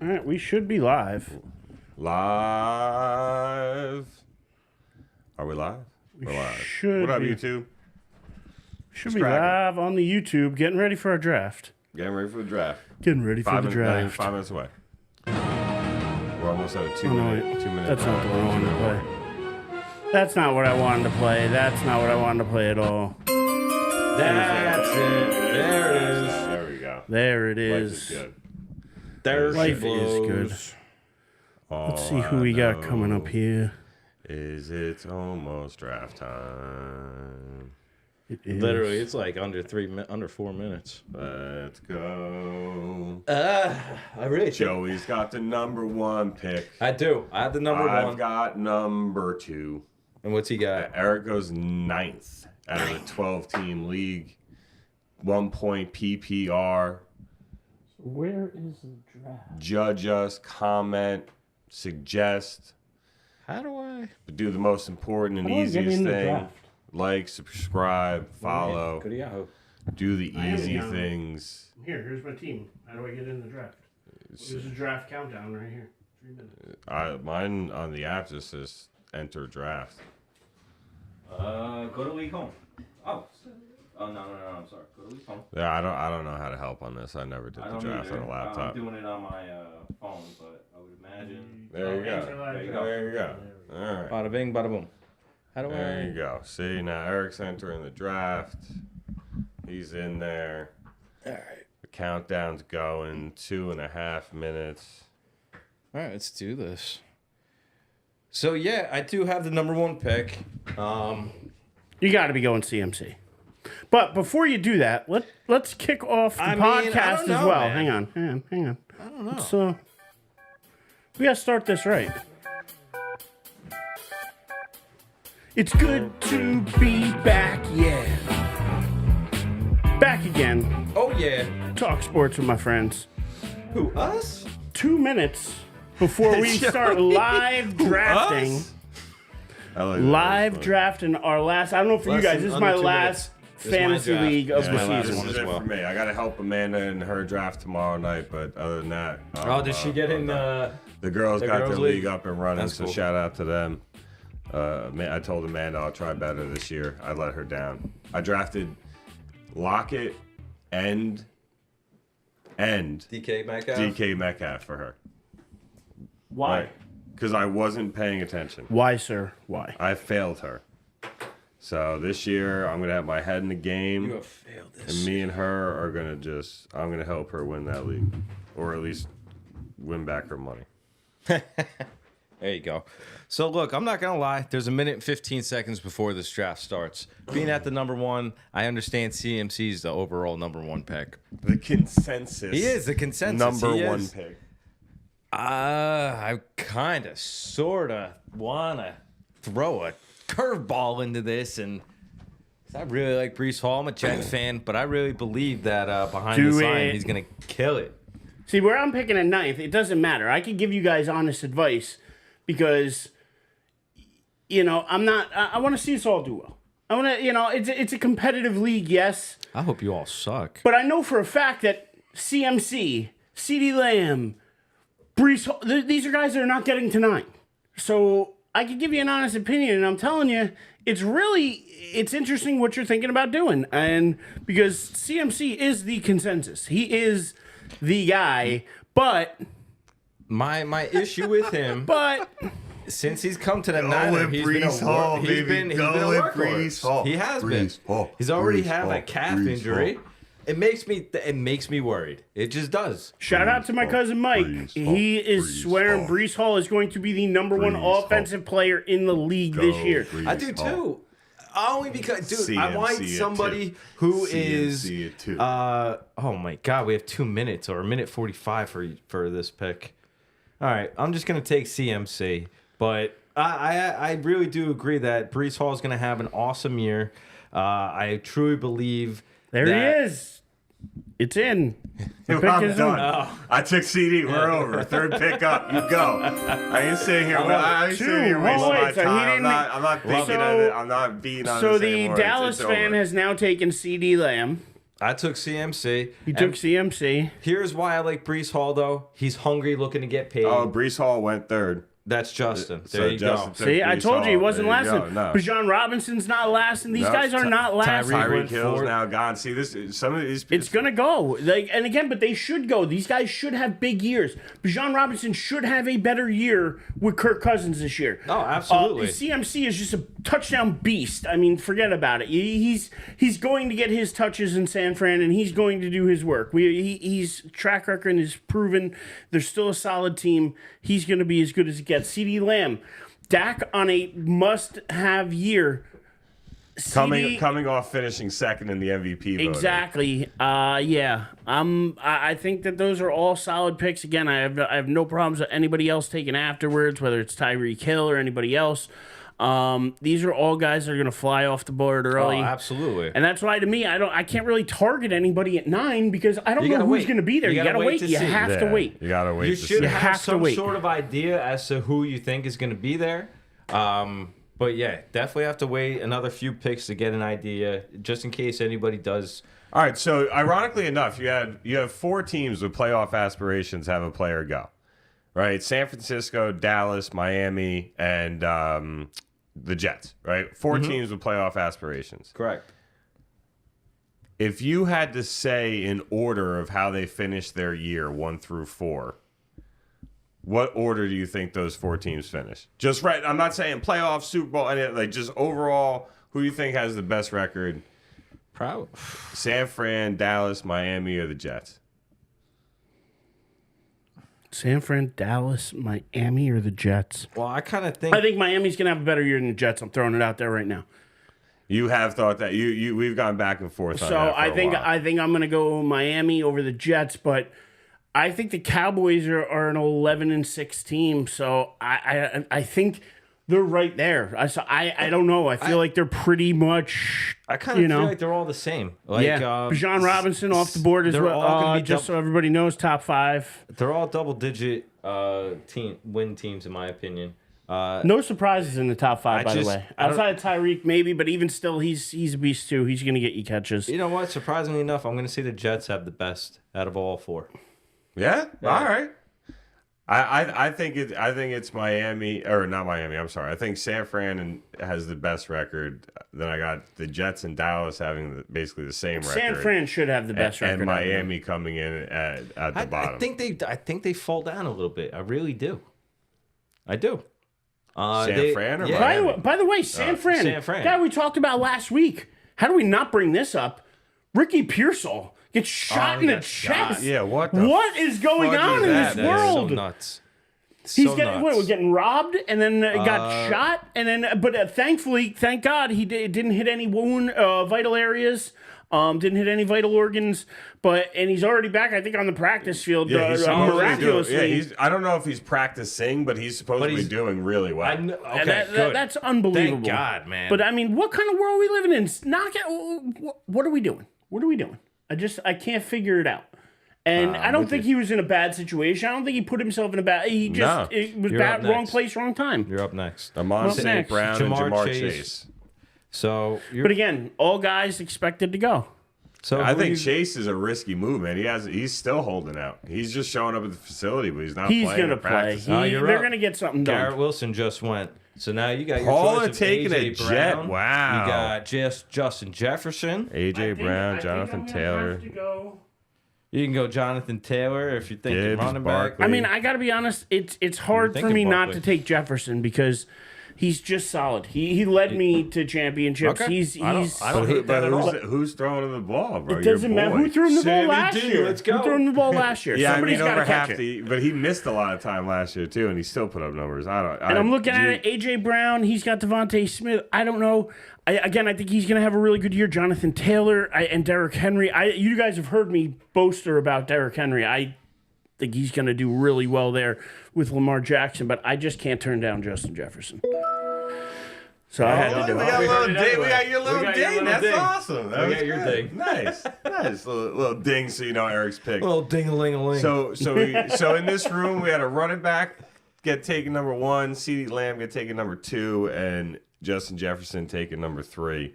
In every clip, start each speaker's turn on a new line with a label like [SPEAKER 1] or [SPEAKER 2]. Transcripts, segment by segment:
[SPEAKER 1] All right, we should be live.
[SPEAKER 2] Live. Are we live? We're live.
[SPEAKER 1] Should
[SPEAKER 2] what up,
[SPEAKER 1] be.
[SPEAKER 2] YouTube?
[SPEAKER 1] Should be live on the YouTube, getting ready for our draft.
[SPEAKER 2] Getting ready for the draft.
[SPEAKER 1] Getting ready for the
[SPEAKER 2] Not even
[SPEAKER 1] draft.
[SPEAKER 2] 5 minutes away. We're almost at a 2
[SPEAKER 1] Oh, no,
[SPEAKER 2] minute.
[SPEAKER 1] wait.
[SPEAKER 2] 2 minute.
[SPEAKER 1] That's not the one I wanted to play. That's not what I wanted to play. That's not what I wanted to play at all.
[SPEAKER 3] That's it. There it is.
[SPEAKER 2] There we go.
[SPEAKER 1] There it
[SPEAKER 2] Life
[SPEAKER 1] is.
[SPEAKER 2] is good.
[SPEAKER 3] There
[SPEAKER 1] Life
[SPEAKER 3] she
[SPEAKER 1] is good.
[SPEAKER 3] blows.
[SPEAKER 1] Let's see who we got coming up here.
[SPEAKER 2] Is it's almost draft time?
[SPEAKER 1] It is.
[SPEAKER 3] Literally, it's like under 4 minutes.
[SPEAKER 2] Let's go.
[SPEAKER 3] Rich.
[SPEAKER 2] Joey's got the number 1 pick.
[SPEAKER 3] I do. I have the number
[SPEAKER 2] I've
[SPEAKER 3] 1.
[SPEAKER 2] got number 2.
[SPEAKER 3] And what's he got?
[SPEAKER 2] Eric goes 9th out of a 12-team league. 1 point PPR.
[SPEAKER 1] Where is the draft?
[SPEAKER 2] Judge us, comment, suggest.
[SPEAKER 3] How do I?
[SPEAKER 2] But do the most important and
[SPEAKER 1] How do I get
[SPEAKER 2] easiest
[SPEAKER 1] in the
[SPEAKER 2] thing.
[SPEAKER 1] draft?
[SPEAKER 2] Like, subscribe, follow.
[SPEAKER 3] Good Yahoo.
[SPEAKER 2] Do the
[SPEAKER 1] I am
[SPEAKER 2] easy
[SPEAKER 1] young.
[SPEAKER 2] things.
[SPEAKER 1] Here's my team. How do I get in the draft? There's a draft countdown right here. 3 minutes.
[SPEAKER 2] Mine on the app just says enter draft.
[SPEAKER 3] Go to league home. Oh. Oh no, I'm sorry. Go to league home.
[SPEAKER 2] Yeah, I don't know how to help on this. I never did the draft on a laptop.
[SPEAKER 3] I'm doing it on my phone, but I would imagine.
[SPEAKER 2] There you go.
[SPEAKER 3] There you go.
[SPEAKER 2] There you go. All right.
[SPEAKER 3] Bada bing, bada boom. How do
[SPEAKER 2] There you go. See, now Eric's entering the draft. He's in there.
[SPEAKER 3] All right.
[SPEAKER 2] The countdown's going. 2.5 minutes.
[SPEAKER 3] All right, let's do this. So yeah, I do have the number 1 pick.
[SPEAKER 1] You got to be going CMC. But before you do that, let's kick off the
[SPEAKER 3] I mean, I
[SPEAKER 1] podcast
[SPEAKER 3] don't know,
[SPEAKER 1] as well.
[SPEAKER 3] man.
[SPEAKER 1] Hang on.
[SPEAKER 3] I don't know.
[SPEAKER 1] So we got to start this right. It's good to be back, yeah. Back again.
[SPEAKER 3] Oh yeah.
[SPEAKER 1] Talk sports with my friends.
[SPEAKER 3] Who, us?
[SPEAKER 1] 2 minutes before we start live drafting.
[SPEAKER 2] Us? I like that.
[SPEAKER 1] Live drafting our last. I don't know for you
[SPEAKER 3] Less
[SPEAKER 1] guys.
[SPEAKER 3] than
[SPEAKER 1] This is
[SPEAKER 3] under
[SPEAKER 1] my
[SPEAKER 3] 2
[SPEAKER 1] last
[SPEAKER 3] This is my
[SPEAKER 1] fantasy
[SPEAKER 3] draft.
[SPEAKER 1] league of
[SPEAKER 3] Yeah,
[SPEAKER 1] the
[SPEAKER 3] my last
[SPEAKER 2] This
[SPEAKER 1] season.
[SPEAKER 3] one
[SPEAKER 2] is
[SPEAKER 3] as
[SPEAKER 2] it
[SPEAKER 3] well.
[SPEAKER 2] for me. I got to help Amanda in her draft tomorrow night, but other than that.
[SPEAKER 3] Oh, did she get in?
[SPEAKER 2] The girls got
[SPEAKER 3] girls'
[SPEAKER 2] their
[SPEAKER 3] league?
[SPEAKER 2] league up and running,
[SPEAKER 3] That's
[SPEAKER 2] so
[SPEAKER 3] cool.
[SPEAKER 2] shout out to them. I told Amanda I'll try better this year. I let her down. I drafted Lockett and
[SPEAKER 3] DK Metcalf.
[SPEAKER 2] DK Metcalf for her.
[SPEAKER 1] Why?
[SPEAKER 2] Because I wasn't paying attention.
[SPEAKER 1] Why, sir? Why?
[SPEAKER 2] I failed her. So this year, I'm going to have my head in the
[SPEAKER 3] You
[SPEAKER 2] game.
[SPEAKER 3] have failed this.
[SPEAKER 2] And me and her are going to I'm going to help her win that league. Or at least win back her money.
[SPEAKER 3] There you go. So look, I'm not gonna lie. There's a minute and 15 seconds before this draft starts. Being at the number 1, I understand CMC is the overall number 1 pick.
[SPEAKER 2] The consensus.
[SPEAKER 3] He is the consensus.
[SPEAKER 2] Number
[SPEAKER 3] He
[SPEAKER 2] 1
[SPEAKER 3] is.
[SPEAKER 2] pick.
[SPEAKER 3] I kind of, sort of want to throw a curveball into this. And 'cause I really like Breece Hall. I'm a Jets fan, but I really believe that behind
[SPEAKER 1] Do
[SPEAKER 3] the sign,
[SPEAKER 1] it.
[SPEAKER 3] he's going to kill it.
[SPEAKER 1] See, where I'm picking a 9th, it doesn't matter. I can give you guys honest advice because, I'm not. I want to see us all do well. I want to, it's a competitive league, yes,
[SPEAKER 3] I hope you all suck.
[SPEAKER 1] but I know for a fact that CMC, CeeDee Lamb, Breece Hall, these are guys that are not getting to 9. So I can give you an honest opinion, and I'm telling you, it's interesting what you're thinking about doing, and because CMC is the consensus, he is the guy, but
[SPEAKER 3] My issue with him, since he's come to the Niner, he's been a workhorse. He has been. He's already had a calf injury. It makes me worried. It just does.
[SPEAKER 1] shout out to my cousin Mike. He is swearing Breece Hall is going to be the number 1 offensive player in the league this year.
[SPEAKER 3] I do too. Only because, dude, I want
[SPEAKER 2] CMC it
[SPEAKER 3] somebody
[SPEAKER 2] too.
[SPEAKER 3] who
[SPEAKER 2] CMC
[SPEAKER 3] is.
[SPEAKER 2] it too.
[SPEAKER 3] Oh my God, we have 2 minutes or a minute 45 for this pick. All right, I'm just gonna take CMC, but I really do agree that Breece Hall is gonna have an awesome year. I truly believe.
[SPEAKER 1] There he is. It's in. The
[SPEAKER 2] I'm
[SPEAKER 1] pick is
[SPEAKER 2] done.
[SPEAKER 1] in.
[SPEAKER 2] I took CD. We're over. 3rd pick up. You go. I ain't sitting here. I ain't sitting here
[SPEAKER 1] Two.
[SPEAKER 2] wasting
[SPEAKER 1] Oh, wait,
[SPEAKER 2] my
[SPEAKER 1] so he
[SPEAKER 2] time.
[SPEAKER 1] didn't
[SPEAKER 2] I'm not thinking of it. I'm not being on
[SPEAKER 1] So
[SPEAKER 2] the
[SPEAKER 1] the
[SPEAKER 2] same words.
[SPEAKER 1] Dallas
[SPEAKER 2] It's
[SPEAKER 1] fan
[SPEAKER 2] over.
[SPEAKER 1] has now taken CeeDee Lamb.
[SPEAKER 3] I took CMC.
[SPEAKER 1] You took CMC.
[SPEAKER 3] Here's why I like Breece Hall, though. He's hungry, looking to get paid.
[SPEAKER 2] Oh, Breece Hall went third.
[SPEAKER 3] That's Justin.
[SPEAKER 2] So
[SPEAKER 3] There you
[SPEAKER 2] Justin
[SPEAKER 3] go.
[SPEAKER 2] took
[SPEAKER 1] See, I
[SPEAKER 2] Breece
[SPEAKER 1] told you he
[SPEAKER 2] Hall.
[SPEAKER 1] wasn't
[SPEAKER 2] There you
[SPEAKER 1] lasting.
[SPEAKER 2] go. No.
[SPEAKER 1] Bijan Robinson's not lasting. These guys are not lasting.
[SPEAKER 3] Tyreek
[SPEAKER 2] Tyreek Hill's
[SPEAKER 3] fourth.
[SPEAKER 2] now gone. See, some of these.
[SPEAKER 1] It's gonna go. And again, but they should go. These guys should have big years. Bijan Robinson should have a better year with Kirk Cousins this year.
[SPEAKER 3] Oh, absolutely.
[SPEAKER 1] CMC is just a touchdown beast. I mean, forget about it. He's going to get his touches in San Fran, and he's going to do his work. He's track record is proven. They're still a solid team. He's going to be as good as it gets. CeeDee Lamb, Dak on a must-have year.
[SPEAKER 2] Coming off finishing second in the MVP voting.
[SPEAKER 1] Exactly. Yeah. I think that those are all solid picks. Again, I have no problems with anybody else taking afterwards, whether it's Tyreek Hill or anybody else. These are all guys that are going to fly off the board early.
[SPEAKER 3] Oh, absolutely.
[SPEAKER 1] And that's why, to me, I can't really target anybody at 9 because I don't
[SPEAKER 3] You
[SPEAKER 1] know
[SPEAKER 3] gotta
[SPEAKER 1] who's
[SPEAKER 3] wait.
[SPEAKER 1] going to be there. You got to wait. You have to wait.
[SPEAKER 2] You gotta wait.
[SPEAKER 3] You
[SPEAKER 2] to
[SPEAKER 3] should
[SPEAKER 2] see.
[SPEAKER 3] have
[SPEAKER 1] to
[SPEAKER 3] some
[SPEAKER 1] wait.
[SPEAKER 3] sort of idea as to who you think is going to be there. But yeah, definitely have to wait another few picks to get an idea, just in case anybody does.
[SPEAKER 2] All right. So ironically enough, you have 4 teams with playoff aspirations have a player go. Right. San Francisco, Dallas, Miami, and the Jets. Right. 4 teams with playoff aspirations.
[SPEAKER 3] Correct.
[SPEAKER 2] If you had to say in order of how they finished their year, 1 through 4. What order do you think those 4 teams finish? Just right. I'm not saying playoff, Super Bowl, and like just overall, who do you think has the best record?
[SPEAKER 3] Probably.
[SPEAKER 2] San Fran, Dallas, Miami, or the Jets?
[SPEAKER 1] San Fran, Dallas, Miami, or the Jets?
[SPEAKER 3] Well, I kind of think.
[SPEAKER 1] I think Miami's going to have a better year than the Jets. I'm throwing it out there right now.
[SPEAKER 2] You have thought that we've gone back and forth on
[SPEAKER 1] So
[SPEAKER 2] that for
[SPEAKER 1] I
[SPEAKER 2] a
[SPEAKER 1] think
[SPEAKER 2] while.
[SPEAKER 1] I'm going to go Miami over the Jets, but I think the Cowboys are an 11-6 team. So I think they're right there. I don't know. I feel like they're pretty much.
[SPEAKER 3] I kind of feel like they're all the same. Like,
[SPEAKER 1] Bijan Robinson off the board as
[SPEAKER 3] they're
[SPEAKER 1] well.
[SPEAKER 3] all gonna be
[SPEAKER 1] Just so everybody knows, top 5.
[SPEAKER 3] They're all double-digit win teams, in my opinion.
[SPEAKER 1] No surprises in the top 5, by the way. Outside of Tyreek, maybe, but even still, he's a beast too. He's going to get you catches.
[SPEAKER 3] You know what? Surprisingly enough, I'm going to say the Jets have the best out of all 4.
[SPEAKER 2] Yeah? All right. I think it's Miami, or not Miami. I'm sorry. I think San Fran has the best record. Then I got the Jets and Dallas having basically the same record.
[SPEAKER 1] San Fran should have the best record.
[SPEAKER 2] And Miami coming in at the bottom.
[SPEAKER 3] I think they fall down a little bit. I really do. I do.
[SPEAKER 2] San Fran or Miami?
[SPEAKER 1] By the way, San Fran, guy we talked about last week. How do we not bring this up? Ricky Pearsall gets shot in the chest.
[SPEAKER 2] Yeah, what
[SPEAKER 1] is going on in this
[SPEAKER 3] That is
[SPEAKER 1] world?
[SPEAKER 3] so nuts.
[SPEAKER 1] He's getting robbed and then got shot and then, but thankfully, thank God, he didn't hit any vital areas. Didn't hit any vital organs, and he's already back. I think on the practice field.
[SPEAKER 2] He's
[SPEAKER 1] miraculously.
[SPEAKER 2] I don't know if he's practicing, but he's supposedly doing really well.
[SPEAKER 3] Good.
[SPEAKER 1] That's unbelievable.
[SPEAKER 3] Thank God, man.
[SPEAKER 1] But I mean, what kind of world are we living in? What are we doing? What are we doing? I can't figure it out. And I don't think he was in a bad situation. I don't think he put himself in a bad. He just it was bad, wrong place, wrong time.
[SPEAKER 3] You're up next.
[SPEAKER 2] Amon St.
[SPEAKER 1] next.
[SPEAKER 2] Brown and Jamar Chase.
[SPEAKER 3] So,
[SPEAKER 1] But again, all guys expected to go.
[SPEAKER 3] So
[SPEAKER 2] I think Chase is a risky move, man. He's still holding out. He's just showing up at the facility, but he's not playing.
[SPEAKER 1] He's going to play. They're going to get something done.
[SPEAKER 3] Garrett Wilson just went. So now you got your
[SPEAKER 2] Paula
[SPEAKER 3] choice of
[SPEAKER 2] taking
[SPEAKER 3] A.J.
[SPEAKER 2] a jet.
[SPEAKER 3] Brown.
[SPEAKER 2] Wow.
[SPEAKER 3] You got just Justin Jefferson.
[SPEAKER 2] A.J. Brown, Jonathan Taylor.
[SPEAKER 3] You can go Jonathan Taylor if you're thinking
[SPEAKER 2] Gibbs,
[SPEAKER 3] running back.
[SPEAKER 2] Barkley.
[SPEAKER 1] I mean, I got to be honest. It's hard for me not to take Jefferson because he's just solid. He led me to championships.
[SPEAKER 3] Okay.
[SPEAKER 1] I
[SPEAKER 3] don't hate that at all.
[SPEAKER 2] Who's throwing him the ball, bro?
[SPEAKER 1] It doesn't matter who threw him the ball last year.
[SPEAKER 3] Let's go.
[SPEAKER 1] Who threw him the ball last year?
[SPEAKER 2] Yeah,
[SPEAKER 1] Somebody's got to catch it.
[SPEAKER 2] but he missed a lot of time last year too, and he still put up numbers.
[SPEAKER 1] I'm looking at it. AJ Brown, he's got Devontae Smith. I don't know. I think he's going to have a really good year. Jonathan Taylor and Derrick Henry. You guys have heard me boaster about Derrick Henry. I think he's going to do really well there with Lamar Jackson, but I just can't turn down Justin Jefferson. So I had to do it.
[SPEAKER 2] We got your little ding. That's awesome. That
[SPEAKER 3] We
[SPEAKER 2] was
[SPEAKER 3] got your
[SPEAKER 2] good.
[SPEAKER 3] ding.
[SPEAKER 2] Nice. Little ding, so you know Eric's pick.
[SPEAKER 3] Little ding-a-ling-a-ling.
[SPEAKER 2] So in this room, we had a running back get taken number 1, CeeDee Lamb get taken number 2, and Justin Jefferson taken number 3.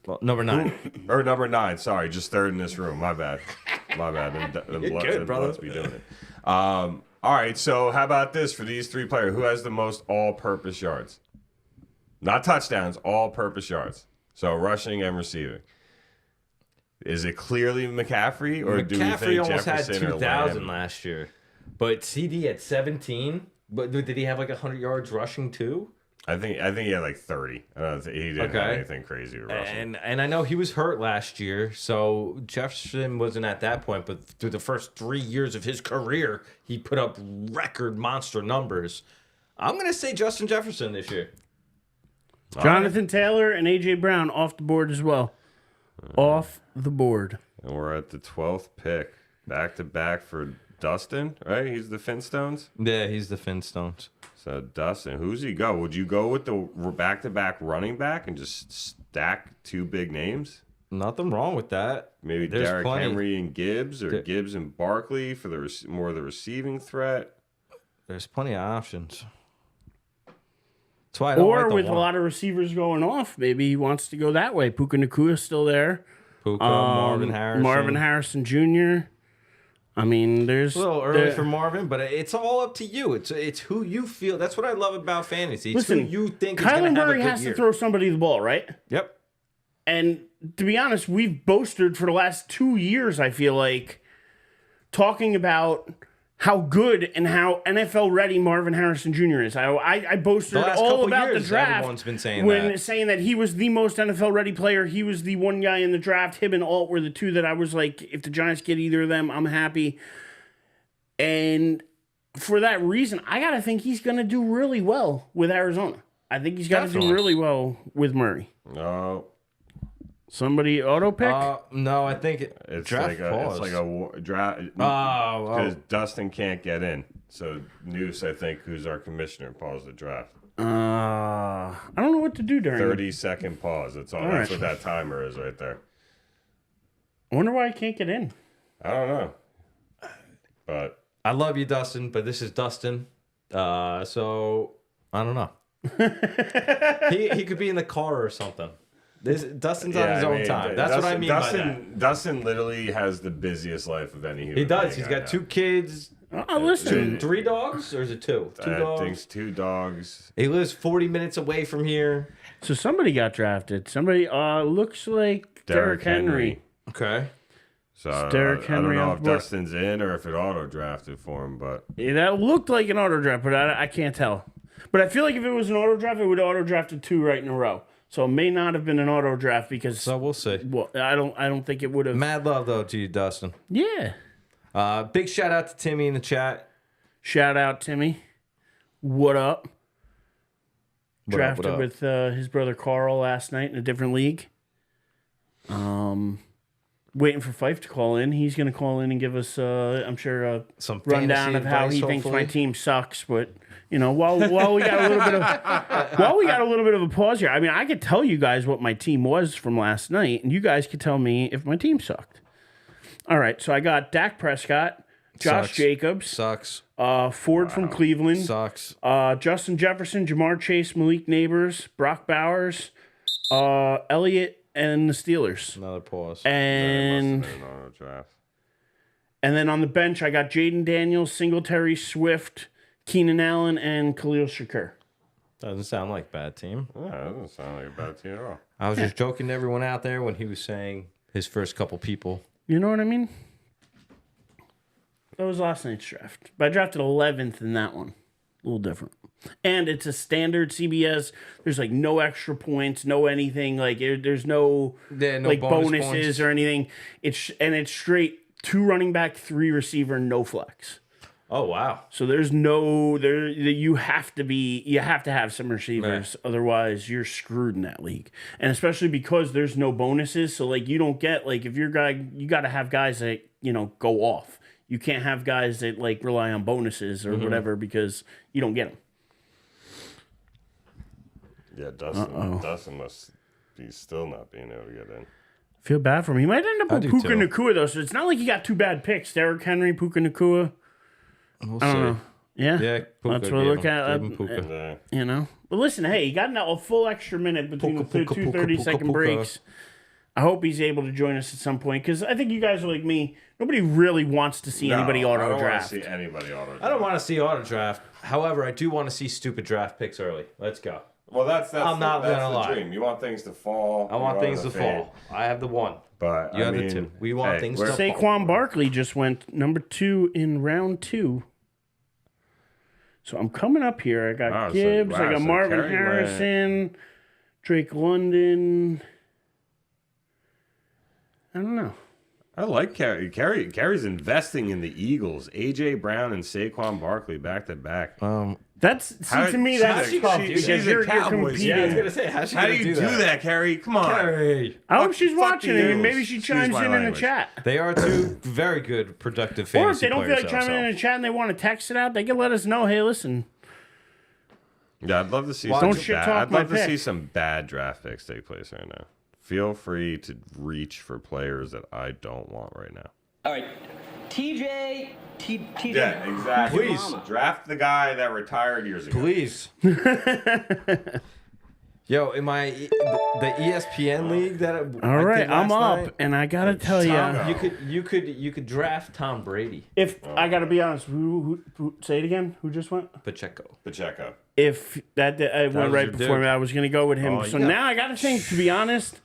[SPEAKER 3] Well, number 9.
[SPEAKER 2] Or number 9, sorry, just third in this room. My bad. Them
[SPEAKER 3] good, brother.
[SPEAKER 2] Bloods be doing it. All right, so how about this for these 3 players? Who has the most all-purpose yards? Not touchdowns, all-purpose yards. So rushing and receiving. Is it clearly McCaffrey, or do we think
[SPEAKER 3] McCaffrey almost had
[SPEAKER 2] Jefferson or
[SPEAKER 3] 2,000
[SPEAKER 2] Lamb?
[SPEAKER 3] last year, but CD at 17. But did he have like 100 yards rushing too?
[SPEAKER 2] I think he had like 30. I don't think he didn't have anything crazy with rushing.
[SPEAKER 3] And I know he was hurt last year, so Jefferson wasn't at that point. But through the first 3 years of his career, he put up record monster numbers. I'm gonna say Justin Jefferson this year.
[SPEAKER 1] Jonathan Taylor and A.J. Brown off the board as well. Off the board.
[SPEAKER 2] And we're at the 12th pick. Back-to-back for Dustin, right? He's the Finstones?
[SPEAKER 3] Yeah, he's the Finstones.
[SPEAKER 2] So, Dustin, who's he go? Would you go with the back-to-back running back and just stack 2 big names?
[SPEAKER 3] Nothing wrong with that.
[SPEAKER 2] Maybe
[SPEAKER 3] There's
[SPEAKER 2] Derrick
[SPEAKER 3] plenty.
[SPEAKER 2] Henry and Gibbs, or Gibbs and Barkley for the more of the receiving threat.
[SPEAKER 3] There's plenty of options. That's why I don't
[SPEAKER 1] Or
[SPEAKER 3] like the
[SPEAKER 1] with
[SPEAKER 3] one.
[SPEAKER 1] a lot of receivers going off, maybe he wants to go that way. Puka Nakua's still there.
[SPEAKER 3] Puka, Marvin Harrison.
[SPEAKER 1] Marvin Harrison Jr. I mean, there's
[SPEAKER 3] A little early for Marvin, but it's all up to you. It's who you feel. That's what I love about fantasy. It's
[SPEAKER 1] Listen,
[SPEAKER 3] who you think is going
[SPEAKER 1] Kyler
[SPEAKER 3] to have a
[SPEAKER 1] Murray
[SPEAKER 3] good
[SPEAKER 1] has
[SPEAKER 3] year.
[SPEAKER 1] to throw somebody the ball, right?
[SPEAKER 3] Yep.
[SPEAKER 1] And to be honest, we've boasted for the last 2 years, I feel like, talking about how good and how NFL ready Marvin Harrison Jr. is. I boasted
[SPEAKER 3] The last
[SPEAKER 1] all
[SPEAKER 3] couple
[SPEAKER 1] about the
[SPEAKER 3] years,
[SPEAKER 1] draft.
[SPEAKER 3] everyone's been saying
[SPEAKER 1] when
[SPEAKER 3] that.
[SPEAKER 1] saying that he was the most NFL ready player. He was the one guy in the draft. Him and Alt were the 2 that I was like, if the Giants get either of them, I'm happy. And for that reason, I got to think he's going to do really well with Arizona. I think he's got to do
[SPEAKER 3] Definitely.
[SPEAKER 1] really well with Murray.
[SPEAKER 2] No,
[SPEAKER 1] Somebody auto pick?
[SPEAKER 3] No, I think
[SPEAKER 2] it's
[SPEAKER 3] draft
[SPEAKER 2] like
[SPEAKER 3] pause.
[SPEAKER 2] a draft.
[SPEAKER 3] Oh,
[SPEAKER 2] Because Dustin can't get in. So Noose, I think, who's our commissioner, paused the draft.
[SPEAKER 1] I don't know what to do during it.
[SPEAKER 2] 30-second pause. That's all.
[SPEAKER 1] All
[SPEAKER 2] That's
[SPEAKER 1] right.
[SPEAKER 2] what that timer is right there.
[SPEAKER 1] I wonder why I can't get in.
[SPEAKER 2] I don't know. But
[SPEAKER 3] I love you, Dustin, but this is Dustin. So I don't know. he could be in the car or something. Dustin's on his own time. That's what I mean by that.
[SPEAKER 2] Dustin literally has the busiest life of any human
[SPEAKER 3] He does.
[SPEAKER 2] being
[SPEAKER 3] He's
[SPEAKER 2] I
[SPEAKER 3] got
[SPEAKER 2] know.
[SPEAKER 3] 2 kids.
[SPEAKER 1] Listen.
[SPEAKER 3] 3 dogs, or is it 2? 2
[SPEAKER 2] I
[SPEAKER 3] dogs.
[SPEAKER 2] think 2 dogs.
[SPEAKER 3] He lives 40 minutes away from here.
[SPEAKER 1] So somebody got drafted. Somebody looks like Derrick Henry.
[SPEAKER 3] Okay.
[SPEAKER 2] So
[SPEAKER 1] Derrick
[SPEAKER 2] I
[SPEAKER 1] Henry
[SPEAKER 2] don't know
[SPEAKER 1] on
[SPEAKER 2] if
[SPEAKER 1] board.
[SPEAKER 2] Dustin's in or if it auto drafted for him, but
[SPEAKER 1] Yeah, that looked like an auto draft, but I can't tell. But I feel like if it was an auto draft, it would have auto drafted 2 right in a row. So it may not have been an auto draft because
[SPEAKER 3] So we'll see.
[SPEAKER 1] well, I don't think it would have.
[SPEAKER 3] Mad love though to you, Dustin.
[SPEAKER 1] Yeah.
[SPEAKER 3] Big shout out to Timmy in the chat.
[SPEAKER 1] Shout out Timmy. What up?
[SPEAKER 3] What
[SPEAKER 1] Drafted
[SPEAKER 3] up?
[SPEAKER 1] with his brother Carl last night in a different league. Waiting for Fife to call in. He's going to call in and give us, I'm sure, a
[SPEAKER 3] Some
[SPEAKER 1] rundown
[SPEAKER 3] fantasy
[SPEAKER 1] of how
[SPEAKER 3] advice,
[SPEAKER 1] he thinks my
[SPEAKER 3] hopefully.
[SPEAKER 1] team sucks. But you know, while we got a little bit of a pause here, I mean, I could tell you guys what my team was from last night, and you guys could tell me if my team sucked. All right, so I got Dak Prescott, Josh
[SPEAKER 3] Sucks.
[SPEAKER 1] Jacobs,
[SPEAKER 3] Sucks.
[SPEAKER 1] Ford from Cleveland,
[SPEAKER 3] Sucks.
[SPEAKER 1] Justin Jefferson, Jamar Chase, Malik Neighbors, Brock Bowers, Elliott, and the Steelers.
[SPEAKER 3] Another pause.
[SPEAKER 1] And
[SPEAKER 2] must have been an auto draft.
[SPEAKER 1] and then on the bench, I got Jaden Daniels, Singletary, Swift, Keenan Allen, and Khalil Shakur.
[SPEAKER 3] Doesn't sound like a bad team.
[SPEAKER 2] Yeah, that doesn't sound like a bad team at all.
[SPEAKER 3] I was just joking to everyone out there when he was saying his first couple people.
[SPEAKER 1] You know what I mean? That was last night's draft. But I drafted 11th in that one. A little different. And it's a standard CBS. There's like no extra points, no anything. Like there's no,
[SPEAKER 3] Yeah, no
[SPEAKER 1] like
[SPEAKER 3] bonus
[SPEAKER 1] bonuses
[SPEAKER 3] points.
[SPEAKER 1] or anything. It's straight 2 running back, 3 receiver, no flex.
[SPEAKER 3] Oh wow.
[SPEAKER 1] So there's you have to have some receivers, otherwise you're screwed in that league. And especially because there's no bonuses, so like you don't get like if your guy, you got to have guys that go off. You can't have guys that like rely on bonuses or whatever because you don't get them.
[SPEAKER 2] Yeah, Dustin must be still not being able to get in.
[SPEAKER 1] Feel bad for him. He might end up
[SPEAKER 3] I
[SPEAKER 1] with
[SPEAKER 3] do
[SPEAKER 1] Puka
[SPEAKER 3] too.
[SPEAKER 1] Nacua though, so it's not like he got 2 bad picks. Derrick Henry, Puka Nacua.
[SPEAKER 3] We'll
[SPEAKER 1] I don't know. Yeah,
[SPEAKER 3] Yeah, Puka,
[SPEAKER 1] that's what I look at.
[SPEAKER 3] Give him Puka.
[SPEAKER 2] Yeah.
[SPEAKER 1] But listen, hey, he got a full extra minute between
[SPEAKER 3] Puka,
[SPEAKER 1] the
[SPEAKER 3] Puka,
[SPEAKER 1] two
[SPEAKER 3] Puka,
[SPEAKER 1] 30-second
[SPEAKER 3] Puka.
[SPEAKER 1] breaks. I hope he's able to join us at some point because I think you guys are like me. Nobody really wants to see anybody auto
[SPEAKER 2] I don't
[SPEAKER 1] draft.
[SPEAKER 2] want to see anybody auto draft.
[SPEAKER 3] I don't want to see auto draft. However, I do want to see stupid draft picks early. Let's go.
[SPEAKER 2] Well, that's
[SPEAKER 3] I'm not
[SPEAKER 2] that's
[SPEAKER 3] gonna
[SPEAKER 2] the
[SPEAKER 3] lie.
[SPEAKER 2] dream. You want things to fall.
[SPEAKER 3] I want things to fall. I have the one.
[SPEAKER 2] But
[SPEAKER 3] You
[SPEAKER 2] I
[SPEAKER 3] have
[SPEAKER 2] mean,
[SPEAKER 3] the two. We want things to fall.
[SPEAKER 1] Saquon Barkley just went number 2 in round 2. So I'm coming up here. I got Gibbs. I got Marvin Harrison, Drake London. I don't know.
[SPEAKER 2] I like Carrie. Carrie's investing in the Eagles. A.J. Brown and Saquon Barkley back to back.
[SPEAKER 1] To me, that's tough because you're
[SPEAKER 2] Cowboys.
[SPEAKER 1] competing.
[SPEAKER 3] Yeah, I was gonna say,
[SPEAKER 2] How do you do that, Carrie? Come on.
[SPEAKER 3] Carrie.
[SPEAKER 1] I hope she's watching it, and
[SPEAKER 2] Eagles.
[SPEAKER 1] maybe she chimes
[SPEAKER 2] Excuse my
[SPEAKER 1] in the
[SPEAKER 2] language.
[SPEAKER 1] chat.
[SPEAKER 3] They are two very good, productive
[SPEAKER 1] Or
[SPEAKER 3] fantasy
[SPEAKER 1] if they don't feel
[SPEAKER 3] players.
[SPEAKER 1] like chiming in the chat and they want to text it out, they can let us know. Hey, listen.
[SPEAKER 2] Yeah, I'd love to see.
[SPEAKER 1] Don't shit talk
[SPEAKER 2] I'd
[SPEAKER 1] my
[SPEAKER 2] love to
[SPEAKER 1] pick.
[SPEAKER 2] see some bad draft picks take place right now. Feel free to reach for players that I don't want right now.
[SPEAKER 4] All right, TJ.
[SPEAKER 2] Yeah, exactly.
[SPEAKER 3] Please.
[SPEAKER 2] Draft the guy that retired years ago.
[SPEAKER 3] Please. Yo, in my the ESPN league that
[SPEAKER 1] All right, I'm up, and I gotta tell
[SPEAKER 3] you could draft Tom Brady.
[SPEAKER 1] if I gotta be honest, who say it again? Who just went?
[SPEAKER 3] Pacheco.
[SPEAKER 1] If that I went
[SPEAKER 3] was
[SPEAKER 1] right
[SPEAKER 3] your
[SPEAKER 1] before
[SPEAKER 3] dude.
[SPEAKER 1] me, I was gonna go with him.
[SPEAKER 3] Oh,
[SPEAKER 1] So
[SPEAKER 3] yeah.
[SPEAKER 1] now I gotta think. To be honest,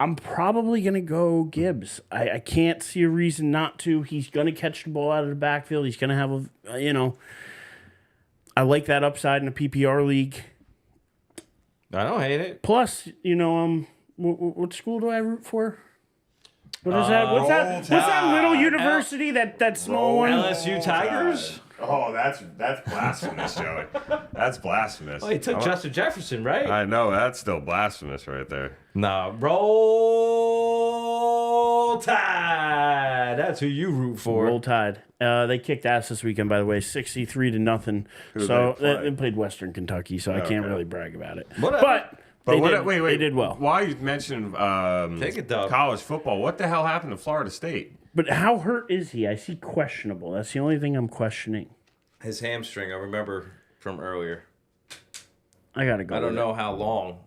[SPEAKER 1] I'm probably gonna go Gibbs. I can't see a reason not to. He's gonna catch the ball out of the backfield. He's gonna have I like that upside in a PPR league.
[SPEAKER 3] I don't hate it.
[SPEAKER 1] Plus, what school do I root for? What is that? What's that little university? That small one?
[SPEAKER 3] LSU Tigers?
[SPEAKER 2] Oh, that's blasphemous, Joey. That's blasphemous.
[SPEAKER 3] Oh, he took Justin Jefferson, right?
[SPEAKER 2] I know, that's still blasphemous right there.
[SPEAKER 3] Nah, Roll Tide. That's who you root for.
[SPEAKER 1] Roll Tide. They kicked ass this weekend, by the way, 63-0.
[SPEAKER 2] Who
[SPEAKER 1] So
[SPEAKER 2] they play?
[SPEAKER 1] they played Western Kentucky, so I can't really brag about it.
[SPEAKER 3] Whatever.
[SPEAKER 1] But
[SPEAKER 2] wait,
[SPEAKER 1] they did well.
[SPEAKER 2] While you mentioned
[SPEAKER 3] Take it, dub.
[SPEAKER 2] college football, what the hell happened to Florida State?
[SPEAKER 1] But how hurt is he? I see questionable. That's the only thing I'm questioning.
[SPEAKER 3] His hamstring, I remember from earlier.
[SPEAKER 1] I gotta go.
[SPEAKER 3] I don't
[SPEAKER 1] with
[SPEAKER 3] know how long.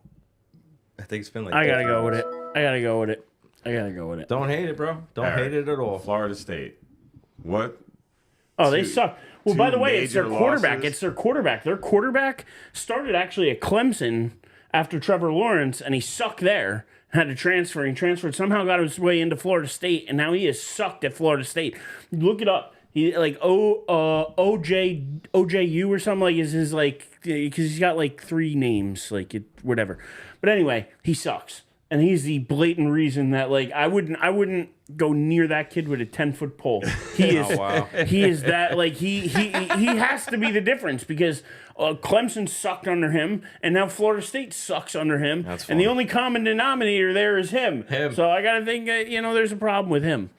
[SPEAKER 3] I think it's been like.
[SPEAKER 1] I gotta go with it. I gotta go with it.
[SPEAKER 3] Don't hate it, bro. Don't hate it at all.
[SPEAKER 2] Florida State. What?
[SPEAKER 1] Oh, they suck. Well, by the way, it's their
[SPEAKER 2] major
[SPEAKER 1] quarterback.
[SPEAKER 2] losses.
[SPEAKER 1] It's their quarterback. Their quarterback started actually at Clemson after Trevor Lawrence, and he sucked there. Had to transfer. He transferred. Somehow got his way into Florida State, and now he is sucked at Florida State. Look it up. He like OJU or something like is his like because he's got like 3 names whatever. But anyway, he sucks. And he's the blatant reason that like I wouldn't go near that kid with a 10-foot pole. He is
[SPEAKER 3] wow.
[SPEAKER 1] he is that like he has to be the difference because Clemson sucked under him and now Florida State sucks under him.
[SPEAKER 3] That's
[SPEAKER 1] and the
[SPEAKER 3] funny.
[SPEAKER 1] only common denominator there is him. So I gotta think there's a problem with him.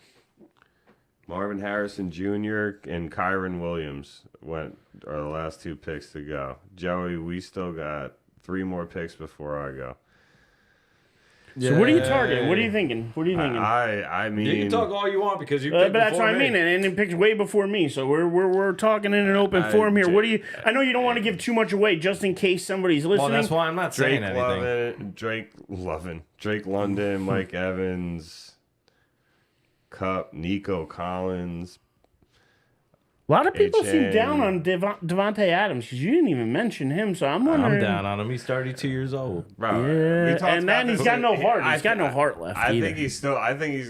[SPEAKER 2] Marvin Harrison Jr. and Kyron Williams are the last 2 picks to go. Joey, we still got 3 more picks before I go.
[SPEAKER 1] So what are you targeting? What are you thinking?
[SPEAKER 2] I mean,
[SPEAKER 3] You can talk all you want because you picked
[SPEAKER 1] But that's
[SPEAKER 3] before
[SPEAKER 1] what I
[SPEAKER 3] me.
[SPEAKER 1] mean, and he picked way before me. So we're talking in an open forum here. What do you? I know you don't want to give too much away, just in case somebody's listening.
[SPEAKER 3] Well, that's why I'm not saying anything.
[SPEAKER 2] Drake London, Mike Evans, Cup, Nico Collins.
[SPEAKER 1] A lot of people seem
[SPEAKER 2] HA.
[SPEAKER 1] down on Devontae Adams because you didn't even mention him. So I'm wondering.
[SPEAKER 3] I'm down on him. He's 32 years old.
[SPEAKER 2] Bro,
[SPEAKER 1] Yeah,
[SPEAKER 2] we talked
[SPEAKER 1] and
[SPEAKER 2] about
[SPEAKER 1] then he's
[SPEAKER 2] this.
[SPEAKER 1] got no heart. He's got no heart left.
[SPEAKER 2] I
[SPEAKER 1] either.
[SPEAKER 2] think he's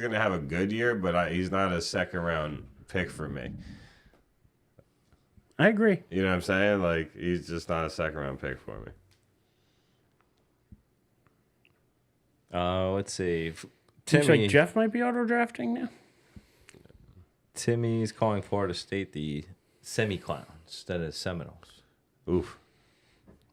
[SPEAKER 2] gonna have a good year, but he's not a 2nd round pick for me.
[SPEAKER 1] I agree.
[SPEAKER 2] You know what I'm saying? Like he's just not a 2nd round pick for me.
[SPEAKER 3] Let's see.
[SPEAKER 1] Looks
[SPEAKER 3] Timmy,
[SPEAKER 1] like Jeff might be auto drafting now.
[SPEAKER 3] Timmy's calling Florida State the semi-clowns instead of Seminoles.
[SPEAKER 2] Oof.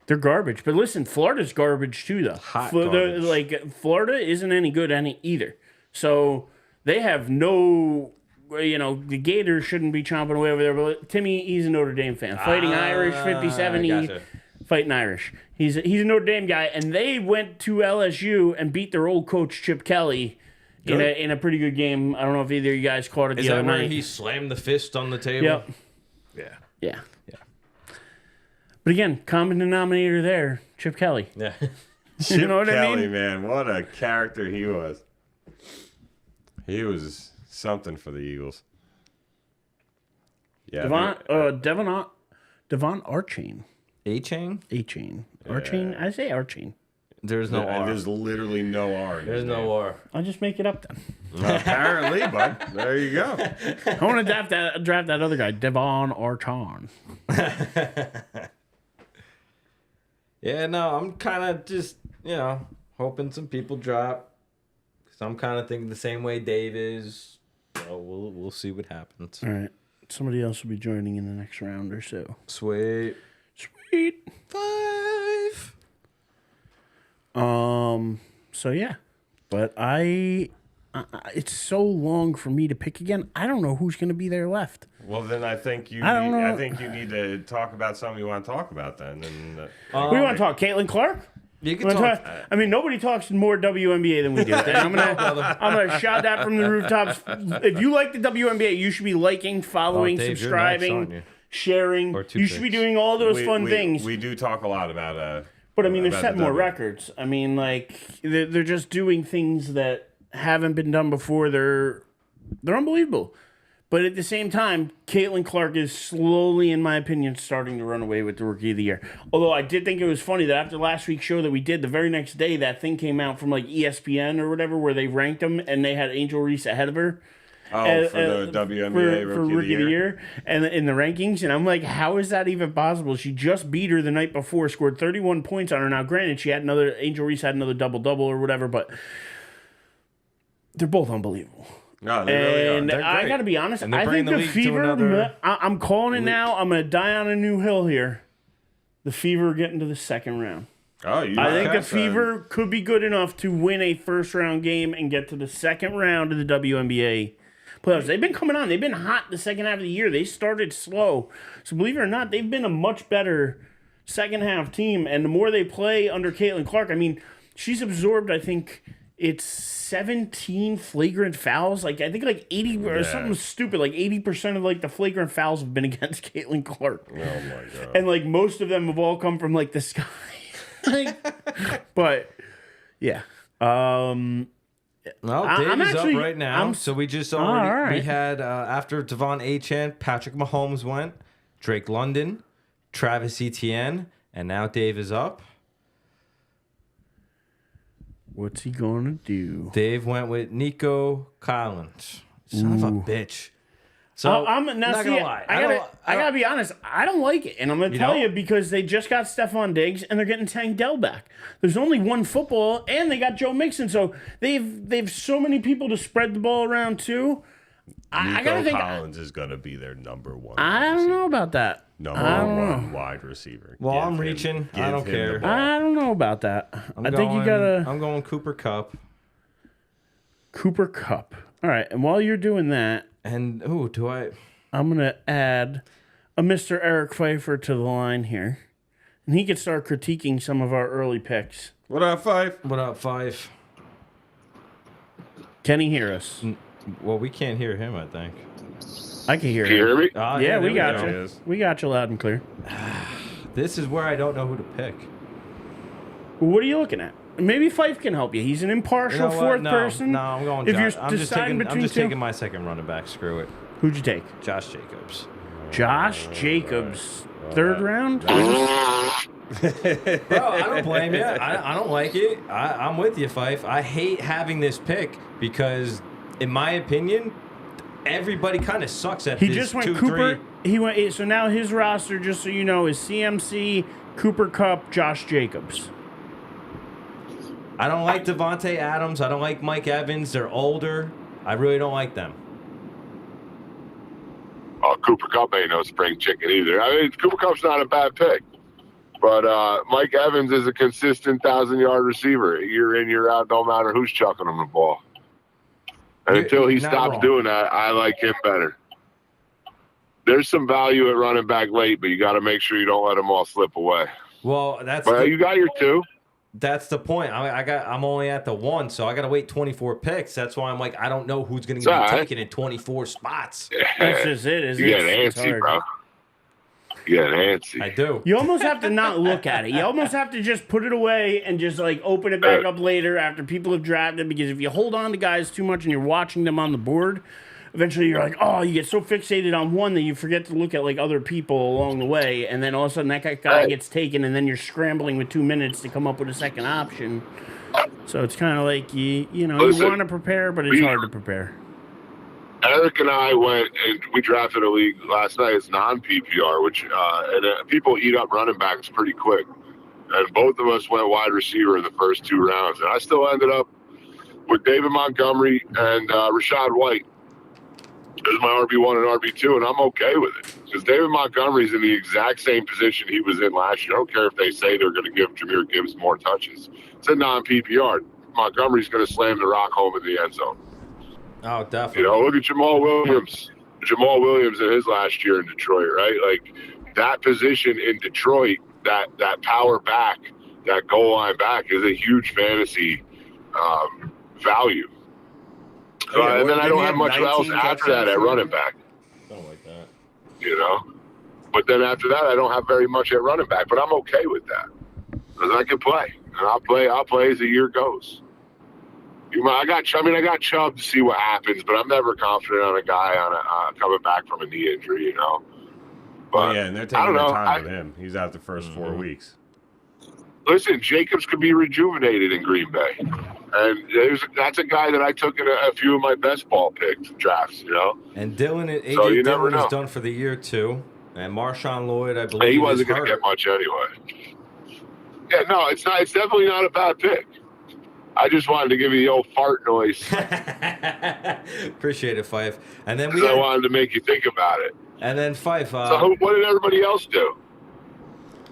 [SPEAKER 1] They're garbage. But listen, Florida's garbage too, though.
[SPEAKER 3] Hot garbage.
[SPEAKER 1] Like Florida isn't any good either. So they have no. The Gators shouldn't be chomping away over there. But Timmy, he's a Notre Dame fan. Fighting Irish, 57.
[SPEAKER 3] Gotcha.
[SPEAKER 1] Fighting Irish. He's a Notre Dame guy, and they went to LSU and beat their old coach Chip Kelly in a pretty good game. I don't know if either of you guys caught it
[SPEAKER 3] Is
[SPEAKER 1] the
[SPEAKER 3] that
[SPEAKER 1] other
[SPEAKER 3] where
[SPEAKER 1] night.
[SPEAKER 3] he slammed the fist on the table?
[SPEAKER 1] Yep.
[SPEAKER 3] Yeah.
[SPEAKER 1] Yeah. But again, common denominator there, Chip Kelly.
[SPEAKER 3] Yeah.
[SPEAKER 2] Chip
[SPEAKER 1] know what I
[SPEAKER 2] Kelly,
[SPEAKER 1] mean?
[SPEAKER 2] man, what a character he was. He was something for the Eagles. Yeah.
[SPEAKER 1] Devon Archain.
[SPEAKER 3] A-Chain?
[SPEAKER 1] A-Chain. Archain? I say Archain.
[SPEAKER 3] There's no R.
[SPEAKER 2] There's literally no R.
[SPEAKER 3] There's no R.
[SPEAKER 1] I'll just make it up then.
[SPEAKER 2] Apparently, bud. There you go.
[SPEAKER 1] I want to draft that other guy, Devon Archain.
[SPEAKER 3] Yeah, no, I'm kind of just, hoping some people drop. Because I'm kind of thinking the same way Dave is. So we'll see what happens.
[SPEAKER 1] All right. Somebody else will be joining in the next round or so.
[SPEAKER 3] Sweet.
[SPEAKER 2] 5.
[SPEAKER 1] So yeah, but it's so long for me to pick again. I don't know who's going to be there left.
[SPEAKER 2] Well, then I think you need to talk about something you want to talk about then. And
[SPEAKER 1] we want to talk Caitlin Clark.
[SPEAKER 3] You can talk.
[SPEAKER 1] I mean, nobody talks more WNBA than we do. I'm gonna shout that from the rooftops. If you like the WNBA, you should be liking, following,
[SPEAKER 3] Dave,
[SPEAKER 1] subscribing, sharing. You should be doing all those fun things.
[SPEAKER 2] We do talk a lot about
[SPEAKER 1] But I mean, they're setting more records. I mean, like they're just doing things that haven't been done before. They're unbelievable. But at the same time, Caitlin Clark is slowly, in my opinion, starting to run away with the Rookie of the Year. Although I did think it was funny that after last week's show that we did, the very next day, that thing came out from like ESPN or whatever, where they ranked them and they had Angel Reese ahead of her.
[SPEAKER 2] Oh, for the WNBA
[SPEAKER 1] for Rookie of the Year and in the rankings. And I'm like, how is that even possible? She just beat her the night before, scored 31 points on her. Now, granted, Angel Reese had another double-double or whatever, but they're both unbelievable.
[SPEAKER 2] No, they really are.
[SPEAKER 1] And I got to be honest, I think the Fever, I'm calling it now. I'm going to die on a new hill here. The Fever getting to the second round.
[SPEAKER 2] Oh,
[SPEAKER 1] I think the Fever could be good enough to win a first-round game and get to the second round of the WNBA playoffs. They've been coming on. They've been hot the second half of the year. They started slow. So believe it or not, they've been a much better second-half team. And the more they play under Caitlin Clark, I mean, she's absorbed, I think, it's 17 flagrant fouls. Like, I think like 80 or something stupid. Like 80% of like the flagrant fouls have been against Caitlin Clark.
[SPEAKER 2] Oh, my God.
[SPEAKER 1] And like most of them have all come from like the sky. But, yeah.
[SPEAKER 3] Well, Dave is up right now. So we just already we had after Devon Achane, Patrick Mahomes went, Drake London, Travis Etienne, and now Dave is up.
[SPEAKER 1] What's he gonna do?
[SPEAKER 3] Dave went with Nico Collins. Son of a bitch. So
[SPEAKER 1] I'm not gonna lie. I gotta be honest. I don't like it, and I'm gonna tell you because they just got Stephon Diggs and they're getting Tank Dell back. There's only one football, and they got Joe Mixon, so they've so many people to spread the ball around too. I gotta think
[SPEAKER 2] Collins is gonna be their number one.
[SPEAKER 1] I don't know about that.
[SPEAKER 2] Number one wide receiver.
[SPEAKER 3] Well, I'm reaching. I don't care.
[SPEAKER 1] I don't know about that. I think you gotta.
[SPEAKER 3] I'm going Cooper Kupp.
[SPEAKER 1] Cooper Kupp. All right, and while you're doing that,
[SPEAKER 3] and
[SPEAKER 1] I'm gonna add a Mr. Eric Pfeiffer to the line here, and he can start critiquing some of our early picks.
[SPEAKER 2] What up, Fife?
[SPEAKER 3] What up, Fife?
[SPEAKER 1] Can he hear us?
[SPEAKER 3] Well, we can't hear him, I think.
[SPEAKER 1] I can hear him.
[SPEAKER 5] Can you hear me?
[SPEAKER 1] Yeah, we got you. We got you loud and clear.
[SPEAKER 3] This is where I don't know who to pick.
[SPEAKER 1] Well, what are you looking at? Maybe Fife can help you. He's an impartial fourth person.
[SPEAKER 3] No, I'm going. I'm just taking my second running back. Screw it.
[SPEAKER 1] Who'd you take?
[SPEAKER 3] Josh Jacobs.
[SPEAKER 1] Josh Jacobs, third round.
[SPEAKER 3] Bro, I don't blame you. I don't like it. I'm with you, Fife. I hate having this pick because, in my opinion, everybody kind of sucks at this.
[SPEAKER 1] He just went Cooper. He went. So now his roster, just so you know, is CMC, Cooper Kupp, Josh Jacobs.
[SPEAKER 3] I don't like Devontae Adams. I don't like Mike Evans. They're older. I really don't like them.
[SPEAKER 5] Oh, Cooper Kupp ain't no spring chicken either. I mean, Cooper Kupp's not a bad pick. But Mike Evans is a consistent 1,000-yard receiver. Year in, year out, no matter who's chucking him the ball. And until he stops doing that, I like him better. There's some value at running back late, but you got to make sure you don't let them all slip away.
[SPEAKER 3] Well, you
[SPEAKER 5] got your two.
[SPEAKER 3] That's the point. I'm only at the one, so I got to wait 24 picks. That's why I'm like, I don't know who's going to get taken in 24 spots.
[SPEAKER 1] That's just it, isn't
[SPEAKER 5] it? You
[SPEAKER 1] get
[SPEAKER 5] antsy, bro. Yeah, antsy.
[SPEAKER 3] I do.
[SPEAKER 1] You almost have to not look at it. You almost have to just put it away and just like open it back up later after people have drafted. Because if you hold on to guys too much and you're watching them on the board, eventually you're like, oh, you get so fixated on one that you forget to look at like other people along the way. And then all of a sudden that guy gets taken, and then you're scrambling with 2 minutes to come up with a second option. So it's kind of like you want to prepare, but it's hard to prepare.
[SPEAKER 5] Eric and I went and we drafted a league last night. It's non-PPR, which people eat up running backs pretty quick. And both of us went wide receiver in the first 2 rounds. And I still ended up with David Montgomery and Rashad White as my RB1 and RB2, and I'm okay with it. Because David Montgomery's in the exact same position he was in last year. I don't care if they say they're going to give Jahmyr Gibbs more touches. It's a non-PPR. Montgomery's going to slam the rock home in the end zone.
[SPEAKER 3] Oh, definitely.
[SPEAKER 5] Look at Jamal Williams. Jamal Williams in his last year in Detroit, right? Like, that position in Detroit, that power back, that goal line back is a huge fantasy value. And then I don't have much else after that at running back.
[SPEAKER 3] Something like that.
[SPEAKER 5] But then after that, I don't have very much at running back. But I'm okay with that because I can play, and I'll play as the year goes. I got Chubb to see what happens, but I'm never confident on a guy coming back from a knee injury, But
[SPEAKER 2] and they're taking their time with him. He's out the first 4 weeks.
[SPEAKER 5] Listen, Jacobs could be rejuvenated in Green Bay, and that's a guy that I took in a few of my best ball picks drafts,
[SPEAKER 3] And AJ
[SPEAKER 5] So you never
[SPEAKER 3] Dillon
[SPEAKER 5] know.
[SPEAKER 3] is done for the year too, and Marshawn Lloyd, I believe,
[SPEAKER 5] He wasn't
[SPEAKER 3] going to
[SPEAKER 5] get much anyway. Yeah, no, it's not. It's definitely not a bad pick. I just wanted to give you the old fart noise.
[SPEAKER 3] Appreciate it, Fife. And then
[SPEAKER 5] I wanted to make you think about it.
[SPEAKER 3] And then Fife.
[SPEAKER 5] So what did everybody else do?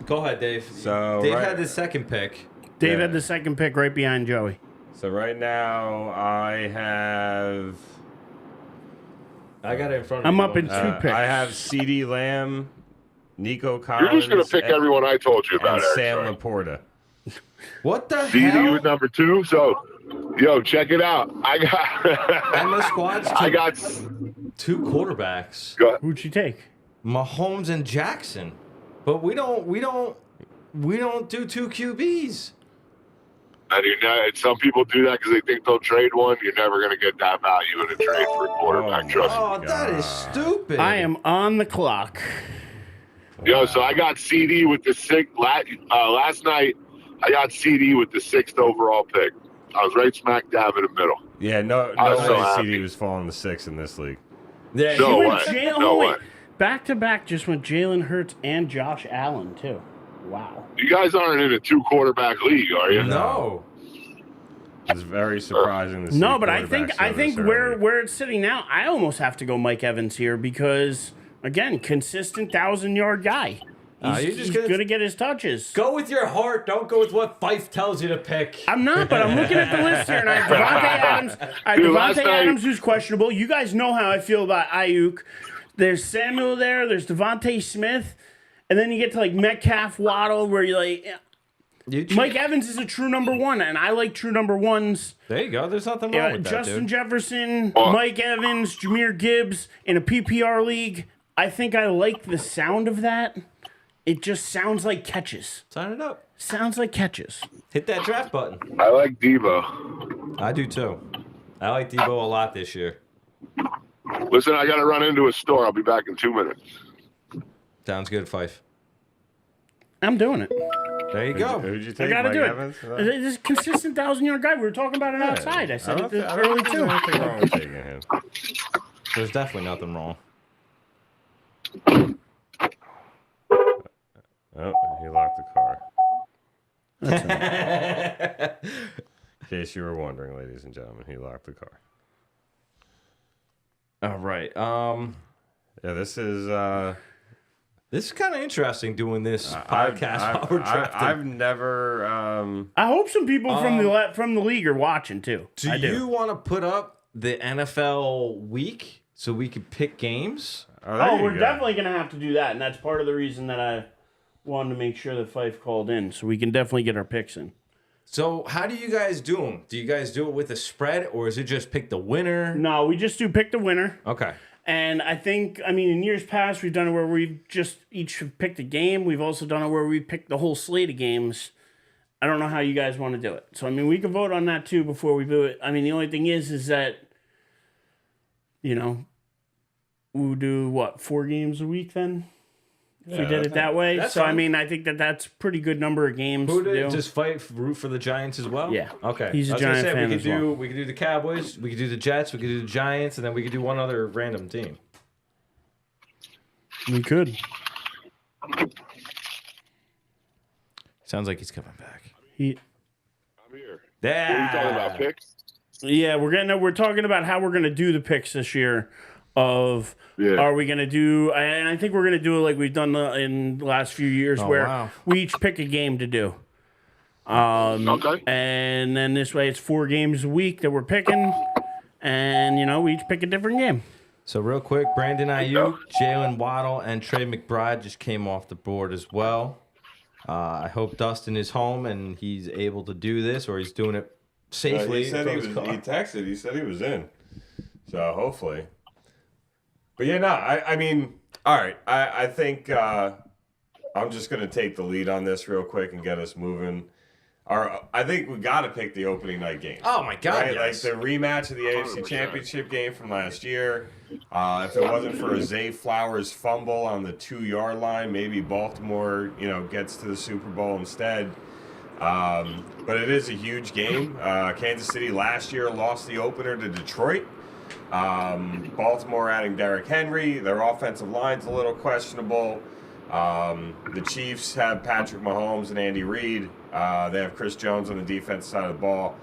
[SPEAKER 3] Go ahead, Dave.
[SPEAKER 2] So
[SPEAKER 3] Dave had the second pick.
[SPEAKER 1] Dave had the second pick right behind Joey.
[SPEAKER 2] So right now I
[SPEAKER 3] got it in front of
[SPEAKER 1] I'm
[SPEAKER 3] me.
[SPEAKER 1] up in 2 picks.
[SPEAKER 2] I have CeeDee Lamb, Nico Collins.
[SPEAKER 5] You're just going to pick everyone I told you about,
[SPEAKER 2] and
[SPEAKER 5] Eric.
[SPEAKER 2] Sam
[SPEAKER 5] Sorry.
[SPEAKER 2] Laporta.
[SPEAKER 3] What the
[SPEAKER 5] CD
[SPEAKER 3] hell?
[SPEAKER 5] was number 2. So, check it out. I
[SPEAKER 3] Emma squad's
[SPEAKER 5] I got
[SPEAKER 3] 2 quarterbacks.
[SPEAKER 1] Who'd you take?
[SPEAKER 3] Mahomes and Jackson. But we don't do 2 QBs.
[SPEAKER 5] And some people do that because they think they'll trade one. You're never going to get that value in a trade for a quarterback. Trust me.
[SPEAKER 3] Oh, that is stupid.
[SPEAKER 1] I am on the clock.
[SPEAKER 5] So I got CD with the 6th. Last night, I got CD with the 6th overall pick. I was right smack dab in the middle.
[SPEAKER 2] Yeah, no
[SPEAKER 5] was so
[SPEAKER 2] way
[SPEAKER 5] happy.
[SPEAKER 2] CD was falling to 6 in this league.
[SPEAKER 3] Yeah,
[SPEAKER 5] No
[SPEAKER 1] He
[SPEAKER 5] way.
[SPEAKER 1] went
[SPEAKER 5] No way.
[SPEAKER 1] Back to back just went Jalen Hurts and Josh Allen, too. Wow.
[SPEAKER 5] You guys aren't in a 2-quarterback league, are you?
[SPEAKER 3] No.
[SPEAKER 2] It's very surprising to see.
[SPEAKER 1] No, but I think
[SPEAKER 2] quarterbacks go this
[SPEAKER 1] where
[SPEAKER 2] early.
[SPEAKER 1] where it's sitting now, I almost have to go Mike Evans here because again, consistent 1,000-yard guy. He's going to get his touches.
[SPEAKER 3] Go with your heart. Don't go with what Fife tells you to pick.
[SPEAKER 1] I'm not, but I'm looking at the list here, and I have Devontae Adams. I have
[SPEAKER 5] Dude, last
[SPEAKER 1] Devontae
[SPEAKER 5] night-
[SPEAKER 1] Adams, who's questionable. You guys know how I feel about Ayuk. There's Samuel there. There's Devontae Smith. And then you get to, like, Metcalf, Waddle, where you're like... Mike Evans is a true number 1, and I like true number 1s.
[SPEAKER 3] There you go. There's nothing wrong with that,
[SPEAKER 1] Justin
[SPEAKER 3] dude.
[SPEAKER 1] Jefferson, Mike Evans, Jahmyr Gibbs in a PPR league. I think I like the sound of that. It just sounds like catches.
[SPEAKER 3] Sign it up.
[SPEAKER 1] Sounds like catches.
[SPEAKER 3] Hit that draft button.
[SPEAKER 5] I like Debo.
[SPEAKER 3] I do too. I like Debo a lot this year.
[SPEAKER 5] Listen, I got to run into a store. I'll be back in 2 minutes.
[SPEAKER 3] Sounds good, Fife.
[SPEAKER 1] I'm doing it.
[SPEAKER 3] There you go.
[SPEAKER 2] Who'd you
[SPEAKER 1] I
[SPEAKER 2] take?
[SPEAKER 1] gotta
[SPEAKER 2] Mike
[SPEAKER 1] do it.
[SPEAKER 2] Evans?
[SPEAKER 1] This is consistent 1,000-yard guy. We were talking about it outside. I said it early
[SPEAKER 2] There's
[SPEAKER 1] too.
[SPEAKER 2] anything wrong with taking him.
[SPEAKER 3] There's definitely nothing wrong.
[SPEAKER 2] Oh, he locked the car. In case you were wondering, ladies and gentlemen, he locked the car.
[SPEAKER 3] All right.
[SPEAKER 2] Yeah, this is.
[SPEAKER 3] This is kind of interesting doing this podcast while we're drafting.
[SPEAKER 2] I've never.
[SPEAKER 1] I hope some people from the league are watching too.
[SPEAKER 3] Do you want to put up the NFL week so we can pick games?
[SPEAKER 1] Oh, we're definitely gonna have to do that, and that's part of the reason that I wanted to make sure that Fife called in, so we can definitely get our picks in.
[SPEAKER 3] So how do you guys do them? Do you guys do it with a spread, or is it just pick the winner?
[SPEAKER 1] No, we just do pick the winner.
[SPEAKER 3] Okay.
[SPEAKER 1] And I think, I mean, in years past, we've done it where we've just each have picked a game. We've also done it where we picked the whole slate of games. I don't know how you guys want to do it. So, I mean, we can vote on that too before we do it. I mean, the only thing is that, you know, we'll do what, 4 games a week then? If we did it that way. So,
[SPEAKER 3] fine.
[SPEAKER 1] I mean, I think that's a pretty good number of games
[SPEAKER 3] Who
[SPEAKER 1] to do.
[SPEAKER 3] did just root for the Giants as well?
[SPEAKER 1] Yeah.
[SPEAKER 3] Okay.
[SPEAKER 1] He's a
[SPEAKER 3] I was gonna
[SPEAKER 1] Giant
[SPEAKER 3] say,
[SPEAKER 1] fan as well.
[SPEAKER 3] We could do the Cowboys, we could do the Jets, we could do the Giants, and then we could do one other random team.
[SPEAKER 1] We could.
[SPEAKER 3] Sounds like he's coming back.
[SPEAKER 5] I'm here.
[SPEAKER 3] Yeah.
[SPEAKER 5] What are you talking about, picks?
[SPEAKER 1] Yeah, we're talking about how we're gonna do the picks this year. Are we gonna do? And I think we're gonna do it like we've done in the last few years, where we each pick a game to do.
[SPEAKER 5] Okay.
[SPEAKER 1] And then this way, it's 4 games a week that we're picking, and we each pick a different game.
[SPEAKER 3] So real quick, Brandon Ayuk, Jalen Waddle, and Trey McBride just came off the board as well. I hope Dustin is home and he's able to do this, or he's doing it safely.
[SPEAKER 2] He said he texted. He said he was in. So hopefully. But yeah, no, I mean, all right. I think I'm just going to take the lead on this real quick and get us moving. I think we got to pick the opening night game.
[SPEAKER 3] Oh, my God,
[SPEAKER 2] right?
[SPEAKER 3] yes.
[SPEAKER 2] Like the rematch of the AFC
[SPEAKER 5] 100%.
[SPEAKER 2] Championship game from last year. If it wasn't for a Zay Flowers fumble on the 2-yard line, maybe Baltimore, gets to the Super Bowl instead. But it is a huge game. Kansas City last year lost the opener to Detroit. Baltimore adding Derrick Henry. Their offensive line's a little questionable. The Chiefs have Patrick Mahomes and Andy Reid. They have Chris Jones on the defensive side of the ball.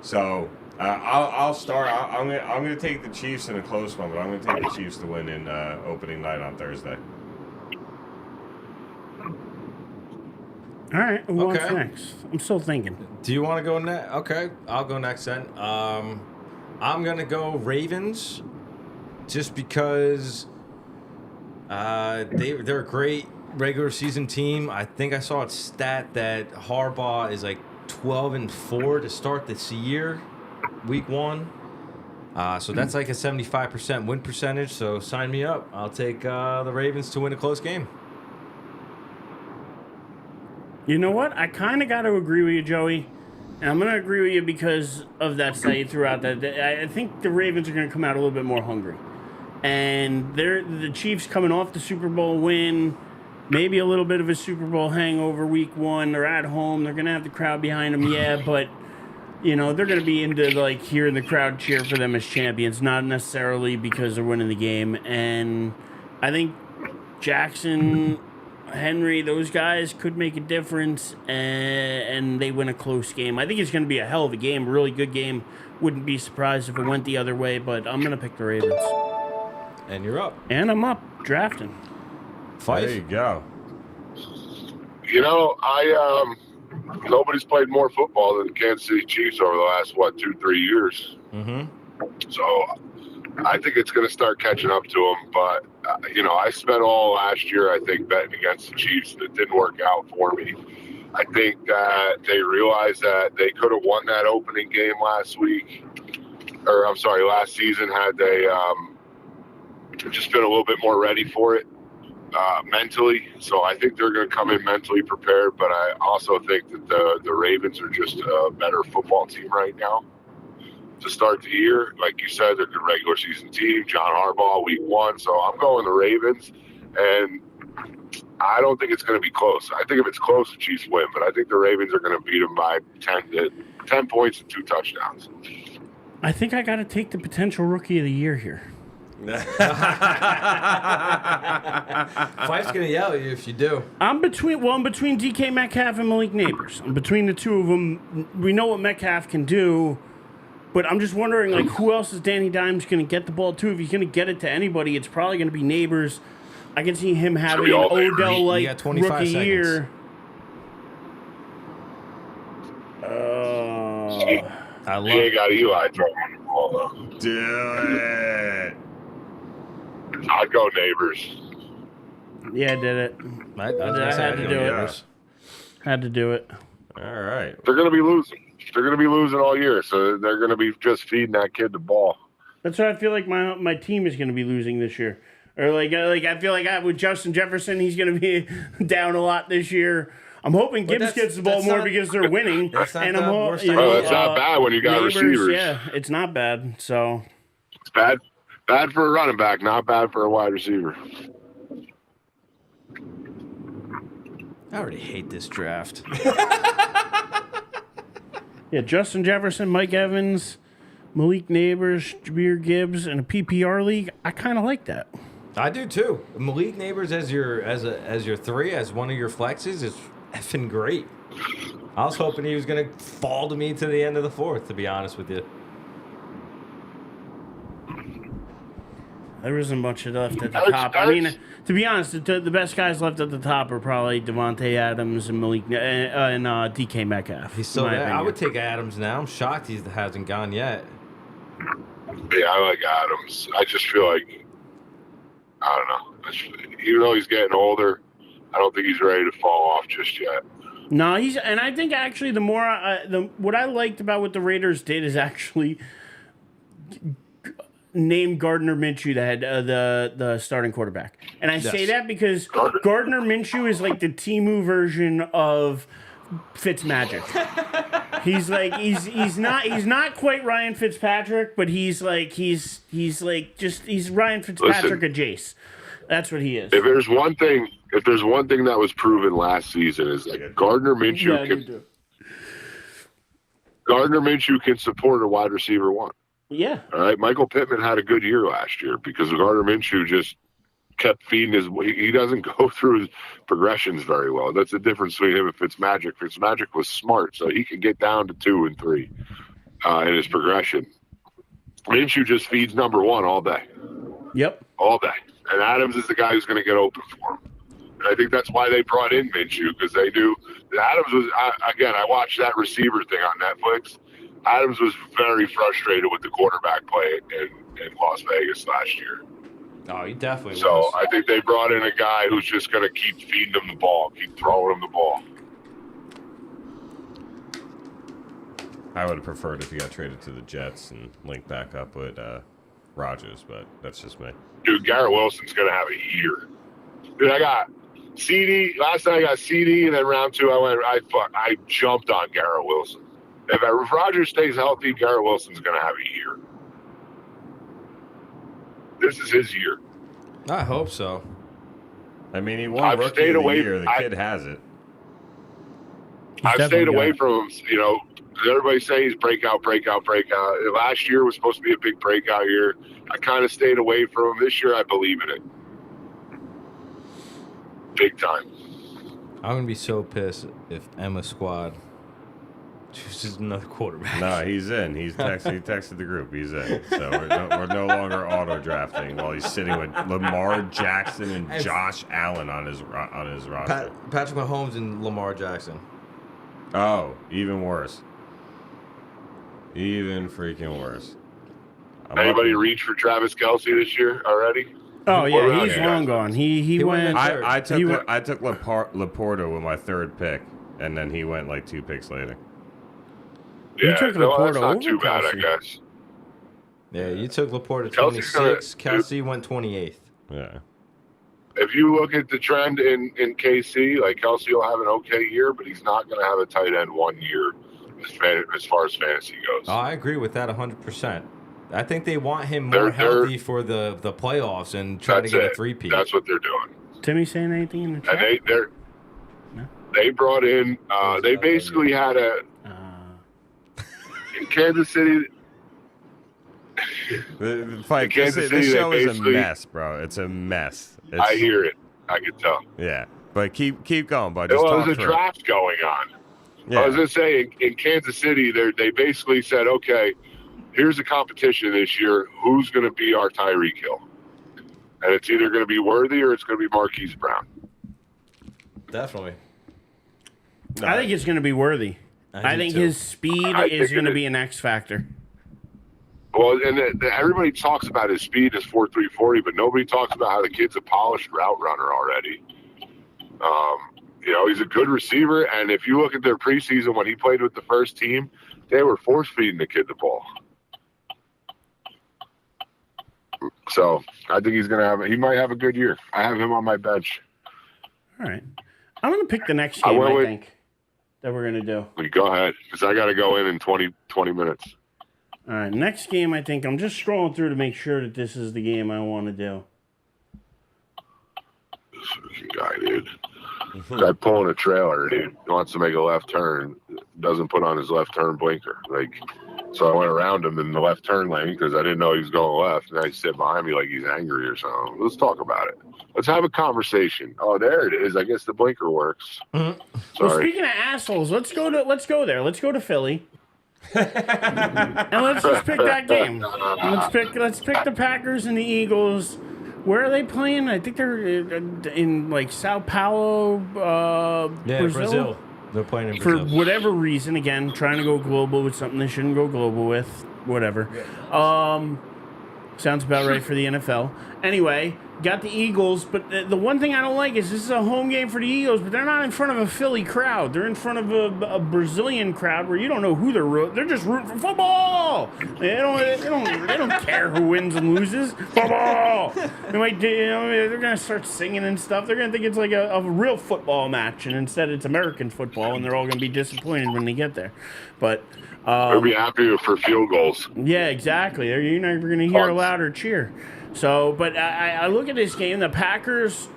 [SPEAKER 2] So I'll start. I'm gonna take the Chiefs in a close one, but I'm gonna take the Chiefs to win in opening night on Thursday.
[SPEAKER 1] All right, who wants
[SPEAKER 3] Okay.
[SPEAKER 1] next? I'm still thinking.
[SPEAKER 3] Do you want to go next? Okay, I'll go next then. I'm going to go Ravens just because they're a great regular season team. I think I saw a stat that Harbaugh is like 12-4 to start this year, week 1. So that's like a 75% win percentage. So sign me up. I'll take the Ravens to win a close game.
[SPEAKER 1] You know what? I kind of got to agree with you, Joey. And I'm going to agree with you because of that stat you threw out. That I think the Ravens are going to come out a little bit more hungry. And the Chiefs coming off the Super Bowl win, maybe a little bit of a Super Bowl hangover week 1. They're at home. They're going to have the crowd behind them, yeah. But, they're going to be into, like, hearing the crowd cheer for them as champions, not necessarily because they're winning the game. And I think Jackson, Henry, those guys could make a difference, and they win a close game. I think it's going to be a hell of a game, a really good game. Wouldn't be surprised if it went the other way, but I'm going to pick the Ravens.
[SPEAKER 3] And you're up.
[SPEAKER 1] And I'm up drafting.
[SPEAKER 3] Five.
[SPEAKER 2] There you go.
[SPEAKER 5] Nobody's played more football than the Kansas City Chiefs over the last 2-3 years.
[SPEAKER 3] Mm-hmm.
[SPEAKER 5] So I think it's going to start catching up to them. But I spent all last year, I think, betting against the Chiefs, and it didn't work out for me. I think that they realized that they could have won that opening game last season had they just been a little bit more ready for it mentally. So I think they're going to come in mentally prepared, but I also think that the Ravens are just a better football team right now. To start the year, like you said, they're a good regular season team. John Harbaugh, week 1. So I'm going the Ravens, and I don't think it's going to be close. I think if it's close, the Chiefs win, but I think the Ravens are going to beat them by 10 points and 2 touchdowns.
[SPEAKER 1] I think I got to take the potential rookie of the year here.
[SPEAKER 3] Fife's gonna yell at you if you do.
[SPEAKER 1] I'm between DK Metcalf and Malik Neighbors. I'm between the two of them. We know what Metcalf can do, but I'm just wondering, like, who else is Danny Dimes going to get the ball to? If he's going to get it to anybody, it's probably going to be Neighbors. I can see him having an Odell-like rookie
[SPEAKER 3] seconds.
[SPEAKER 1] year.
[SPEAKER 3] I love
[SPEAKER 5] They got Eli throwing the ball, though.
[SPEAKER 2] Do it.
[SPEAKER 5] I'd go Neighbors.
[SPEAKER 1] Yeah, I did it.
[SPEAKER 3] I
[SPEAKER 1] had to do it.
[SPEAKER 2] Yeah.
[SPEAKER 1] Had to do it.
[SPEAKER 2] All right.
[SPEAKER 5] They're going to be losing. They're going to be losing all year, so they're going to be just feeding that kid the ball.
[SPEAKER 1] That's what I feel like my team is going to be losing this year. Or like I feel like with Justin Jefferson, he's going to be down a lot this year. I'm hoping Gibbs gets the ball more because they're winning.
[SPEAKER 3] That's not
[SPEAKER 1] and
[SPEAKER 3] the
[SPEAKER 1] I'm
[SPEAKER 3] worst
[SPEAKER 1] you
[SPEAKER 3] idea.
[SPEAKER 1] know,
[SPEAKER 5] It's not bad when you got
[SPEAKER 1] Neighbors,
[SPEAKER 5] receivers.
[SPEAKER 1] Yeah, it's not bad. So
[SPEAKER 5] It's bad for a running back, not bad for a wide receiver.
[SPEAKER 3] I already hate this draft.
[SPEAKER 1] yeah, Justin Jefferson, Mike Evans, Malik Neighbors, Jameer Gibbs, in a PPR league. I kind of like that.
[SPEAKER 3] I do too. Malik Neighbors as your 3, as one of your flexes is effing great. I was hoping he was gonna fall to me to the end of the 4th, to be honest with you.
[SPEAKER 1] There isn't much left at the top. I mean, to be honest, the best guys left at the top are probably Devontae Adams and Malik and DK Metcalf.
[SPEAKER 3] He's still there. I would take Adams now. I'm shocked he hasn't gone yet.
[SPEAKER 5] Yeah, I like Adams. I just feel like, I don't know. Even though he's getting older, I don't think he's ready to fall off just yet.
[SPEAKER 1] No, and I think actually the more what I liked about what the Raiders did is actually named Gardner Minshew the starting quarterback. And I say that because Gardner Minshew is like the Temu version of Fitzmagic. He's like he's not quite Ryan Fitzpatrick, but he's Ryan Fitzpatrick of Jace. That's what he is.
[SPEAKER 5] If there's one thing that was proven last season is that Gardner Minshew can support a wide receiver 1.
[SPEAKER 1] Yeah.
[SPEAKER 5] All right. Michael Pittman had a good year last year because Gardner Minshew just kept feeding he doesn't go through his progressions very well. That's the difference between him and Fitzmagic. Fitzmagic was smart, so he could get down to 2 and 3 in his progression. Minshew just feeds number 1 all day.
[SPEAKER 1] Yep.
[SPEAKER 5] All day. And Adams is the guy who's going to get open for him. And I think that's why they brought in Minshew, because they knew that Adams was, I watched that receiver thing on Netflix. Adams was very frustrated with the quarterback play in Las Vegas last year.
[SPEAKER 3] Oh, he definitely was.
[SPEAKER 5] So I think they brought in a guy who's just going to keep feeding him the ball, keep throwing him the ball.
[SPEAKER 2] I would have preferred if he got traded to the Jets and linked back up with Rodgers, but that's just me.
[SPEAKER 5] Dude, Garrett Wilson's going to have a year. Dude, I got CD. Last night I got CD, and then round 2 I jumped on Garrett Wilson. If Rodgers stays healthy, Garrett Wilson's going to have a year. This is his year.
[SPEAKER 3] I hope so.
[SPEAKER 2] I mean, he won Rookie of the Year. The kid has it.
[SPEAKER 5] I've stayed away from him. You know, everybody saying he's breakout. Last year was supposed to be a big breakout year. I kind of stayed away from him. This year, I believe in it. Big time.
[SPEAKER 3] I'm going to be so pissed if Emma's squad chooses another quarterback.
[SPEAKER 2] No, he's in. He texted the group. He's in. So we're no longer auto drafting while he's sitting with Lamar Jackson and Josh Allen on his roster.
[SPEAKER 3] Patrick Mahomes and Lamar Jackson.
[SPEAKER 2] Oh, even worse. Even freaking worse.
[SPEAKER 5] Anybody reach for Travis Kelce this year already?
[SPEAKER 1] Oh yeah, he's long gone. He went.
[SPEAKER 2] I took Laporta with my 3rd pick, and then he went like 2 picks later.
[SPEAKER 5] Yeah,
[SPEAKER 1] took
[SPEAKER 5] that's
[SPEAKER 1] Laporta
[SPEAKER 5] not
[SPEAKER 1] over
[SPEAKER 5] too bad,
[SPEAKER 1] Kelce.
[SPEAKER 5] I guess.
[SPEAKER 3] Yeah, you took Laporta
[SPEAKER 5] Kelce's
[SPEAKER 3] 26. Kelce went 28th.
[SPEAKER 2] Yeah.
[SPEAKER 5] If you look at the trend in KC, like Kelce will have an okay year, but he's not going to have a tight end 1 year as far as fantasy goes.
[SPEAKER 3] Oh, I agree with that 100%. I think they want him more healthy for the playoffs and try to get a 3-peat.
[SPEAKER 5] That's what they're doing.
[SPEAKER 1] Timmy saying anything in the chat?
[SPEAKER 5] And they brought in. They basically had in Kansas City.
[SPEAKER 2] This show is a mess, bro. It's a mess.
[SPEAKER 5] I hear it. I can tell.
[SPEAKER 2] Yeah, but keep going, bud.
[SPEAKER 5] There's a draft going on.
[SPEAKER 2] Yeah.
[SPEAKER 5] I was going to say, in Kansas City, they basically said, okay, here's a competition this year. Who's going to be our Tyreek Hill? And it's either going to be Worthy or it's going to be Marquise Brown.
[SPEAKER 3] Definitely.
[SPEAKER 1] I think it's going to be Worthy. I think his speed is going to be an X factor.
[SPEAKER 5] Well, and everybody talks about his speed, his 4.3 40, but nobody talks about how the kid's a polished route runner already. He's a good receiver, and if you look at their preseason when he played with the first team, they were force-feeding the kid the ball. So I think he might have a good year. I have him on my bench.
[SPEAKER 1] All right. I'm going to pick the next game, I think, that we're going to do.
[SPEAKER 5] Go ahead, because I got to go in 20 minutes.
[SPEAKER 1] All right, next game, I think. I'm just scrolling through to make sure that this is the game I want to do.
[SPEAKER 5] This fucking guy, dude. Guy pulling a trailer, dude. Wants to make a left turn. Doesn't put on his left turn blinker. So I went around him in the left turn lane because I didn't know he was going left. And he's sitting behind me like he's angry or something. Let's talk about it. Let's have a conversation. Oh, there it is. I guess the blinker works.
[SPEAKER 1] Mm-hmm.
[SPEAKER 5] Sorry.
[SPEAKER 1] Well, speaking of assholes, let's go there. Let's go to Philly. And let's just pick that game. Let's pick the Packers and the Eagles. Where are they playing? I think they're in like Sao Paulo, Brazil.
[SPEAKER 3] They're playing in
[SPEAKER 1] For
[SPEAKER 3] Brazil.
[SPEAKER 1] whatever reason, again, trying to go global with something they shouldn't go global with. Whatever. Sounds about right for the NFL. Anyway, got the Eagles, but the one thing I don't like is this is a home game for the Eagles, but they're not in front of a Philly crowd. They're in front of a Brazilian crowd where you don't know who they're rooting. They're just rooting for football. They don't care who wins and loses. Football. They're gonna start singing and stuff. They're gonna think it's like a real football match, and instead it's American football, and they're all gonna be disappointed when they get there. But
[SPEAKER 5] They'll be happy for field goals.
[SPEAKER 1] yeah, exactly. You're never going to hear a louder cheer. So, but I look at this game. The Packers,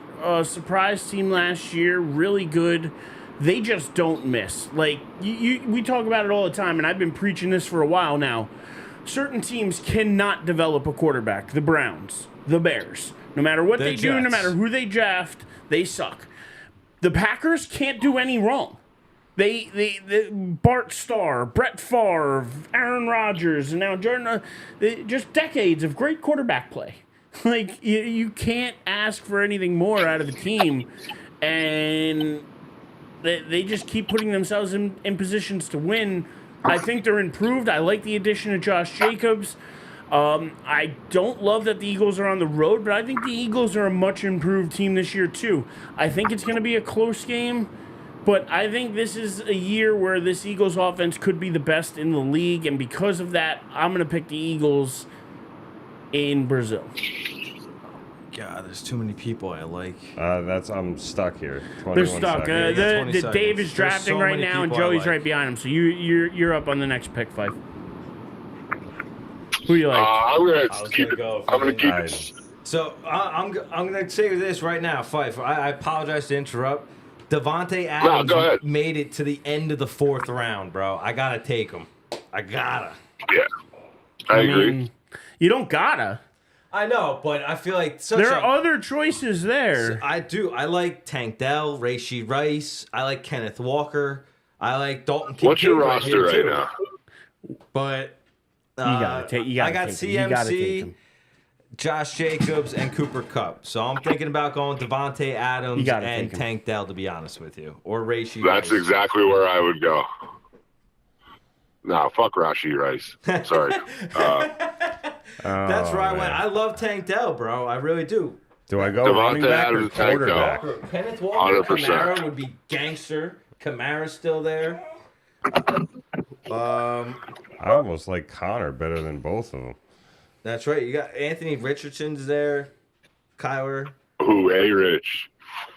[SPEAKER 1] surprise team last year, really good. They just don't miss. Like, we talk about it all the time, and I've been preaching this for a while now. Certain teams cannot develop a quarterback. The Browns, the Bears. No matter what they do, no matter who they draft, they suck. The Packers can't do any wrong. They Bart Starr, Brett Favre, Aaron Rodgers, and now Jordan, just decades of great quarterback play. Like, you can't ask for anything more out of the team, and they just keep putting themselves in positions to win. I think they're improved. I like the addition of Josh Jacobs. I don't love that the Eagles are on the road, but I think the Eagles are a much improved team this year, too. I think it's going to be a close game. But I think this is a year where this Eagles offense could be the best in the league, and because of that, I'm going to pick the Eagles in Brazil.
[SPEAKER 3] God, there's too many people I like.
[SPEAKER 2] I'm stuck here.
[SPEAKER 1] They're stuck.
[SPEAKER 3] 20
[SPEAKER 1] Dave is
[SPEAKER 3] seconds.
[SPEAKER 1] drafting
[SPEAKER 3] so
[SPEAKER 1] right
[SPEAKER 3] many
[SPEAKER 1] now, and
[SPEAKER 3] people I
[SPEAKER 1] Joey's
[SPEAKER 3] like.
[SPEAKER 1] right behind him. So you're up on the next pick, Fife. Who you like?
[SPEAKER 5] I'm gonna
[SPEAKER 3] was
[SPEAKER 5] keep
[SPEAKER 3] gonna
[SPEAKER 5] it.
[SPEAKER 3] go
[SPEAKER 5] I'm gonna
[SPEAKER 3] for
[SPEAKER 5] keep
[SPEAKER 2] the
[SPEAKER 5] it.
[SPEAKER 3] So I'm gonna say this right now, Fife. I apologize to interrupt. Devontae Adams
[SPEAKER 5] go ahead.
[SPEAKER 3] made it to the end of the 4th round, bro. I gotta take him. I gotta.
[SPEAKER 5] Yeah, I agree.
[SPEAKER 1] You don't gotta.
[SPEAKER 3] I know, but I feel like
[SPEAKER 1] There are other choices there.
[SPEAKER 3] I do. I like Tank Dell, Rashee Rice. I like Kenneth Walker. I like Dalton Kincaid.
[SPEAKER 5] What's your
[SPEAKER 3] right
[SPEAKER 5] roster
[SPEAKER 3] here,
[SPEAKER 5] right
[SPEAKER 3] too.
[SPEAKER 5] now?
[SPEAKER 3] But
[SPEAKER 1] You gotta take. You gotta
[SPEAKER 3] I got
[SPEAKER 1] take him. You gotta take
[SPEAKER 3] CMC,
[SPEAKER 1] him.
[SPEAKER 3] Josh Jacobs, and Cooper Kupp. So I'm thinking about going Devontae
[SPEAKER 1] You
[SPEAKER 3] Adams
[SPEAKER 1] gotta
[SPEAKER 3] and
[SPEAKER 1] take him.
[SPEAKER 3] Tank Dell, to be honest with you, or Rashee
[SPEAKER 5] That's
[SPEAKER 3] Rice.
[SPEAKER 5] exactly where I would go. No, fuck Rashee Rice. Sorry.
[SPEAKER 3] That's where I went.
[SPEAKER 2] man.
[SPEAKER 3] I love Tank Dell, bro. I really do.
[SPEAKER 2] Do I go
[SPEAKER 5] Devontae
[SPEAKER 2] running back or
[SPEAKER 5] Adams, Tank Dell.
[SPEAKER 2] quarterback?
[SPEAKER 3] Kenneth Walker,
[SPEAKER 5] 100%.
[SPEAKER 3] Kamara would be gangster. Kamara's still there.
[SPEAKER 2] I almost like Connor better than both of them.
[SPEAKER 3] That's right. You got Anthony Richardson's there. Kyler.
[SPEAKER 5] Ooh, A-Rich.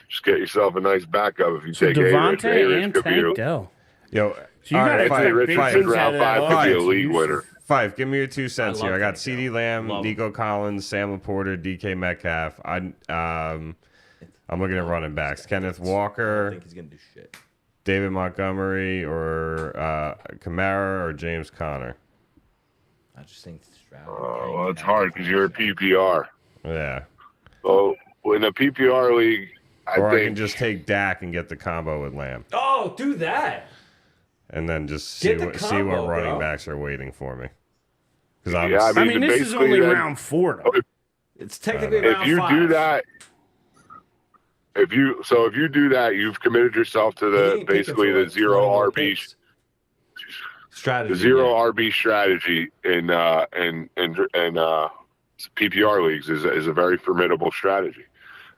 [SPEAKER 5] Just get yourself a nice backup if you take A-Rich.
[SPEAKER 1] Devontae
[SPEAKER 5] A-Rich
[SPEAKER 1] and
[SPEAKER 5] could be
[SPEAKER 1] Tank Dell.
[SPEAKER 2] Yo,
[SPEAKER 1] So you
[SPEAKER 2] all
[SPEAKER 1] gotta
[SPEAKER 2] right,
[SPEAKER 1] expect
[SPEAKER 2] Five,
[SPEAKER 1] big
[SPEAKER 5] Richardson's
[SPEAKER 1] things
[SPEAKER 5] round
[SPEAKER 1] out of that
[SPEAKER 5] 5 could be a
[SPEAKER 1] offense.
[SPEAKER 5] league winner.
[SPEAKER 2] Five, give me your 2 cents
[SPEAKER 3] I
[SPEAKER 2] here. I
[SPEAKER 3] love
[SPEAKER 2] got
[SPEAKER 3] Tank
[SPEAKER 2] CeeDee
[SPEAKER 3] Dell.
[SPEAKER 2] Lamb,
[SPEAKER 3] Love him.
[SPEAKER 2] Nico Collins, Sam Laporta, DK Metcalf. I'm looking at running backs. Kenneth
[SPEAKER 3] I
[SPEAKER 2] Walker,
[SPEAKER 3] think he's gonna do shit.
[SPEAKER 2] David Montgomery, or Kamara, or James Conner.
[SPEAKER 3] I just think Stroud.
[SPEAKER 5] Well, it's hard because you're a PPR.
[SPEAKER 2] Yeah.
[SPEAKER 5] Well, in a PPR league,
[SPEAKER 2] Or I
[SPEAKER 5] think
[SPEAKER 2] can just take Dak and get the combo with Lamb.
[SPEAKER 3] Oh, do that.
[SPEAKER 2] And then just see
[SPEAKER 3] Get the
[SPEAKER 2] what
[SPEAKER 3] combo,
[SPEAKER 2] running
[SPEAKER 3] bro.
[SPEAKER 2] backs are waiting for me. Because I'm
[SPEAKER 5] Yeah,
[SPEAKER 1] I mean, this is
[SPEAKER 5] basically
[SPEAKER 1] only
[SPEAKER 5] that-
[SPEAKER 1] round 4, though.
[SPEAKER 3] It's technically
[SPEAKER 5] if
[SPEAKER 3] round
[SPEAKER 5] you
[SPEAKER 3] 5.
[SPEAKER 5] do that, if you do that, you've committed yourself to
[SPEAKER 3] He
[SPEAKER 5] the
[SPEAKER 3] ain't picking
[SPEAKER 5] basically
[SPEAKER 3] for,
[SPEAKER 5] the
[SPEAKER 3] like,
[SPEAKER 5] zero
[SPEAKER 3] 20 more
[SPEAKER 5] RB
[SPEAKER 3] picks. Strategy.
[SPEAKER 5] the zero
[SPEAKER 3] yeah.
[SPEAKER 5] RB strategy in PPR leagues is a very formidable strategy.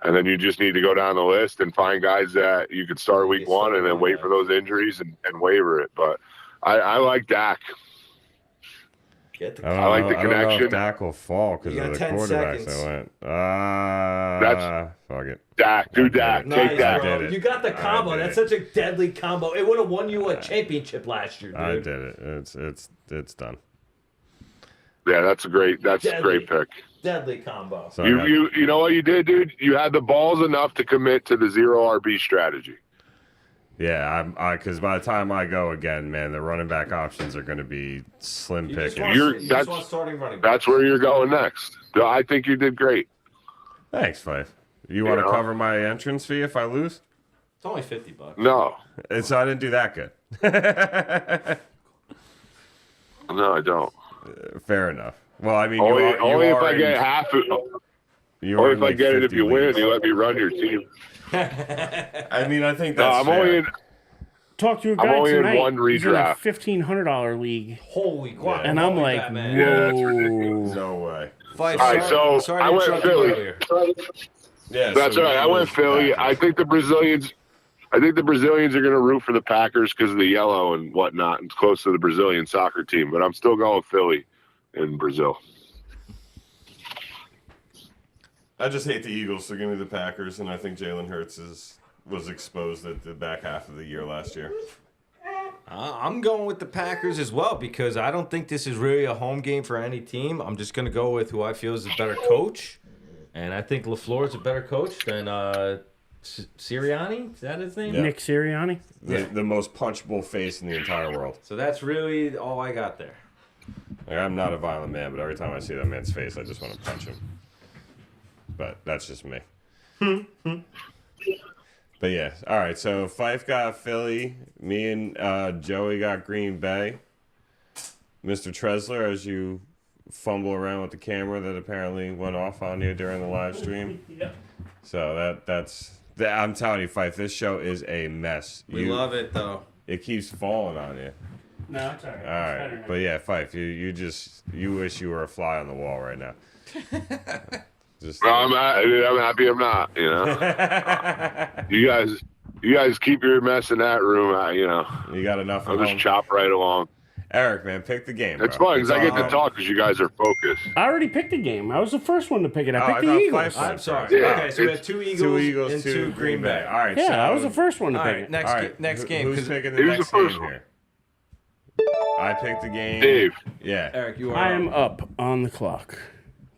[SPEAKER 5] And then you just need to go down the list and find guys that you could start week 1 and then wait for those injuries and waiver it. But I like Dak.
[SPEAKER 3] Get the
[SPEAKER 5] I like the
[SPEAKER 2] I don't know
[SPEAKER 5] connection.
[SPEAKER 2] if Dak will fall because
[SPEAKER 3] You
[SPEAKER 2] of
[SPEAKER 3] got
[SPEAKER 2] the
[SPEAKER 3] 10
[SPEAKER 2] quarterbacks
[SPEAKER 3] seconds.
[SPEAKER 2] that went. Fuck it.
[SPEAKER 5] Dak, do Dak.
[SPEAKER 3] Nice,
[SPEAKER 5] Take Dak.
[SPEAKER 3] bro.
[SPEAKER 2] did it.
[SPEAKER 3] You got the
[SPEAKER 2] I
[SPEAKER 3] combo.
[SPEAKER 2] did
[SPEAKER 3] That's
[SPEAKER 2] it.
[SPEAKER 3] such a deadly combo. It would have won you a championship last year, dude.
[SPEAKER 2] I did it. It's done.
[SPEAKER 5] Yeah, that's a great
[SPEAKER 3] Deadly.
[SPEAKER 5] pick.
[SPEAKER 3] Deadly combo.
[SPEAKER 2] So I got-
[SPEAKER 5] You know what you did, dude? You had the balls enough to commit to the 0 RB strategy.
[SPEAKER 2] yeah, because by the time I go again, man, the running back options are going to be slim
[SPEAKER 3] You just
[SPEAKER 2] pickings.
[SPEAKER 3] want,
[SPEAKER 5] That's-
[SPEAKER 3] starting running back.
[SPEAKER 5] That's where you're going next. I think you did great.
[SPEAKER 2] Thanks, Fife. You want to
[SPEAKER 5] know.
[SPEAKER 2] cover my entrance fee if I lose?
[SPEAKER 3] It's only $50.
[SPEAKER 5] No,
[SPEAKER 2] So I didn't do that good.
[SPEAKER 5] no, I don't.
[SPEAKER 2] Fair enough. Well, I mean,
[SPEAKER 5] Only,
[SPEAKER 2] you
[SPEAKER 5] only if
[SPEAKER 2] are
[SPEAKER 5] I
[SPEAKER 2] in-
[SPEAKER 5] get half of.
[SPEAKER 2] you
[SPEAKER 5] Only
[SPEAKER 2] are
[SPEAKER 5] if
[SPEAKER 2] in
[SPEAKER 5] I
[SPEAKER 2] like
[SPEAKER 5] get it if
[SPEAKER 2] 50
[SPEAKER 5] you win,
[SPEAKER 2] leagues.
[SPEAKER 5] you let me run your team.
[SPEAKER 2] I mean, I think
[SPEAKER 5] No,
[SPEAKER 2] that's
[SPEAKER 5] I'm
[SPEAKER 2] fair.
[SPEAKER 5] only in.
[SPEAKER 1] Talked to a
[SPEAKER 5] I'm
[SPEAKER 1] guy
[SPEAKER 5] only in
[SPEAKER 1] tonight.
[SPEAKER 5] one
[SPEAKER 1] He's in a
[SPEAKER 5] redraft.
[SPEAKER 1] $1,500 league,
[SPEAKER 3] Holy guac.
[SPEAKER 1] and I'm
[SPEAKER 3] Holy
[SPEAKER 1] like,
[SPEAKER 3] Batman.
[SPEAKER 5] Yeah, that's
[SPEAKER 1] whoa.
[SPEAKER 2] No way.
[SPEAKER 3] Fife,
[SPEAKER 5] All right, so
[SPEAKER 3] sorry
[SPEAKER 5] I
[SPEAKER 3] to
[SPEAKER 5] went
[SPEAKER 3] interrupt you
[SPEAKER 5] Philly.
[SPEAKER 3] earlier.
[SPEAKER 2] Yeah,
[SPEAKER 5] That's
[SPEAKER 2] so
[SPEAKER 5] all right. I went Philly. I think the Brazilians. I think the Brazilians are going to root for the Packers because of the yellow and whatnot. It's close to the Brazilian soccer team, but I'm still going Philly in Brazil.
[SPEAKER 2] I just hate the Eagles, so give me the Packers, and I think Jalen Hurts was exposed at the back half of the year last year.
[SPEAKER 3] I'm going with the Packers as well because I don't think this is really a home game for any team. I'm just going to go with who I feel is a better coach. And I think LaFleur is a better coach than Sirianni. Is that his name?
[SPEAKER 2] Yeah.
[SPEAKER 1] Nick Sirianni.
[SPEAKER 2] The most punchable face in the entire world.
[SPEAKER 3] So that's really all I got there.
[SPEAKER 2] Like, I'm not a violent man, but every time I see that man's face, I just want to punch him. But that's just me. But yeah, all right. So Fife got Philly. Me and Joey got Green Bay. Mr. Treslar, as you fumble around with the camera that apparently went off on you during the live stream.
[SPEAKER 1] Yep.
[SPEAKER 2] So I'm telling you, Fife, this show is a mess.
[SPEAKER 3] We love it, though.
[SPEAKER 2] It keeps falling on you.
[SPEAKER 1] No, it's all right.
[SPEAKER 2] All right, but yeah, Fife, you wish you were a fly on the wall right now. Just
[SPEAKER 5] No, I'm happy I'm not. You know, you guys keep your mess in that room.
[SPEAKER 2] you got enough
[SPEAKER 5] I'll
[SPEAKER 2] of
[SPEAKER 5] just
[SPEAKER 2] home.
[SPEAKER 5] chop right along.
[SPEAKER 2] Eric, man, pick the game.
[SPEAKER 5] It's
[SPEAKER 2] bro.
[SPEAKER 5] fun because I get to
[SPEAKER 2] all-
[SPEAKER 5] talk because you guys are focused.
[SPEAKER 1] I already picked the game. I was the first one to pick it. I
[SPEAKER 2] Oh,
[SPEAKER 1] picked
[SPEAKER 2] I
[SPEAKER 1] the
[SPEAKER 2] thought
[SPEAKER 1] Eagles.
[SPEAKER 2] Fife
[SPEAKER 3] I'm
[SPEAKER 2] went
[SPEAKER 3] sorry.
[SPEAKER 2] first.
[SPEAKER 5] Yeah,
[SPEAKER 3] Okay, so we have
[SPEAKER 5] it's
[SPEAKER 3] two
[SPEAKER 2] Two
[SPEAKER 3] Eagles,
[SPEAKER 2] Eagles,
[SPEAKER 3] and
[SPEAKER 2] two Green Bay. All right,
[SPEAKER 1] Yeah,
[SPEAKER 2] so,
[SPEAKER 1] I was the first one to
[SPEAKER 3] All
[SPEAKER 1] pick
[SPEAKER 3] right,
[SPEAKER 1] it.
[SPEAKER 3] next,
[SPEAKER 2] all right,
[SPEAKER 3] next game.
[SPEAKER 2] Who's
[SPEAKER 3] 'cause
[SPEAKER 2] picking the
[SPEAKER 5] Who's
[SPEAKER 2] next
[SPEAKER 5] the first
[SPEAKER 2] game
[SPEAKER 5] one?
[SPEAKER 2] here? I picked the game.
[SPEAKER 5] Dave,
[SPEAKER 2] Yeah.
[SPEAKER 3] Eric, you are
[SPEAKER 1] I am up on the clock.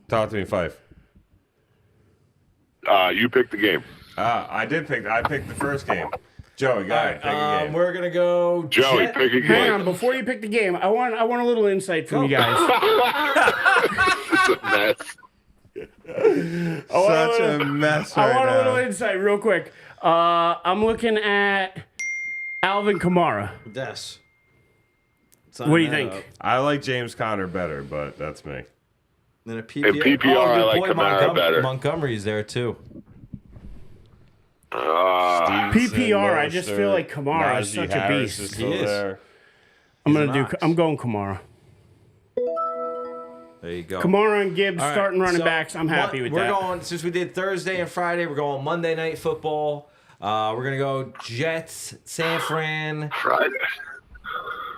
[SPEAKER 2] Talk to me, Fife.
[SPEAKER 5] you picked the game.
[SPEAKER 2] I picked the first game. Joey, go ahead, pick a game.
[SPEAKER 3] We're going to go
[SPEAKER 5] Joey,
[SPEAKER 3] Jet-
[SPEAKER 5] pick a
[SPEAKER 1] Hang
[SPEAKER 5] game.
[SPEAKER 1] on, before you pick the game, I want a little insight from you guys.
[SPEAKER 5] It's a mess.
[SPEAKER 2] Such a mess
[SPEAKER 1] I
[SPEAKER 2] right
[SPEAKER 1] want a little
[SPEAKER 2] now.
[SPEAKER 1] insight, real quick. I'm looking at Alvin Kamara.
[SPEAKER 3] Yes.
[SPEAKER 1] What do you think?
[SPEAKER 2] I like James Conner better, but that's me.
[SPEAKER 3] Then a PPR.
[SPEAKER 5] In PPR, I
[SPEAKER 3] your
[SPEAKER 5] like
[SPEAKER 3] boy
[SPEAKER 5] Kamara better.
[SPEAKER 3] Montgomery's there, too.
[SPEAKER 1] PPR, I just
[SPEAKER 2] Mostert,
[SPEAKER 1] feel like Kamara is
[SPEAKER 2] Najee
[SPEAKER 1] such a
[SPEAKER 2] Harris
[SPEAKER 1] beast.
[SPEAKER 2] is still
[SPEAKER 3] He is.
[SPEAKER 2] there.
[SPEAKER 1] I'm going Kamara.
[SPEAKER 3] There you go.
[SPEAKER 1] Kamara and Gibbs
[SPEAKER 3] All right,
[SPEAKER 1] starting running
[SPEAKER 3] so
[SPEAKER 1] backs. I'm happy with
[SPEAKER 3] we're
[SPEAKER 1] that.
[SPEAKER 3] going, since we did Thursday and Friday, we're going Monday Night Football. We're going to go Jets, San Fran.
[SPEAKER 5] Friday.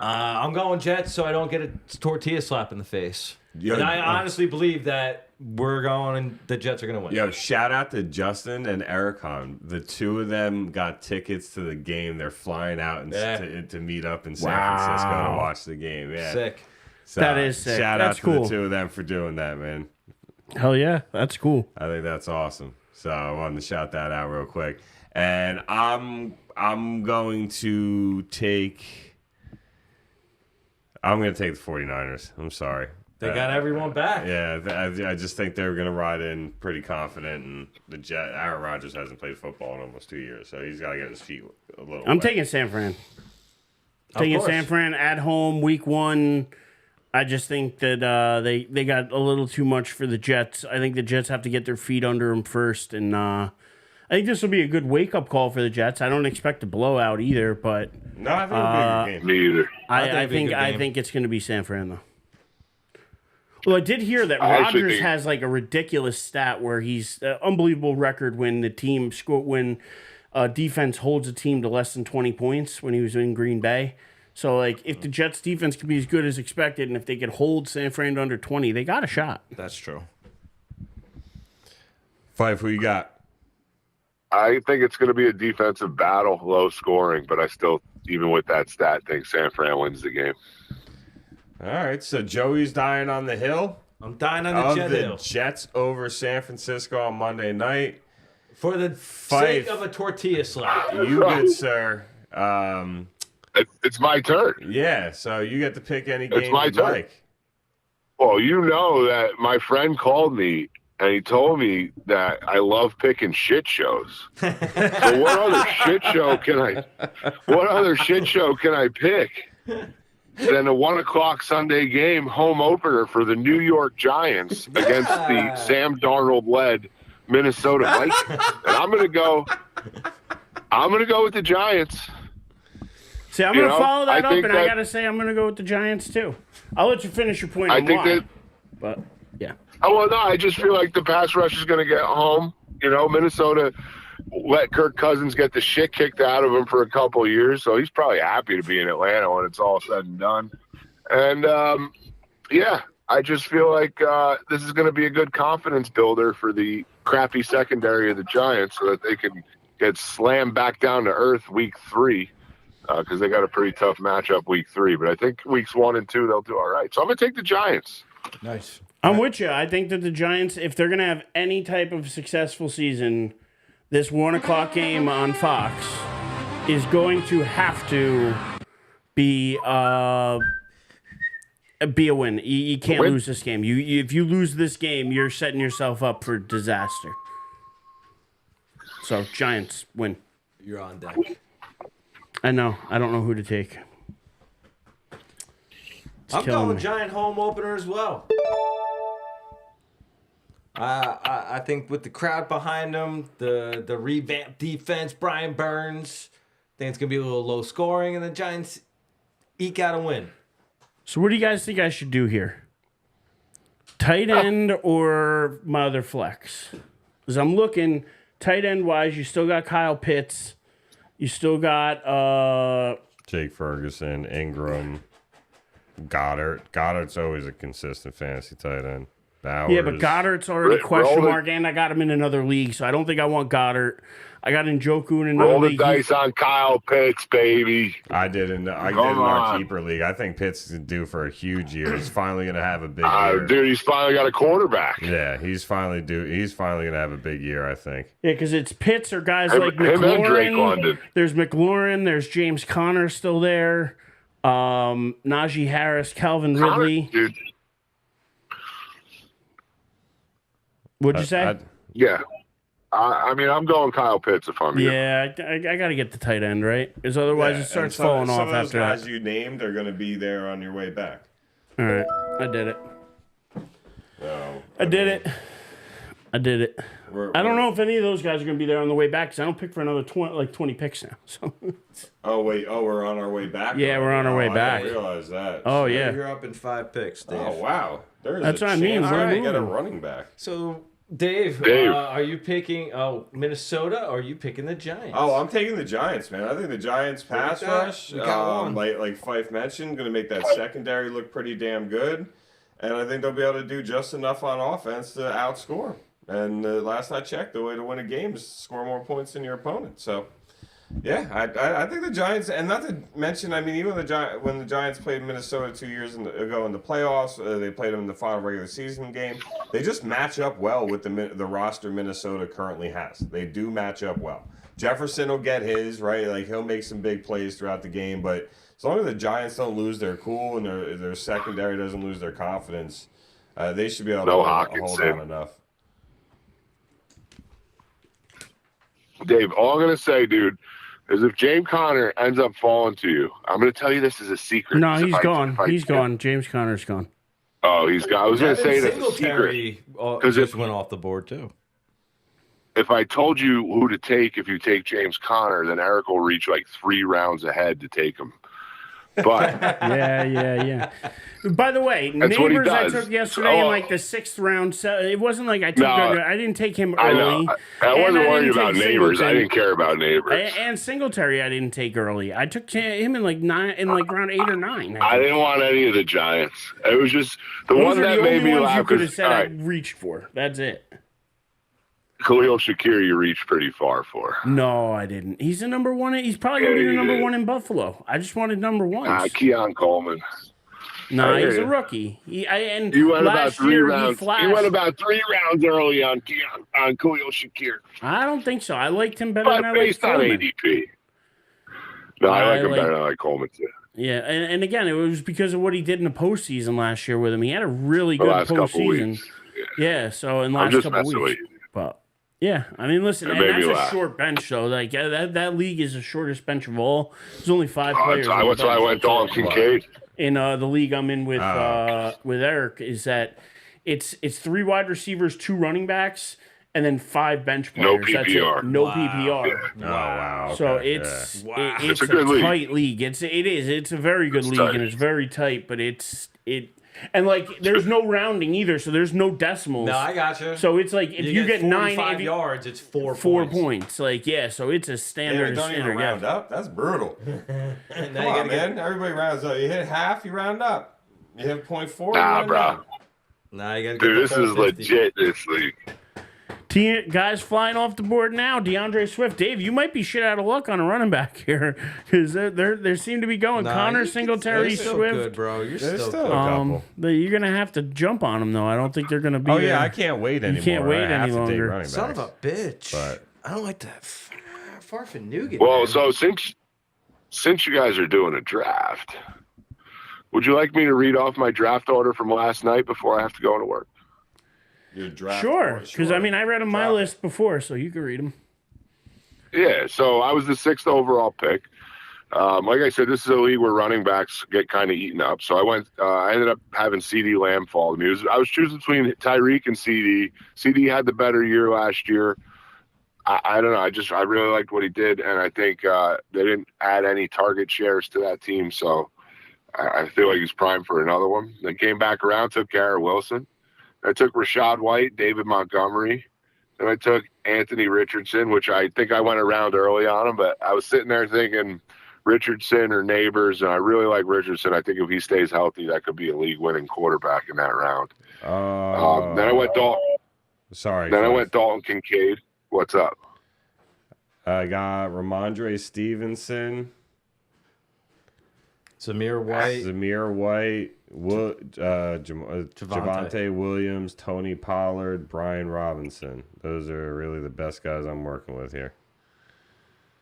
[SPEAKER 3] I'm going Jets so I don't get a tortilla slap in the face.
[SPEAKER 2] Yo,
[SPEAKER 3] And I honestly believe that we're going and the Jets are going to win.
[SPEAKER 2] Yo, shout out to Justin and Eric. The two of them got tickets to the game. They're flying out to meet up in San Francisco to watch the game. Yeah.
[SPEAKER 3] Sick.
[SPEAKER 2] So,
[SPEAKER 1] That is sick.
[SPEAKER 2] Shout
[SPEAKER 1] That's
[SPEAKER 2] out to
[SPEAKER 1] cool.
[SPEAKER 2] the two of them for doing that, man.
[SPEAKER 1] Hell yeah, that's cool.
[SPEAKER 2] I think that's awesome. So I wanted to shout that out real quick. And I'm going to take the 49ers. I'm sorry.
[SPEAKER 3] They got everyone back.
[SPEAKER 2] Yeah, I just think they're going to ride in pretty confident. And Aaron Rodgers hasn't played football in almost 2 years, so he's got to get his feet a little
[SPEAKER 1] I'm
[SPEAKER 2] wet.
[SPEAKER 1] taking San Fran.
[SPEAKER 3] Of
[SPEAKER 1] Taking
[SPEAKER 3] course.
[SPEAKER 1] San Fran at home, week 1. I just think that they got a little too much for the Jets. I think the Jets have to get their feet under them first, and I think this will be a good wake-up call for the Jets. I don't expect a blowout either, but
[SPEAKER 2] No, I think it'll be a good game.
[SPEAKER 5] Me either.
[SPEAKER 1] I think it's going to be San Fran, though. Well, I did hear that
[SPEAKER 5] I actually
[SPEAKER 1] Rodgers
[SPEAKER 5] think-
[SPEAKER 1] has like a ridiculous stat where he's unbelievable record when the team defense holds a team to less than 20 points when he was in Green Bay. So, like, if the Jets defense can be as good as expected, and if they can hold San Fran to under 20, they got a shot.
[SPEAKER 3] That's true.
[SPEAKER 2] Fife, who you got?
[SPEAKER 5] I think it's going to be a defensive battle, low scoring, but I still, even with that stat, think San Fran wins the game.
[SPEAKER 2] All right, so Joey's dying on the hill.
[SPEAKER 3] I'm dying on the Jet Hill.
[SPEAKER 2] Jets over San Francisco on Monday night.
[SPEAKER 3] For the sake of a tortilla slap.
[SPEAKER 2] You good, sir.
[SPEAKER 5] It's my turn.
[SPEAKER 2] Yeah, so you get to pick any game
[SPEAKER 5] my
[SPEAKER 2] you
[SPEAKER 5] turn.
[SPEAKER 2] like.
[SPEAKER 5] Well, you know that my friend called me and he told me that I love picking shit shows. So what other shit show can I pick than a 1:00 Sunday game home opener for the New York Giants against the Sam Darnold-led Minnesota Vikings? And I'm gonna go with the Giants.
[SPEAKER 1] See, I'm going to follow that up, and I
[SPEAKER 5] that-
[SPEAKER 1] got to say I'm going to go with the Giants, too. I'll let you finish your point
[SPEAKER 5] I
[SPEAKER 1] on
[SPEAKER 5] think
[SPEAKER 1] why.
[SPEAKER 5] that.
[SPEAKER 1] But, yeah.
[SPEAKER 5] Oh, well, no, I just feel like the pass rush is going to get home. Minnesota let Kirk Cousins get the shit kicked out of him for a couple of years, so he's probably happy to be in Atlanta when it's all said and done. And, I just feel like this is going to be a good confidence builder for the crappy secondary of the Giants so that they can get slammed back down to earth week 3 because they got a pretty tough matchup week 3. But I think weeks 1 and 2, they'll do all right. So I'm going to take the Giants.
[SPEAKER 3] Nice.
[SPEAKER 1] I'm with you. I think that the Giants, if they're going to have any type of successful season, this 1:00 game on Fox is going to have to be a win. You can't lose this game. If you lose this game, you're setting yourself up for disaster. So, Giants win.
[SPEAKER 3] You're on deck.
[SPEAKER 1] I know. I don't know who to take.
[SPEAKER 3] I'm
[SPEAKER 1] killing
[SPEAKER 3] going
[SPEAKER 1] me.
[SPEAKER 3] Giant home opener as well. I think with the crowd behind them, the revamped defense, Brian Burns, I think it's going to be a little low scoring, and the Giants eke out a win.
[SPEAKER 1] So what do you guys think I should do here? Tight end or my other flex? Because I'm looking tight end wise, you still got Kyle Pitts. You still got
[SPEAKER 2] Jake Ferguson, Ingram, Goddard. Goddard's always a consistent fantasy tight end. Bowers.
[SPEAKER 1] yeah, but Goddard's already
[SPEAKER 5] Roll
[SPEAKER 1] question
[SPEAKER 5] it.
[SPEAKER 1] mark, and I got him in another league, so I don't think I want Goddard. I got Njoku in another
[SPEAKER 5] Roll the
[SPEAKER 1] league.
[SPEAKER 5] dice on Kyle Pitts, baby.
[SPEAKER 2] I did in our keeper league. I think Pitts is due for a huge year. He's finally going to have a big year.
[SPEAKER 5] Dude, he's finally got a quarterback.
[SPEAKER 2] Yeah, he's finally going to have a big year, I think.
[SPEAKER 1] Yeah, because it's Pitts or guys
[SPEAKER 5] Him-
[SPEAKER 1] like
[SPEAKER 5] him and Drake
[SPEAKER 1] McLaurin.
[SPEAKER 5] London.
[SPEAKER 1] There's McLaurin. There's James Conner still there. Najee Harris, Calvin Ridley.
[SPEAKER 5] Dude,
[SPEAKER 1] What'd you say?
[SPEAKER 5] yeah. I mean, I'm going Kyle Pitts if I'm you.
[SPEAKER 1] Yeah, I got to get the tight end, right? Because otherwise
[SPEAKER 2] Yeah,
[SPEAKER 1] it starts
[SPEAKER 2] and
[SPEAKER 1] falling
[SPEAKER 2] some
[SPEAKER 1] off
[SPEAKER 2] of those
[SPEAKER 1] after
[SPEAKER 2] guys
[SPEAKER 1] that.
[SPEAKER 2] you named are going to be there on your way back.
[SPEAKER 1] All right, I did it.
[SPEAKER 2] So,
[SPEAKER 1] I did it. I don't know if any of those guys are going to be there on the way back because I don't pick for another 20 picks now. So.
[SPEAKER 2] Oh, wait. Oh, we're on our way back?
[SPEAKER 1] Yeah, we're on our way back.
[SPEAKER 2] I didn't realize that.
[SPEAKER 1] Oh, yeah.
[SPEAKER 3] You're up in 5 picks, Dave.
[SPEAKER 2] Oh, wow. There's
[SPEAKER 1] That's
[SPEAKER 2] a
[SPEAKER 1] what I mean.
[SPEAKER 2] chance
[SPEAKER 1] We're
[SPEAKER 2] to get a
[SPEAKER 1] moving.
[SPEAKER 2] running back.
[SPEAKER 3] So, Dave.
[SPEAKER 5] Dave.
[SPEAKER 3] Are you picking Minnesota or are you picking the Giants?
[SPEAKER 2] Oh, I'm taking the Giants, man. I think the Giants pass
[SPEAKER 3] at that.
[SPEAKER 2] rush,
[SPEAKER 3] We got one.
[SPEAKER 2] like Fife mentioned, going to make that secondary look pretty damn good. And I think they'll be able to do just enough on offense to outscore. And last I checked, the way to win a game is to score more points than your opponent. So, yeah, I think the Giants, and not to mention, I mean, even when the Giants played Minnesota 2 years ago in the playoffs, they played them in the final regular season game. They just match up well with the roster Minnesota currently has. They do match up well. Jefferson will get his, right? Like, he'll make some big plays throughout the game, but as long as the Giants don't lose their cool and their secondary doesn't lose their confidence, they should be able to hold on enough.
[SPEAKER 5] Dave, all I'm going to say, dude, is if James Conner ends up falling to you, I'm going to tell you this is a secret.
[SPEAKER 1] No, he's gone. He's gone. James Conner's gone.
[SPEAKER 5] Oh, he's gone. I was going to say that's a secret.
[SPEAKER 3] Singletary just went off the board, too.
[SPEAKER 5] If I told you who to take if you take James Conner, then Eric will reach like 3 rounds ahead to take him. But
[SPEAKER 1] Yeah. By the way,
[SPEAKER 5] That's what he
[SPEAKER 1] Neighbors I
[SPEAKER 5] does.
[SPEAKER 1] took yesterday in
[SPEAKER 5] Oh.
[SPEAKER 1] like the 6th round. So it wasn't like I took.
[SPEAKER 5] No,
[SPEAKER 1] I didn't take him
[SPEAKER 5] I
[SPEAKER 1] early.
[SPEAKER 5] know. I
[SPEAKER 1] And
[SPEAKER 5] wasn't worried
[SPEAKER 1] didn't
[SPEAKER 5] about
[SPEAKER 1] take
[SPEAKER 5] Neighbors. I
[SPEAKER 1] Singleton.
[SPEAKER 5] didn't care about Neighbors.
[SPEAKER 1] And Singletary, I didn't take early. I took him in like round 8 or 9.
[SPEAKER 5] I didn't want any of the Giants. It was just the
[SPEAKER 1] Those
[SPEAKER 5] one
[SPEAKER 1] are
[SPEAKER 5] that
[SPEAKER 1] the
[SPEAKER 5] made
[SPEAKER 1] only
[SPEAKER 5] me
[SPEAKER 1] ones you
[SPEAKER 5] laugh.
[SPEAKER 1] could have
[SPEAKER 5] Is,
[SPEAKER 1] said
[SPEAKER 5] all
[SPEAKER 1] I
[SPEAKER 5] right,
[SPEAKER 1] reached for. That's it.
[SPEAKER 5] Khalil Shakir, you reached pretty far for.
[SPEAKER 1] No, I didn't. He's the number one. He's probably
[SPEAKER 5] Yeah,
[SPEAKER 1] gonna be the
[SPEAKER 5] you
[SPEAKER 1] number
[SPEAKER 5] did.
[SPEAKER 1] 1 in Buffalo. I just wanted number 1s.
[SPEAKER 5] Keon Coleman.
[SPEAKER 1] No,
[SPEAKER 5] I hear
[SPEAKER 1] he's a
[SPEAKER 5] you.
[SPEAKER 1] rookie. And
[SPEAKER 5] You went about
[SPEAKER 1] last
[SPEAKER 5] 3
[SPEAKER 1] year
[SPEAKER 5] rounds.
[SPEAKER 1] he flashed.
[SPEAKER 5] You went about 3 rounds early on Khalil Shakir,
[SPEAKER 1] I don't think so. I liked him better than I
[SPEAKER 5] but
[SPEAKER 1] liked
[SPEAKER 5] based on
[SPEAKER 1] Coleman.
[SPEAKER 5] ADP. No, I like him
[SPEAKER 1] like-
[SPEAKER 5] better than I like Coleman too.
[SPEAKER 1] Yeah, and again, it was because of what he did in the postseason last year with him. He had a really
[SPEAKER 5] The
[SPEAKER 1] good
[SPEAKER 5] last couple
[SPEAKER 1] postseason.
[SPEAKER 5] weeks.
[SPEAKER 1] Yeah, so in the
[SPEAKER 5] I'm
[SPEAKER 1] last
[SPEAKER 5] just
[SPEAKER 1] couple
[SPEAKER 5] messing
[SPEAKER 1] weeks.
[SPEAKER 5] with you.
[SPEAKER 1] But yeah, I mean, listen,
[SPEAKER 5] It
[SPEAKER 1] and
[SPEAKER 5] made
[SPEAKER 1] that's
[SPEAKER 5] me
[SPEAKER 1] a
[SPEAKER 5] laugh.
[SPEAKER 1] short bench though. Like that league is the shortest bench of all. There's only 5 players. on the
[SPEAKER 5] That's why I
[SPEAKER 1] bench.
[SPEAKER 5] went Dalton Kincaid.
[SPEAKER 1] In the league I'm in with Eric is that it's 3 wide receivers, 2 running backs, and then 5 bench
[SPEAKER 5] No
[SPEAKER 1] players. That's
[SPEAKER 5] PPR.
[SPEAKER 1] it. No PPR.
[SPEAKER 2] Oh wow.
[SPEAKER 1] So
[SPEAKER 2] Okay,
[SPEAKER 1] it's
[SPEAKER 2] yeah.
[SPEAKER 1] it's
[SPEAKER 5] It's a good league.
[SPEAKER 1] tight league. It's a very good league
[SPEAKER 5] tight.
[SPEAKER 1] and it's very tight, but and like there's no rounding either, so there's no decimals.
[SPEAKER 3] No, I got you.
[SPEAKER 1] So it's like if you get 9
[SPEAKER 3] 45 yards, it's 4
[SPEAKER 1] points. Like yeah, so it's a
[SPEAKER 6] Yeah,
[SPEAKER 1] standard.
[SPEAKER 6] don't even
[SPEAKER 1] standard
[SPEAKER 6] round
[SPEAKER 1] gap.
[SPEAKER 6] up. That's brutal.
[SPEAKER 3] Now
[SPEAKER 6] Come
[SPEAKER 3] you
[SPEAKER 6] on,
[SPEAKER 3] gotta get.
[SPEAKER 6] man. Everybody rounds up. You hit half, you round up. You hit 0.4, you
[SPEAKER 5] Nah,
[SPEAKER 6] round
[SPEAKER 5] bro.
[SPEAKER 6] up.
[SPEAKER 3] Now you gotta get.
[SPEAKER 5] Dude,
[SPEAKER 3] the
[SPEAKER 5] this
[SPEAKER 3] full
[SPEAKER 5] is
[SPEAKER 3] 50.
[SPEAKER 5] legit, this league.
[SPEAKER 1] Guys flying off the board now. DeAndre Swift, Dave, you might be shit out of luck on a running back here because they seem to be going
[SPEAKER 3] Nah,
[SPEAKER 1] Connor,
[SPEAKER 3] you're
[SPEAKER 1] Singletary,
[SPEAKER 3] still
[SPEAKER 1] Swift.
[SPEAKER 3] good, bro. You're
[SPEAKER 2] There's
[SPEAKER 3] still,
[SPEAKER 2] still
[SPEAKER 3] good.
[SPEAKER 2] a couple.
[SPEAKER 1] You're gonna have to jump on them though. I don't think they're gonna be.
[SPEAKER 2] Oh yeah, I can't wait anymore.
[SPEAKER 1] can't wait
[SPEAKER 2] I have
[SPEAKER 1] any
[SPEAKER 2] to take
[SPEAKER 1] longer.
[SPEAKER 2] running
[SPEAKER 3] Son of
[SPEAKER 2] backs.
[SPEAKER 3] a bitch.
[SPEAKER 2] But-
[SPEAKER 3] I don't like that Farfignugan.
[SPEAKER 5] Well,
[SPEAKER 3] man.
[SPEAKER 5] so since you guys are doing a draft, would you like me to read off my draft order from last night before I have to go into work?
[SPEAKER 6] Your draft
[SPEAKER 1] Sure,
[SPEAKER 6] board,
[SPEAKER 1] because I mean I read them my
[SPEAKER 6] Drop it.
[SPEAKER 1] list before, so you can read them.
[SPEAKER 5] Yeah, so I was the 6th overall pick. Like I said, this is a league where running backs get kind of eaten up. So I ended up having CD Lamb fall to me. I was choosing between Tyreek and CD. CD had the better year last year. I don't know. I really liked what he did, and I think they didn't add any target shares to that team. So I feel like he's primed for another one. Then came back around, took Garrett Wilson. I took Rashad White, David Montgomery. Then I took Anthony Richardson, which I think I went around early on him, but I was sitting there thinking Richardson or Neighbors, and I really like Richardson. I think if he stays healthy, that could be a league-winning quarterback in that round. Then I went Dalton.
[SPEAKER 2] Sorry.
[SPEAKER 5] Then I
[SPEAKER 2] Cliff.
[SPEAKER 5] went Dalton Kincaid. What's up?
[SPEAKER 2] I got Ramondre Stevenson,
[SPEAKER 3] Zamir White.
[SPEAKER 2] Zamir White, Javonte Williams, Tony Pollard, Brian Robinson. Those are really the best guys I'm working with here.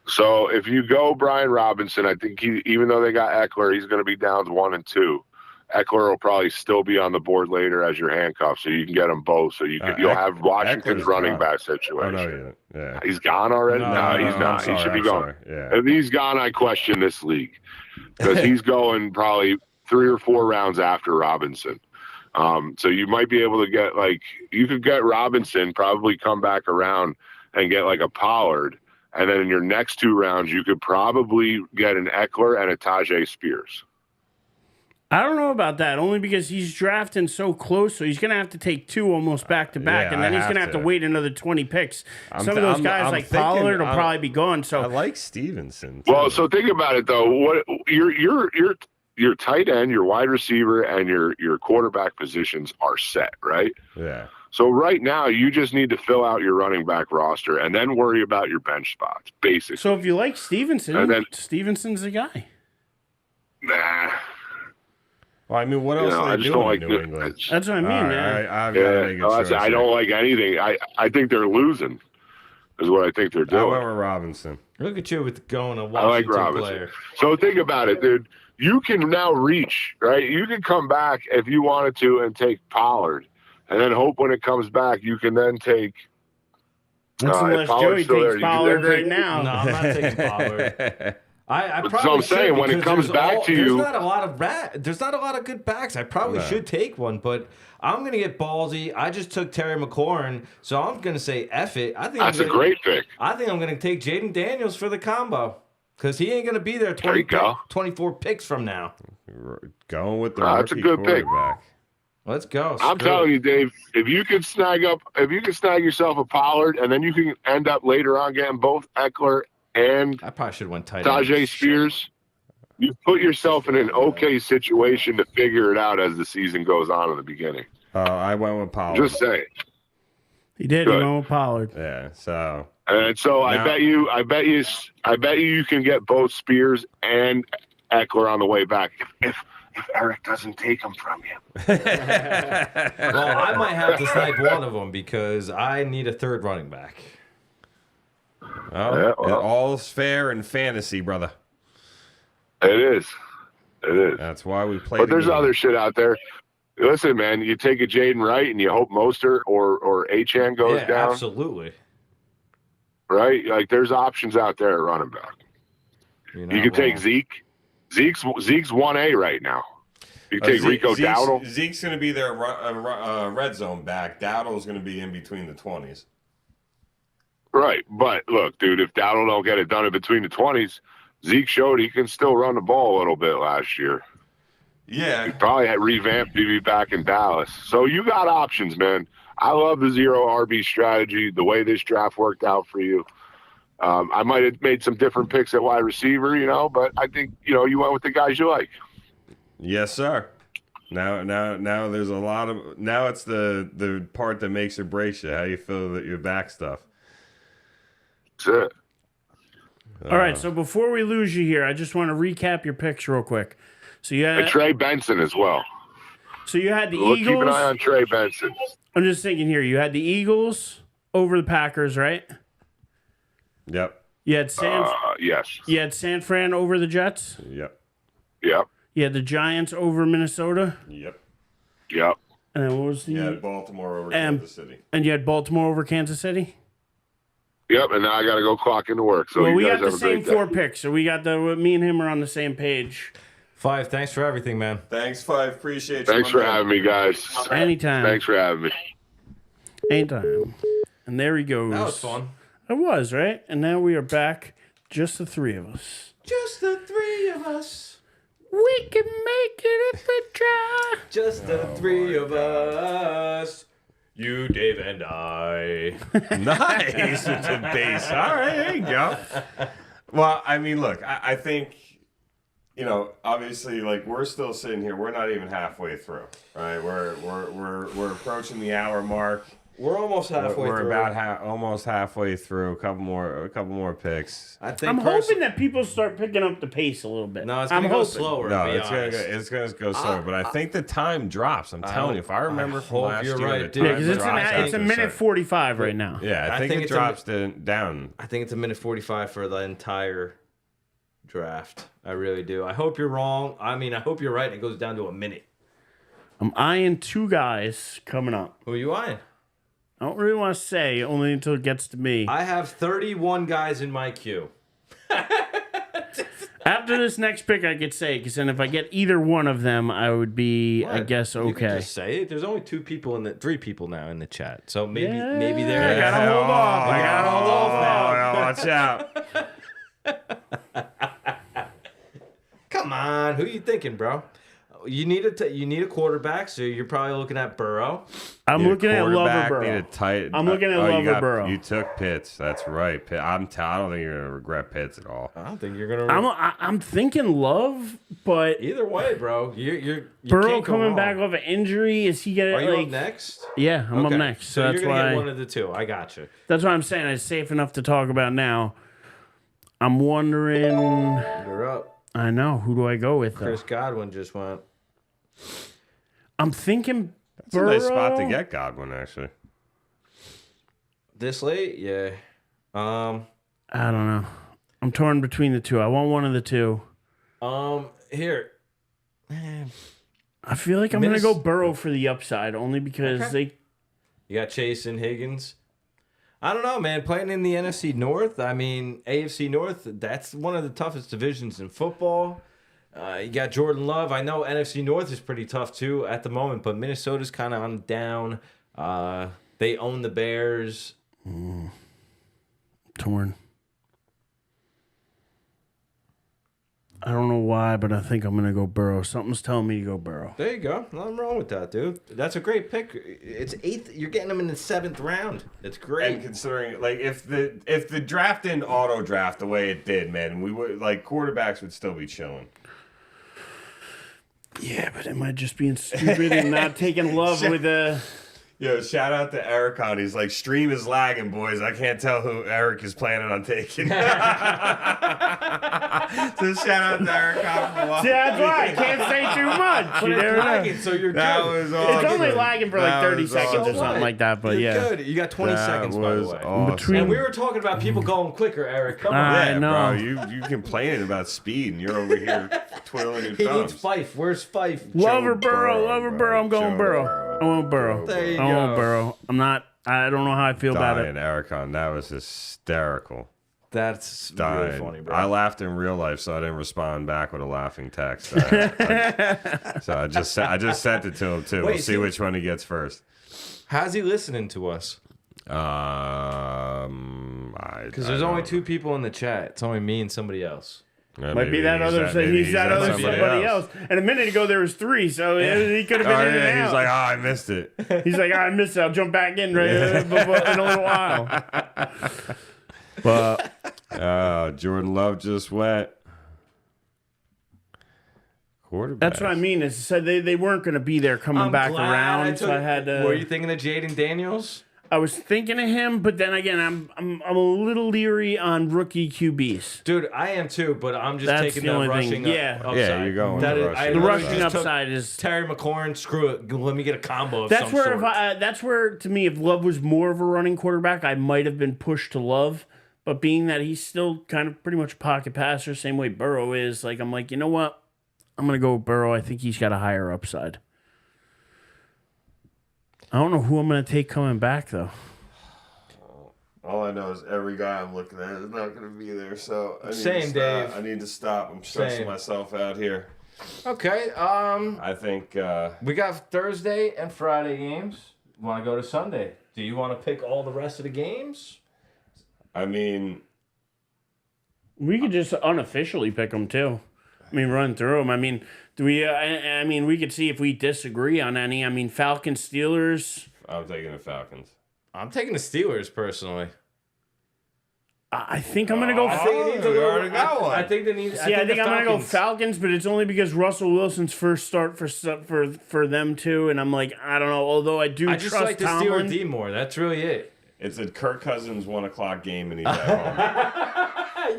[SPEAKER 5] So if you go Brian Robinson, I think even though they got Eckler, he's going to be downs 1 and 2. Eckler will probably still be on the board later as your handcuff, so you can get them both. So you'll have Washington's
[SPEAKER 2] Eckler's
[SPEAKER 5] running
[SPEAKER 2] gone.
[SPEAKER 5] back
[SPEAKER 2] Oh,
[SPEAKER 5] situation.
[SPEAKER 2] no, yeah.
[SPEAKER 5] He's gone already? No, he's
[SPEAKER 2] I'm
[SPEAKER 5] not.
[SPEAKER 2] sorry,
[SPEAKER 5] He should be
[SPEAKER 2] I'm
[SPEAKER 5] going.
[SPEAKER 2] sorry. Yeah.
[SPEAKER 5] If he's gone, I question this league because he's going probably 3 or 4 rounds after Robinson. So you might be able to get you could get Robinson, probably come back around and get like a Pollard. And then in your next 2 rounds, you could probably get an Eckler and a Tajay Spears.
[SPEAKER 1] I don't know about that, only because he's drafting so close, so he's going to have to take 2 almost back to back,
[SPEAKER 2] Yeah,
[SPEAKER 1] and then
[SPEAKER 2] I
[SPEAKER 1] he's going to have to
[SPEAKER 2] to.
[SPEAKER 1] wait another 20 picks.
[SPEAKER 2] I'm
[SPEAKER 1] Some of those
[SPEAKER 2] I'm-
[SPEAKER 1] guys
[SPEAKER 2] I'm
[SPEAKER 1] like
[SPEAKER 2] thinking-
[SPEAKER 1] Pollard will
[SPEAKER 2] I'm-
[SPEAKER 1] probably be gone.
[SPEAKER 2] I
[SPEAKER 1] So
[SPEAKER 2] like Stevenson. Too.
[SPEAKER 5] Well, so think about it though. What your tight end, your wide receiver, and your quarterback positions are set, right?
[SPEAKER 2] yeah.
[SPEAKER 5] So right now, you just need to fill out your running back roster and then worry about your bench spots, basically.
[SPEAKER 1] so if you like Stevenson,
[SPEAKER 5] And then-
[SPEAKER 1] Stevenson's the guy.
[SPEAKER 5] Nah.
[SPEAKER 2] Well, I mean, what else
[SPEAKER 5] I
[SPEAKER 2] are they
[SPEAKER 5] just
[SPEAKER 2] doing
[SPEAKER 5] don't like
[SPEAKER 2] in New England?
[SPEAKER 1] That's what I mean.
[SPEAKER 2] All right,
[SPEAKER 1] man.
[SPEAKER 2] I've got to make a choice.
[SPEAKER 5] I don't like anything. I think they're losing, is what I think they're
[SPEAKER 2] I
[SPEAKER 5] doing.
[SPEAKER 2] went with Robinson.
[SPEAKER 3] Look at you with going a
[SPEAKER 5] I like
[SPEAKER 3] Washington
[SPEAKER 5] Robinson.
[SPEAKER 3] player.
[SPEAKER 5] So think about it, dude. You can now reach, right? You can come back if you wanted to and take Pollard, and then hope when it comes back, you can then take.
[SPEAKER 1] That's
[SPEAKER 5] if
[SPEAKER 1] unless
[SPEAKER 5] Pollard's
[SPEAKER 1] Joey
[SPEAKER 5] still there,
[SPEAKER 1] takes
[SPEAKER 5] you can
[SPEAKER 1] Pollard
[SPEAKER 5] then
[SPEAKER 1] right
[SPEAKER 5] take-
[SPEAKER 1] now.
[SPEAKER 3] No, I'm not taking Pollard. I
[SPEAKER 5] That's
[SPEAKER 3] probably
[SPEAKER 5] what I'm saying.
[SPEAKER 3] should,
[SPEAKER 5] When it
[SPEAKER 3] because
[SPEAKER 5] comes
[SPEAKER 3] there's
[SPEAKER 5] back to
[SPEAKER 3] there's
[SPEAKER 5] you-
[SPEAKER 3] not a lot of there's not a lot of good backs. I probably
[SPEAKER 2] No.
[SPEAKER 3] should take one, but I'm gonna get ballsy. I just took Terry McLaurin, so I'm gonna say F it.
[SPEAKER 5] That's a great pick.
[SPEAKER 3] I think I'm gonna take Jaden Daniels for the combo. Because he ain't going to be there
[SPEAKER 5] There you go.
[SPEAKER 3] 24 picks from now.
[SPEAKER 2] Going with the
[SPEAKER 5] That's a
[SPEAKER 2] rookie
[SPEAKER 5] good pick.
[SPEAKER 2] quarterback.
[SPEAKER 3] Let's go.
[SPEAKER 5] I'm telling you, Dave, if you can snag yourself a Pollard, and then you can end up later on getting both Eckler and
[SPEAKER 3] I probably should have went tight.
[SPEAKER 5] Tajay Spears, you put yourself in an okay situation to figure it out as the season goes on in the beginning.
[SPEAKER 2] I went with Pollard.
[SPEAKER 5] Just saying.
[SPEAKER 1] He did.
[SPEAKER 5] Good.
[SPEAKER 1] He went with Pollard.
[SPEAKER 2] Yeah, so
[SPEAKER 5] And so I bet you can get both Spears and Eckler on the way back if Eric doesn't take them from you.
[SPEAKER 3] Well, I might have to snipe one of them because I need a third running back.
[SPEAKER 2] well, all's fair in fantasy, brother.
[SPEAKER 5] It is.
[SPEAKER 2] That's why we play.
[SPEAKER 5] But there's other shit out there. Listen, man, you take a Jaden Wright and you hope Mostert or Achane goes
[SPEAKER 3] Yeah,
[SPEAKER 5] down.
[SPEAKER 3] absolutely.
[SPEAKER 5] Right? Like there's options out there at running back. You can take Zeke. Zeke's 1A right now. You can take Rico Dowdle.
[SPEAKER 2] Zeke's going to be their red zone back. Dowdle's going to be in between the 20s.
[SPEAKER 5] Right. But look, dude, if Dowdle don't get it done in between the 20s, Zeke showed he can still run the ball a little bit last year.
[SPEAKER 2] Yeah.
[SPEAKER 5] He probably had revamped to be back in Dallas. So you got options, man. I love the zero RB strategy, the way this draft worked out for you. I might have made some different picks at wide receiver, but I think, you went with the guys you like.
[SPEAKER 2] Yes, sir. Now there's a lot of now it's the part that makes or breaks you. How you feel that your back stuff.
[SPEAKER 5] That's it.
[SPEAKER 1] All right, so before we lose you here, I just want to recap your picks real quick. So you
[SPEAKER 5] And
[SPEAKER 1] had
[SPEAKER 5] Trey Benson as well.
[SPEAKER 1] the
[SPEAKER 5] Keep
[SPEAKER 1] Eagles.
[SPEAKER 5] an eye on Trey Benson.
[SPEAKER 1] I'm just thinking here. You had the Eagles over the Packers, right?
[SPEAKER 2] Yep.
[SPEAKER 1] You had
[SPEAKER 5] Yes.
[SPEAKER 1] You had San Fran over the Jets.
[SPEAKER 2] Yep.
[SPEAKER 5] Yep.
[SPEAKER 1] You had the Giants over Minnesota.
[SPEAKER 2] Yep.
[SPEAKER 5] Yep.
[SPEAKER 1] And then what was the?
[SPEAKER 2] You had Baltimore over Kansas City.
[SPEAKER 1] And you had Baltimore over Kansas City.
[SPEAKER 5] Yep. And now I got to go clock into work. So
[SPEAKER 1] Well,
[SPEAKER 5] you
[SPEAKER 1] we
[SPEAKER 5] guys
[SPEAKER 1] got the
[SPEAKER 5] have a
[SPEAKER 1] same
[SPEAKER 5] great day.
[SPEAKER 1] 4 picks, so we got me and him are on the same page.
[SPEAKER 3] Five, thanks for everything, man.
[SPEAKER 2] Thanks, Five. Appreciate you.
[SPEAKER 5] Thanks for having me, guys.
[SPEAKER 1] Anytime.
[SPEAKER 5] Thanks for having me.
[SPEAKER 1] Anytime. And there he goes.
[SPEAKER 3] That was fun.
[SPEAKER 1] It was, right? And now we are back, just the 3 of us.
[SPEAKER 3] Just the 3 of us.
[SPEAKER 1] We can make it if we try.
[SPEAKER 3] Just the 3 of us. You, Dave, and I.
[SPEAKER 2] Nice with the bass. All right, there you go. Well, I mean, look, I think, obviously, like we're still sitting here. We're not even halfway through, right? We're approaching the hour mark.
[SPEAKER 3] We're almost halfway
[SPEAKER 2] We're
[SPEAKER 3] through.
[SPEAKER 2] about almost halfway through. A couple more picks.
[SPEAKER 3] I think
[SPEAKER 1] I'm hoping that people start picking up the pace a little bit.
[SPEAKER 3] No, it's going to go slower.
[SPEAKER 2] No,
[SPEAKER 3] to be
[SPEAKER 2] it's gonna
[SPEAKER 3] honest.
[SPEAKER 2] go slower. But I think the time drops. I'm telling you, if I remember from
[SPEAKER 3] hope
[SPEAKER 2] last
[SPEAKER 3] you're
[SPEAKER 2] year,
[SPEAKER 3] right,
[SPEAKER 2] the
[SPEAKER 3] dude.
[SPEAKER 2] time
[SPEAKER 1] Yeah, because
[SPEAKER 2] drops.
[SPEAKER 1] it's a minute 45 right now.
[SPEAKER 2] Yeah, I think it
[SPEAKER 3] it's
[SPEAKER 2] drops down.
[SPEAKER 3] I think it's a minute 45 for the entire draft. I really do. I hope you're wrong. I mean, I hope you're right. It goes down to a minute.
[SPEAKER 1] I'm eyeing 2 guys coming up.
[SPEAKER 3] Who are you eyeing?
[SPEAKER 1] I don't really want to say, only until it gets to me.
[SPEAKER 3] I have 31 guys in my queue.
[SPEAKER 1] After this next pick, I could say, because then if I get either one of them, I would be, I
[SPEAKER 3] What?
[SPEAKER 1] guess,
[SPEAKER 3] You can
[SPEAKER 1] okay.
[SPEAKER 3] just say it. There's only 3 people now in the chat. So maybe
[SPEAKER 1] Yeah.
[SPEAKER 3] maybe
[SPEAKER 1] I
[SPEAKER 3] they're
[SPEAKER 1] gotta hold off. I gotta hold off now.
[SPEAKER 2] Watch out.
[SPEAKER 3] Come on, who you thinking, bro? You need a quarterback, so you're probably looking at Burrow.
[SPEAKER 1] I'm looking at
[SPEAKER 2] Quarterback,
[SPEAKER 1] Lover
[SPEAKER 2] need a
[SPEAKER 1] Burrow.
[SPEAKER 2] tight.
[SPEAKER 1] I'm looking at Lover Burrow.
[SPEAKER 2] You took Pitts. That's right. I don't think you're gonna regret Pitts at all.
[SPEAKER 3] I don't think you're gonna.
[SPEAKER 1] I'm thinking Love, but
[SPEAKER 3] Either way, bro. You
[SPEAKER 1] Burrow
[SPEAKER 3] can't go
[SPEAKER 1] coming
[SPEAKER 3] wrong.
[SPEAKER 1] back off an injury, is he gonna
[SPEAKER 3] Are you
[SPEAKER 1] like?
[SPEAKER 3] up next?
[SPEAKER 1] Yeah, I'm
[SPEAKER 3] Okay.
[SPEAKER 1] up next. So
[SPEAKER 3] you're
[SPEAKER 1] that's
[SPEAKER 3] gonna
[SPEAKER 1] why.
[SPEAKER 3] get one of the 2. I got you.
[SPEAKER 1] That's why I'm saying it's safe enough to talk about now. I'm wondering.
[SPEAKER 3] You're up.
[SPEAKER 1] I know who do I go with though?
[SPEAKER 3] Chris Godwin just went.
[SPEAKER 1] I'm thinking
[SPEAKER 2] It's a nice spot to get Godwin, actually.
[SPEAKER 3] This late? Yeah.
[SPEAKER 1] I don't know. I'm torn between the 2. I want one of the 2.
[SPEAKER 3] Here.
[SPEAKER 1] I feel like I'm gonna go Burrow for the upside, only because
[SPEAKER 3] You got Chase and Higgins. I don't know, man. Playing in the NFC North, I mean, AFC North, that's one of the toughest divisions in football. You got Jordan Love. I know NFC North is pretty tough, too, at the moment, but Minnesota's kind of on down. They own the Bears.
[SPEAKER 1] torn. why, but I think I'm gonna go Burrow. Something's telling me to go Burrow.
[SPEAKER 3] There you go. Nothing wrong with that, dude. That's a great pick. It's 8th. You're getting him in the 7th round. It's great.
[SPEAKER 2] And considering, like, if the draft didn't auto draft the way it did, man, we would like quarterbacks would still be chilling.
[SPEAKER 1] Yeah, but am I just being stupid and not taking love with a?
[SPEAKER 2] Yo, shout out to Eric on. He's like, stream is lagging, boys. I can't tell who Eric is planning on taking. So shout out to Eric on for watching.
[SPEAKER 1] See, that's why I can't say too much.
[SPEAKER 3] But
[SPEAKER 1] You
[SPEAKER 3] it's
[SPEAKER 1] never know.
[SPEAKER 3] lagging, so you're
[SPEAKER 2] That
[SPEAKER 3] good.
[SPEAKER 2] was awesome.
[SPEAKER 1] It's only lagging for like
[SPEAKER 2] That
[SPEAKER 1] 30
[SPEAKER 2] was
[SPEAKER 1] seconds or
[SPEAKER 2] awesome.
[SPEAKER 1] something like that, but
[SPEAKER 3] You're
[SPEAKER 1] yeah.
[SPEAKER 3] good. You got 20
[SPEAKER 2] That
[SPEAKER 3] seconds, by the
[SPEAKER 2] was
[SPEAKER 3] way.
[SPEAKER 2] awesome.
[SPEAKER 1] Between-
[SPEAKER 3] And we were talking about people going quicker, Eric. Come on.
[SPEAKER 1] I
[SPEAKER 2] Yeah,
[SPEAKER 1] know.
[SPEAKER 2] bro. You complaining about speed, and you're over here twiddling your
[SPEAKER 3] He
[SPEAKER 2] thumbs.
[SPEAKER 3] needs Fife. Where's Fife?
[SPEAKER 1] Love or
[SPEAKER 2] Joe
[SPEAKER 1] Burrow, love or Burrow. I'm going
[SPEAKER 2] Joe
[SPEAKER 1] Burrow. I want Burrow.
[SPEAKER 3] There you
[SPEAKER 1] I want
[SPEAKER 3] go.
[SPEAKER 1] Burrow. I'm not. I don't know how I feel about
[SPEAKER 2] Dying,
[SPEAKER 1] it.
[SPEAKER 2] Ericon. That was hysterical.
[SPEAKER 3] That's
[SPEAKER 2] Dying.
[SPEAKER 3] really funny, bro.
[SPEAKER 2] I laughed in real life, so I didn't respond back with a laughing text. So I just sent it to him too.
[SPEAKER 3] Wait,
[SPEAKER 2] We'll see
[SPEAKER 3] see-
[SPEAKER 2] which one he gets first.
[SPEAKER 3] How's he listening to us? Because there's only 2 people in the chat. It's only me and somebody else.
[SPEAKER 1] Might be that other. He's that other somebody else. And a minute ago there was 3, so he could have been in and out.
[SPEAKER 2] He's like, I missed it.
[SPEAKER 1] He's like, I missed it. I'll jump back in right in a little while. But
[SPEAKER 2] Jordan Love just went. Quarterback.
[SPEAKER 1] that's what I mean. Is said they weren't going to be there coming back around. So I had to.
[SPEAKER 3] Were you thinking of Jaden Daniels?
[SPEAKER 1] I was thinking of him, but then again, I'm a little leery on rookie QBs.
[SPEAKER 3] Dude, I am too, but I'm just
[SPEAKER 1] That's
[SPEAKER 3] taking
[SPEAKER 1] the
[SPEAKER 3] the
[SPEAKER 1] only
[SPEAKER 3] rushing
[SPEAKER 1] thing. Yeah.
[SPEAKER 3] upside.
[SPEAKER 2] Yeah, you're going
[SPEAKER 3] That
[SPEAKER 2] with
[SPEAKER 3] is-
[SPEAKER 2] the rushing
[SPEAKER 3] I
[SPEAKER 1] The
[SPEAKER 3] literally
[SPEAKER 1] rushing
[SPEAKER 3] just took
[SPEAKER 1] upside is.
[SPEAKER 3] Terry McLaurin, screw it. Let me get a combo of
[SPEAKER 1] That's
[SPEAKER 3] some
[SPEAKER 1] where
[SPEAKER 3] sort.
[SPEAKER 1] if that's where to me, if Love was more of a running quarterback, I might have been pushed to Love. But being that he's still kind of pretty much a pocket passer, same way Burrow is, like I'm like, you know what? I'm gonna go with Burrow. I think he's got a higher upside. I don't know who I'm gonna take coming back though.
[SPEAKER 2] All I know is every guy I'm looking at is not going to be there, so I need
[SPEAKER 3] Same,
[SPEAKER 2] to stop.
[SPEAKER 3] Dave.
[SPEAKER 2] I need to stop. I'm stressing
[SPEAKER 3] Same.
[SPEAKER 2] myself out here.
[SPEAKER 3] Okay,
[SPEAKER 2] I think
[SPEAKER 3] we got Thursday and Friday games. Want to go to Sunday? Do you want to pick all the rest of the games?
[SPEAKER 2] I mean,
[SPEAKER 1] We could just unofficially pick them too. I mean, run through them. I mean, do we? I mean, we could see if we disagree on any. I mean, Falcons, Steelers.
[SPEAKER 2] I'm taking the Falcons.
[SPEAKER 3] I'm taking the Steelers personally.
[SPEAKER 1] I think I'm gonna go.
[SPEAKER 3] I think it needs a
[SPEAKER 2] we
[SPEAKER 3] little.
[SPEAKER 2] already got one.
[SPEAKER 3] I think they need.
[SPEAKER 1] See, I think I'm gonna go Falcons, but it's only because Russell Wilson's first start for them too, and I'm like, I don't know. Although I do
[SPEAKER 3] I just
[SPEAKER 1] trust
[SPEAKER 3] like the
[SPEAKER 1] Tomlin.
[SPEAKER 3] Steeler D more. That's really it.
[SPEAKER 2] It's a Kirk Cousins 1 o'clock game, and he's at home.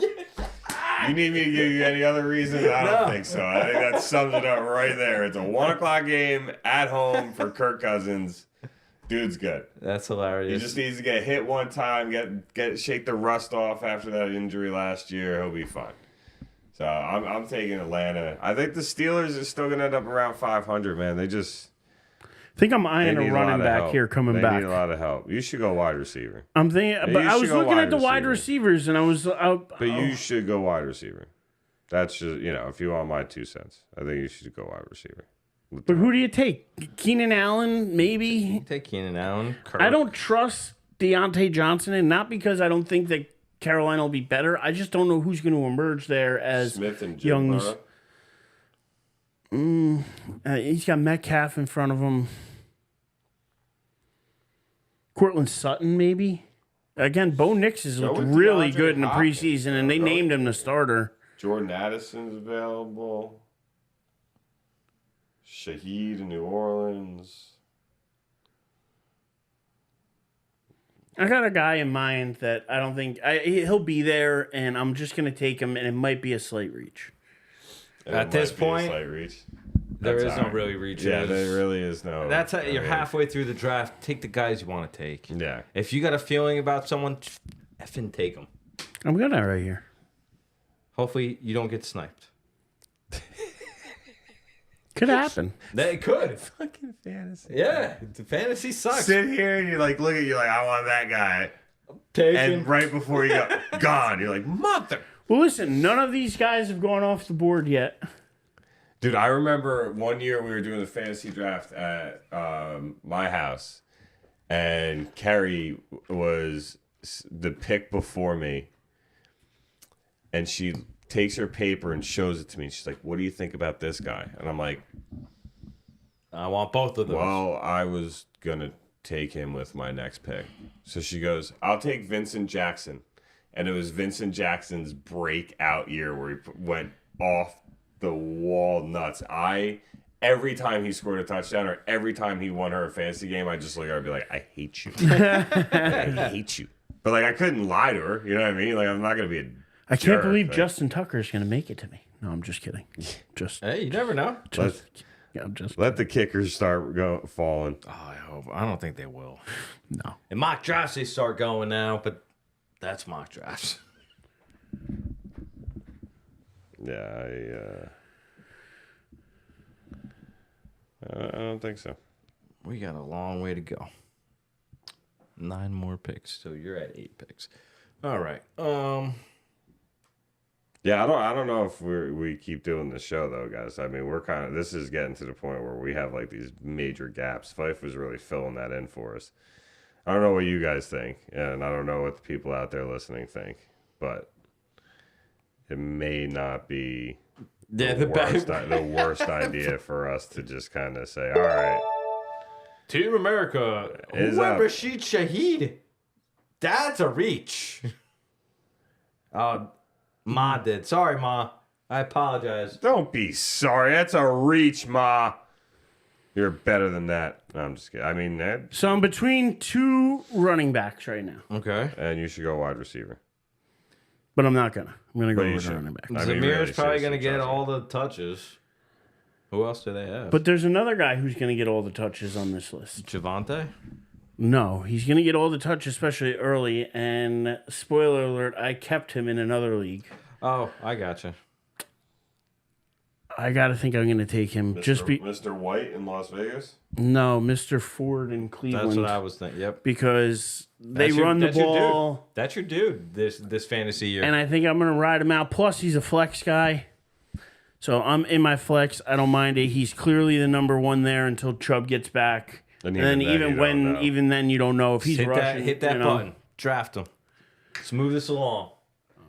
[SPEAKER 2] You need me to give you any other reason? I don't think so. I think that sums it up right there. It's a 1 o'clock game at home for Kirk Cousins. Dude's good.
[SPEAKER 3] That's
[SPEAKER 2] He
[SPEAKER 3] hilarious.
[SPEAKER 2] just needs to get hit one time, shake the rust off after that injury last year. He'll be fine. So I'm taking Atlanta. I think the Steelers are still gonna end up around 500. Man, they just
[SPEAKER 1] I think I'm
[SPEAKER 2] they
[SPEAKER 1] eyeing
[SPEAKER 2] need
[SPEAKER 1] a
[SPEAKER 2] lot
[SPEAKER 1] running
[SPEAKER 2] of
[SPEAKER 1] back
[SPEAKER 2] help.
[SPEAKER 1] here coming
[SPEAKER 2] they
[SPEAKER 1] back.
[SPEAKER 2] need a lot of help. You should go wide receiver.
[SPEAKER 1] I'm thinking, but
[SPEAKER 2] you
[SPEAKER 1] I
[SPEAKER 2] should
[SPEAKER 1] was
[SPEAKER 2] go
[SPEAKER 1] looking
[SPEAKER 2] wide
[SPEAKER 1] at the wide
[SPEAKER 2] receiver.
[SPEAKER 1] receivers, and I was.
[SPEAKER 2] But you should go wide receiver. That's just if you want my 2 cents, I think you should go wide receiver.
[SPEAKER 1] But who do you take? Keenan Allen, maybe.
[SPEAKER 3] Take Keenan Allen. Kirk.
[SPEAKER 1] I don't trust Deontay Johnson, and not because I don't think that Carolina will be better. I just don't know who's going to emerge there as
[SPEAKER 2] Smith and
[SPEAKER 1] Young's.
[SPEAKER 2] Jim
[SPEAKER 1] He's got Metcalf in front of him. Cortland Sutton, maybe. Again, Bo Nix has looked
[SPEAKER 2] with
[SPEAKER 1] really
[SPEAKER 2] DeAndre
[SPEAKER 1] good in the
[SPEAKER 2] Hopkins.
[SPEAKER 1] preseason, and they named him the starter.
[SPEAKER 2] Jordan Addison's available. Shaheed in New Orleans.
[SPEAKER 1] I got a guy in mind that I don't think he'll be there, and I'm just going to take him, and it might be a slight reach.
[SPEAKER 2] And
[SPEAKER 3] At
[SPEAKER 2] it
[SPEAKER 3] this
[SPEAKER 2] might be a
[SPEAKER 3] point,
[SPEAKER 2] slight reach.
[SPEAKER 3] There
[SPEAKER 2] That's
[SPEAKER 3] is no
[SPEAKER 2] all right.
[SPEAKER 3] really reach.
[SPEAKER 2] Yeah, there really is no.
[SPEAKER 3] That's how,
[SPEAKER 2] I
[SPEAKER 3] you're
[SPEAKER 2] mean,
[SPEAKER 3] halfway through the draft. Take the guys you want to take.
[SPEAKER 2] Yeah.
[SPEAKER 3] If you got a feeling about someone, effing take them.
[SPEAKER 1] I'm got that right here.
[SPEAKER 3] Hopefully you don't get sniped.
[SPEAKER 1] Could happen.
[SPEAKER 3] It could.
[SPEAKER 2] Fucking fantasy.
[SPEAKER 3] Yeah, the fantasy sucks.
[SPEAKER 2] Sit here and you look at you like, I want that guy.
[SPEAKER 3] Taken.
[SPEAKER 2] And right before you go, gone. You're like, mother.
[SPEAKER 1] Well, listen, none of these guys have gone off the board yet.
[SPEAKER 2] Dude, I remember one year we were doing the fantasy draft at my house, and Carrie was the pick before me, and she takes her paper and shows it to me. She's like, "What do you think about this guy?" And I'm like,
[SPEAKER 3] I want both of those.
[SPEAKER 2] "Well, I was gonna take him with my next pick." So she goes, "I'll take Vincent Jackson," and it was Vincent Jackson's breakout year where he went off the wall nuts. Every time he scored a touchdown or every time he won her a fantasy game, I just look at her and be like, "I hate you. I hate you." But like, I couldn't lie to her. You know what I mean? Like, I'm not gonna be a
[SPEAKER 1] I can't
[SPEAKER 2] jerk,
[SPEAKER 1] believe
[SPEAKER 2] but-
[SPEAKER 1] Justin Tucker is going to make it to me. No, I'm just kidding. Just,
[SPEAKER 3] Hey, you never know.
[SPEAKER 1] yeah, I'm just.
[SPEAKER 2] Let the kickers start falling.
[SPEAKER 3] Oh, I hope. I don't think they will.
[SPEAKER 1] No.
[SPEAKER 3] In mock drafts, they start going now, but that's mock drafts.
[SPEAKER 2] Yeah, I don't think so.
[SPEAKER 3] We got a long way to go. 9 more picks, so you're at 8 picks. All right.
[SPEAKER 2] Yeah, I don't know if we keep doing this show though, guys. I mean, this is getting to the point where we have like these major gaps. Fife was really filling that in for us. I don't know what you guys think, and I don't know what the people out there listening think, but it may not be the worst idea for us to just kind of say, all right,
[SPEAKER 3] Team America,
[SPEAKER 2] Is
[SPEAKER 3] Umar
[SPEAKER 2] up.
[SPEAKER 3] Rashid Shaheed. That's a reach. Ma did. Sorry, Ma. I apologize.
[SPEAKER 2] don't be sorry. That's a reach, Ma. You're better than that. No, I'm just kidding. I mean,
[SPEAKER 1] So I'm between 2 running backs right now,
[SPEAKER 3] Okay.
[SPEAKER 2] and you should go wide receiver.
[SPEAKER 1] but I'm not going to. I'm going to
[SPEAKER 2] But
[SPEAKER 1] go
[SPEAKER 2] you
[SPEAKER 1] with
[SPEAKER 2] should.
[SPEAKER 1] running back.
[SPEAKER 2] I mean,
[SPEAKER 3] Zamir's
[SPEAKER 2] really
[SPEAKER 3] probably
[SPEAKER 2] seriously,
[SPEAKER 3] going to get
[SPEAKER 2] trust me.
[SPEAKER 3] all the touches. Who else do they have?
[SPEAKER 1] But there's another guy who's going to get all the touches on this list.
[SPEAKER 3] Javante?
[SPEAKER 1] No, he's going to get all the touches, especially early. And spoiler alert, I kept him in another league.
[SPEAKER 3] Oh, I gotcha.
[SPEAKER 1] I got to think I'm going to take him.
[SPEAKER 2] Mr. White in Las Vegas.
[SPEAKER 1] No, Mr. Ford in Cleveland.
[SPEAKER 3] That's what I was thinking. Yep.
[SPEAKER 1] Because they
[SPEAKER 3] That's your-
[SPEAKER 1] run the
[SPEAKER 3] that's your dude.
[SPEAKER 1] ball.
[SPEAKER 3] That's your dude this fantasy year.
[SPEAKER 1] And I think I'm going to ride him out. Plus, he's a flex guy. So I'm in my flex. I don't mind it. He's clearly the number 1 there until Chubb gets back.
[SPEAKER 2] And
[SPEAKER 1] And then
[SPEAKER 2] even then, you don't know.
[SPEAKER 1] even then, you don't know if he's rushing.
[SPEAKER 3] hit that
[SPEAKER 1] you know.
[SPEAKER 3] button. Draft him. Let's move this along.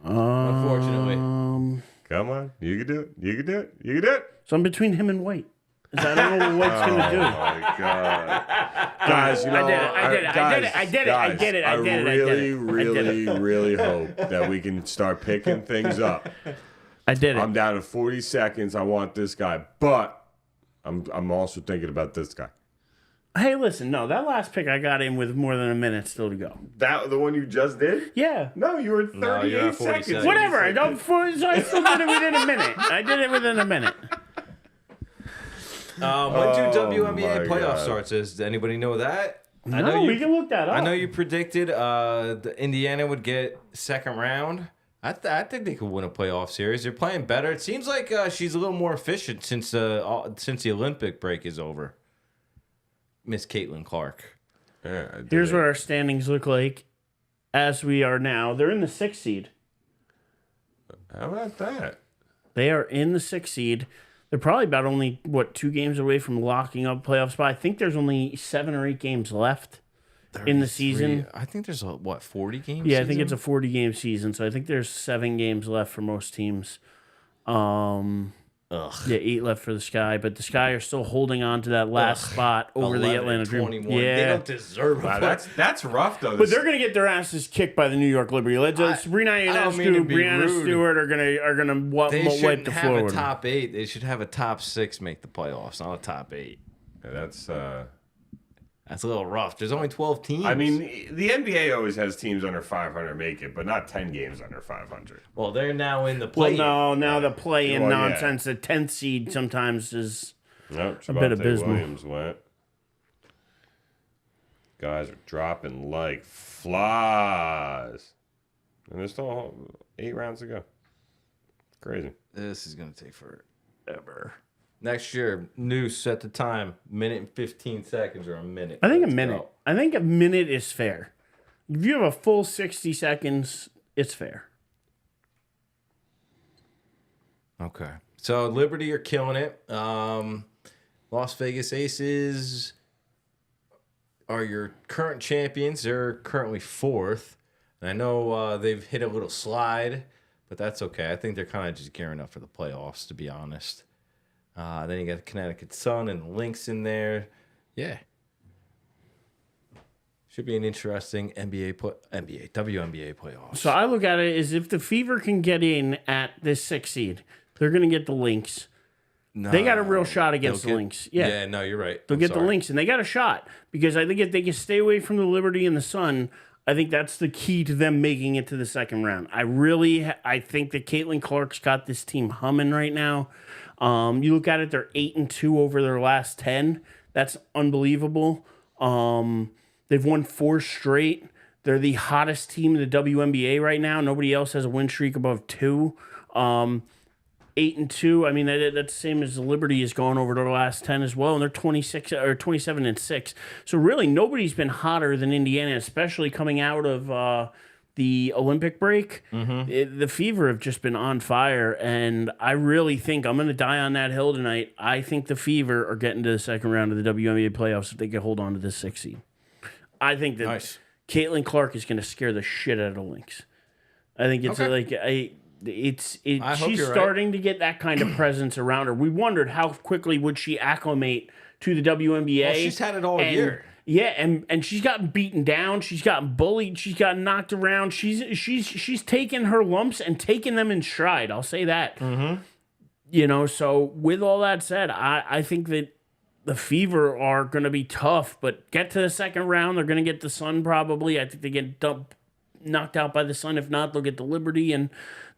[SPEAKER 3] Unfortunately.
[SPEAKER 2] Come on, you can do it. You can do it. You can do it.
[SPEAKER 1] So I'm between him and White. 'Cause I don't know what White's going to do.
[SPEAKER 2] Oh my god, guys! You know,
[SPEAKER 1] I did it.
[SPEAKER 2] I really hope that we can start picking things up.
[SPEAKER 1] I did it.
[SPEAKER 2] I'm down to 40 seconds. I want this guy, but I'm also thinking about this guy.
[SPEAKER 1] Hey, listen. No, that last pick I got in with more than a minute still to go.
[SPEAKER 2] That the one you just did?
[SPEAKER 1] Yeah.
[SPEAKER 2] No, you were at 38
[SPEAKER 3] No, you're at 40
[SPEAKER 2] seconds.
[SPEAKER 3] seconds.
[SPEAKER 1] Whatever. I don't. So I still did it within a minute. I did it within a minute.
[SPEAKER 3] When do
[SPEAKER 2] Oh,
[SPEAKER 3] WNBA
[SPEAKER 2] my
[SPEAKER 3] playoff
[SPEAKER 2] God.
[SPEAKER 3] starts? Does anybody know that?
[SPEAKER 1] No, we can look that up.
[SPEAKER 3] I know you predicted the Indiana would get second round. I think they could win a playoff series. They're playing better. It seems like she's a little more efficient since the Olympic break is over. Miss Caitlin Clark.
[SPEAKER 2] Yeah, I did
[SPEAKER 1] Here's
[SPEAKER 2] it.
[SPEAKER 1] what our standings look like as we are now. They're in the 6th seed.
[SPEAKER 2] How about that?
[SPEAKER 1] They are in the 6th seed. They're probably about only, 2 games away from locking up playoff spot. I think there's only 7 or 8 games left in the season.
[SPEAKER 3] I think there's 40 games.
[SPEAKER 1] Yeah, I think it's a 40-game season, so I think there's 7 games left for most teams. Yeah, 8 left for the Sky, but the Sky are still holding on to that last spot over the Atlanta Dream.
[SPEAKER 3] 21.
[SPEAKER 1] Yeah,
[SPEAKER 3] They don't deserve a
[SPEAKER 2] Wow, that's rough though.
[SPEAKER 1] but they're gonna get their asses kicked by the New York Liberty. Sabrina
[SPEAKER 3] don't mean to
[SPEAKER 1] Ionescu,
[SPEAKER 3] be
[SPEAKER 1] Brianna
[SPEAKER 3] rude.
[SPEAKER 1] Stewart are gonna wipe
[SPEAKER 3] They
[SPEAKER 1] the
[SPEAKER 3] shouldn't
[SPEAKER 1] floor
[SPEAKER 3] have a
[SPEAKER 1] with them.
[SPEAKER 3] top 8. They should have a top 6 make the playoffs, not a top 8.
[SPEAKER 2] That's
[SPEAKER 3] That's a little rough. There's only 12 teams.
[SPEAKER 2] I mean, the NBA always has teams under 500 make it, but not 10 games under 500.
[SPEAKER 3] well, they're now in the
[SPEAKER 1] Well,
[SPEAKER 3] play.
[SPEAKER 1] no, now the play-in
[SPEAKER 2] Well, yeah.
[SPEAKER 1] nonsense. The 10th seed sometimes is
[SPEAKER 2] Nope,
[SPEAKER 1] a bit
[SPEAKER 2] Javonte
[SPEAKER 1] abysmal.
[SPEAKER 2] Williams went. Guys are dropping like flies. And there's still 8 rounds to go. Crazy.
[SPEAKER 3] This is going to take forever. Next year, noose set the time, minute and 15 seconds or a minute.
[SPEAKER 1] I think a
[SPEAKER 3] Let's
[SPEAKER 1] minute.
[SPEAKER 3] go.
[SPEAKER 1] I think a minute is fair. If you have a full 60 seconds, it's fair.
[SPEAKER 3] Okay. So Liberty are killing it. Las Vegas Aces are your current champions. They're currently 4th. And I know they've hit a little slide, but that's okay. I think they're kind of just gearing up for the playoffs, to be honest. Then you got the Connecticut Sun and the Lynx in there. Yeah. Should be an interesting WNBA playoffs.
[SPEAKER 1] So I look at it as if the Fever can get in at this 6th seed, they're going to get the Lynx.
[SPEAKER 3] No,
[SPEAKER 1] They got a real shot against the Lynx. Yeah.
[SPEAKER 3] No, you're right.
[SPEAKER 1] They'll get the Lynx, and they got a shot because I think if they can stay away from the Liberty and the Sun, I think that's the key to them making it to the second round. I think that Caitlin Clark's got this team humming right now. You look at it; they're 8-2 over their last 10. That's unbelievable. They've won 4 straight. They're the hottest team in the WNBA right now. Nobody else has a win streak above 2. 8-2. I mean, that's the same as the Liberty is going over their last 10 as well, and they're 27-6. So really, nobody's been hotter than Indiana, especially coming out of the Olympic break. The Fever have just been on fire, and I really think I'm going to die on that hill tonight. I think the Fever are getting to the second round of the WNBA playoffs if they can hold on to this 6th seed. I think that Caitlin Clark is going to ccare the shit out of the Lynx. I think it's she's starting to get that kind of presence around her. We wondered how quickly would she acclimate to the WNBA.
[SPEAKER 3] Well, she's had it all year.
[SPEAKER 1] Yeah, and she's gotten beaten down. She's gotten bullied. She's gotten knocked around. She's taken her lumps and taken them in stride. I'll say that. You know, so with all that said, I think that the Fever are going to be tough, but get to the second round. They're going to get the Sun probably. I think they get knocked out by the Sun. If not, they'll get the Liberty, and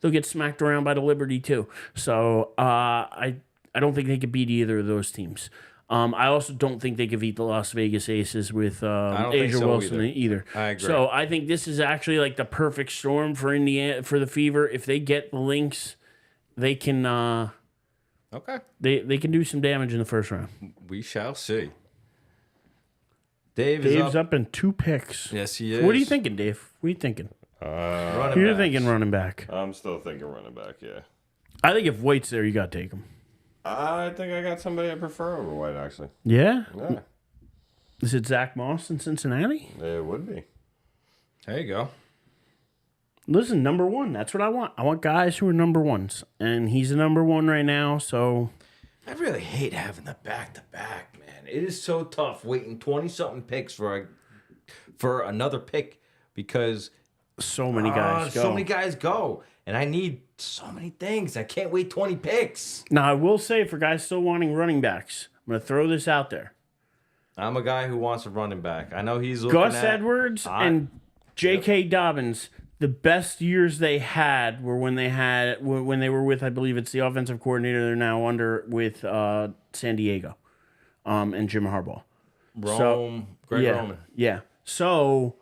[SPEAKER 1] they'll get smacked around by the Liberty too. So I don't think they could beat either of those teams. I also don't think they could beat the Las Vegas Aces with Asia Wilson either.
[SPEAKER 3] I agree.
[SPEAKER 1] So I think this is actually like the perfect storm for Indiana, for the Fever. If they get the Lynx, they can they can do some damage in the first round.
[SPEAKER 3] We shall see. Dave's
[SPEAKER 1] Dave's up in 2 picks.
[SPEAKER 3] Yes, he is.
[SPEAKER 1] What are you thinking, Dave? What are you thinking? You're thinking running back.
[SPEAKER 2] I'm still thinking running back, yeah.
[SPEAKER 1] I think if White's there, you got to take him.
[SPEAKER 2] I think I got somebody I prefer over White, actually.
[SPEAKER 1] Yeah?
[SPEAKER 2] Yeah,
[SPEAKER 1] Is it Zach Moss in Cincinnati?
[SPEAKER 2] it would be.
[SPEAKER 3] There you go.
[SPEAKER 1] Listen, number 1. That's what I want. I want guys who are number 1s. And he's the number 1 right now, so...
[SPEAKER 3] I really hate having the back-to-back, man. It is so tough waiting 20-something picks for another pick because...
[SPEAKER 1] So many guys go.
[SPEAKER 3] So many guys go. And I need so many things. I can't wait 20 picks.
[SPEAKER 1] Now, I will say, for guys still wanting running backs, I'm going to throw this out there.
[SPEAKER 3] I'm a guy who wants a running back. I know he's looking
[SPEAKER 1] Gus Edwards and J.K. Dobbins, the best years they had were when they were with, I believe it's the offensive coordinator they're now under with San Diego and Jim Harbaugh.
[SPEAKER 3] Greg Roman.
[SPEAKER 1] Yeah. So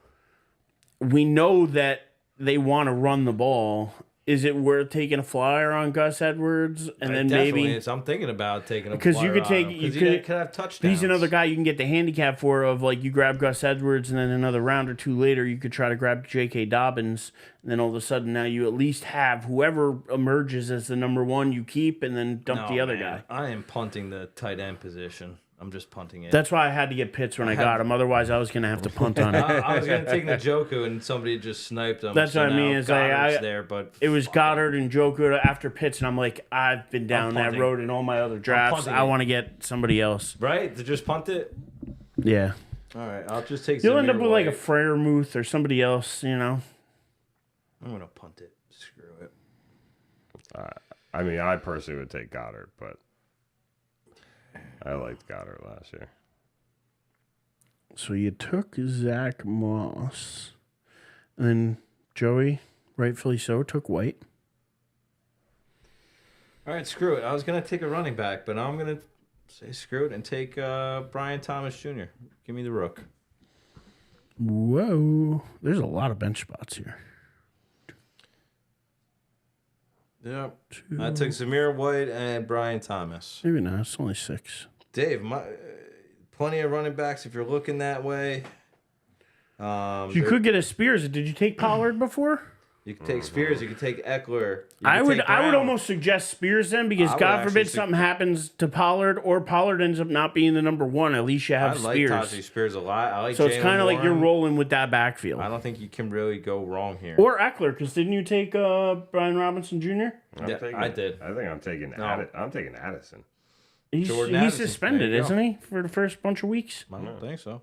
[SPEAKER 1] we know that they want to run the ball. Is it worth taking a flyer on Gus Edwards and then maybe?
[SPEAKER 3] Is. I'm thinking about taking a flyer
[SPEAKER 1] because you could take
[SPEAKER 3] you could have touchdowns.
[SPEAKER 1] He's another guy you can get the handicap for of like you grab Gus Edwards and then another round or 2 later you could try to grab J.K. Dobbins and then all of a sudden now you at least have whoever emerges as the number 1 you keep and then dump the other guy.
[SPEAKER 3] I am punting the tight end position. I'm just punting it.
[SPEAKER 1] That's why I had to get Pitts when I got him. Otherwise, I was going to have to punt on it.
[SPEAKER 3] I was going to take Njoku and somebody just sniped him.
[SPEAKER 1] That's what I mean. Is
[SPEAKER 3] but
[SPEAKER 1] it was Goddard and Njoku after Pitts, and I'm like, I've been down that road in all my other drafts. I want to get somebody else.
[SPEAKER 3] Right? To just punt it?
[SPEAKER 1] Yeah.
[SPEAKER 3] All right. I'll just take
[SPEAKER 1] You'll end up with like a Freiermuth or somebody else, you know?
[SPEAKER 3] I'm going to punt it. Screw it.
[SPEAKER 2] I mean, I personally would take Goddard, but I liked Goddard last year.
[SPEAKER 1] So you took Zach Moss. And then Joey, rightfully so, took White.
[SPEAKER 3] All right, screw it. I was going to take a running back, but now I'm going to say screw it and take Brian Thomas Jr. Give me the rook.
[SPEAKER 1] Whoa. There's a lot of bench spots here.
[SPEAKER 3] Yep. I took Zamir White and Brian Thomas.
[SPEAKER 1] Maybe not. It's only 6.
[SPEAKER 3] Dave, plenty of running backs if you're looking that way.
[SPEAKER 1] You could get a Spears. Did you take Pollard before?
[SPEAKER 3] You could take Spears. You could take Eckler.
[SPEAKER 1] I would almost suggest Spears then, because God forbid something happens to Pollard, or Pollard ends up not being the number one. At least you have Spears.
[SPEAKER 3] I like Tajay Spears a lot. I like.
[SPEAKER 1] So it's kind of like you're rolling with that backfield.
[SPEAKER 3] I don't think you can really go wrong here.
[SPEAKER 1] Or Eckler, because didn't you take Brian Robinson Jr.?
[SPEAKER 3] I did.
[SPEAKER 2] I think I'm taking I'm taking Addison.
[SPEAKER 1] He's suspended, isn't he, for the first bunch of weeks?
[SPEAKER 3] I don't think so.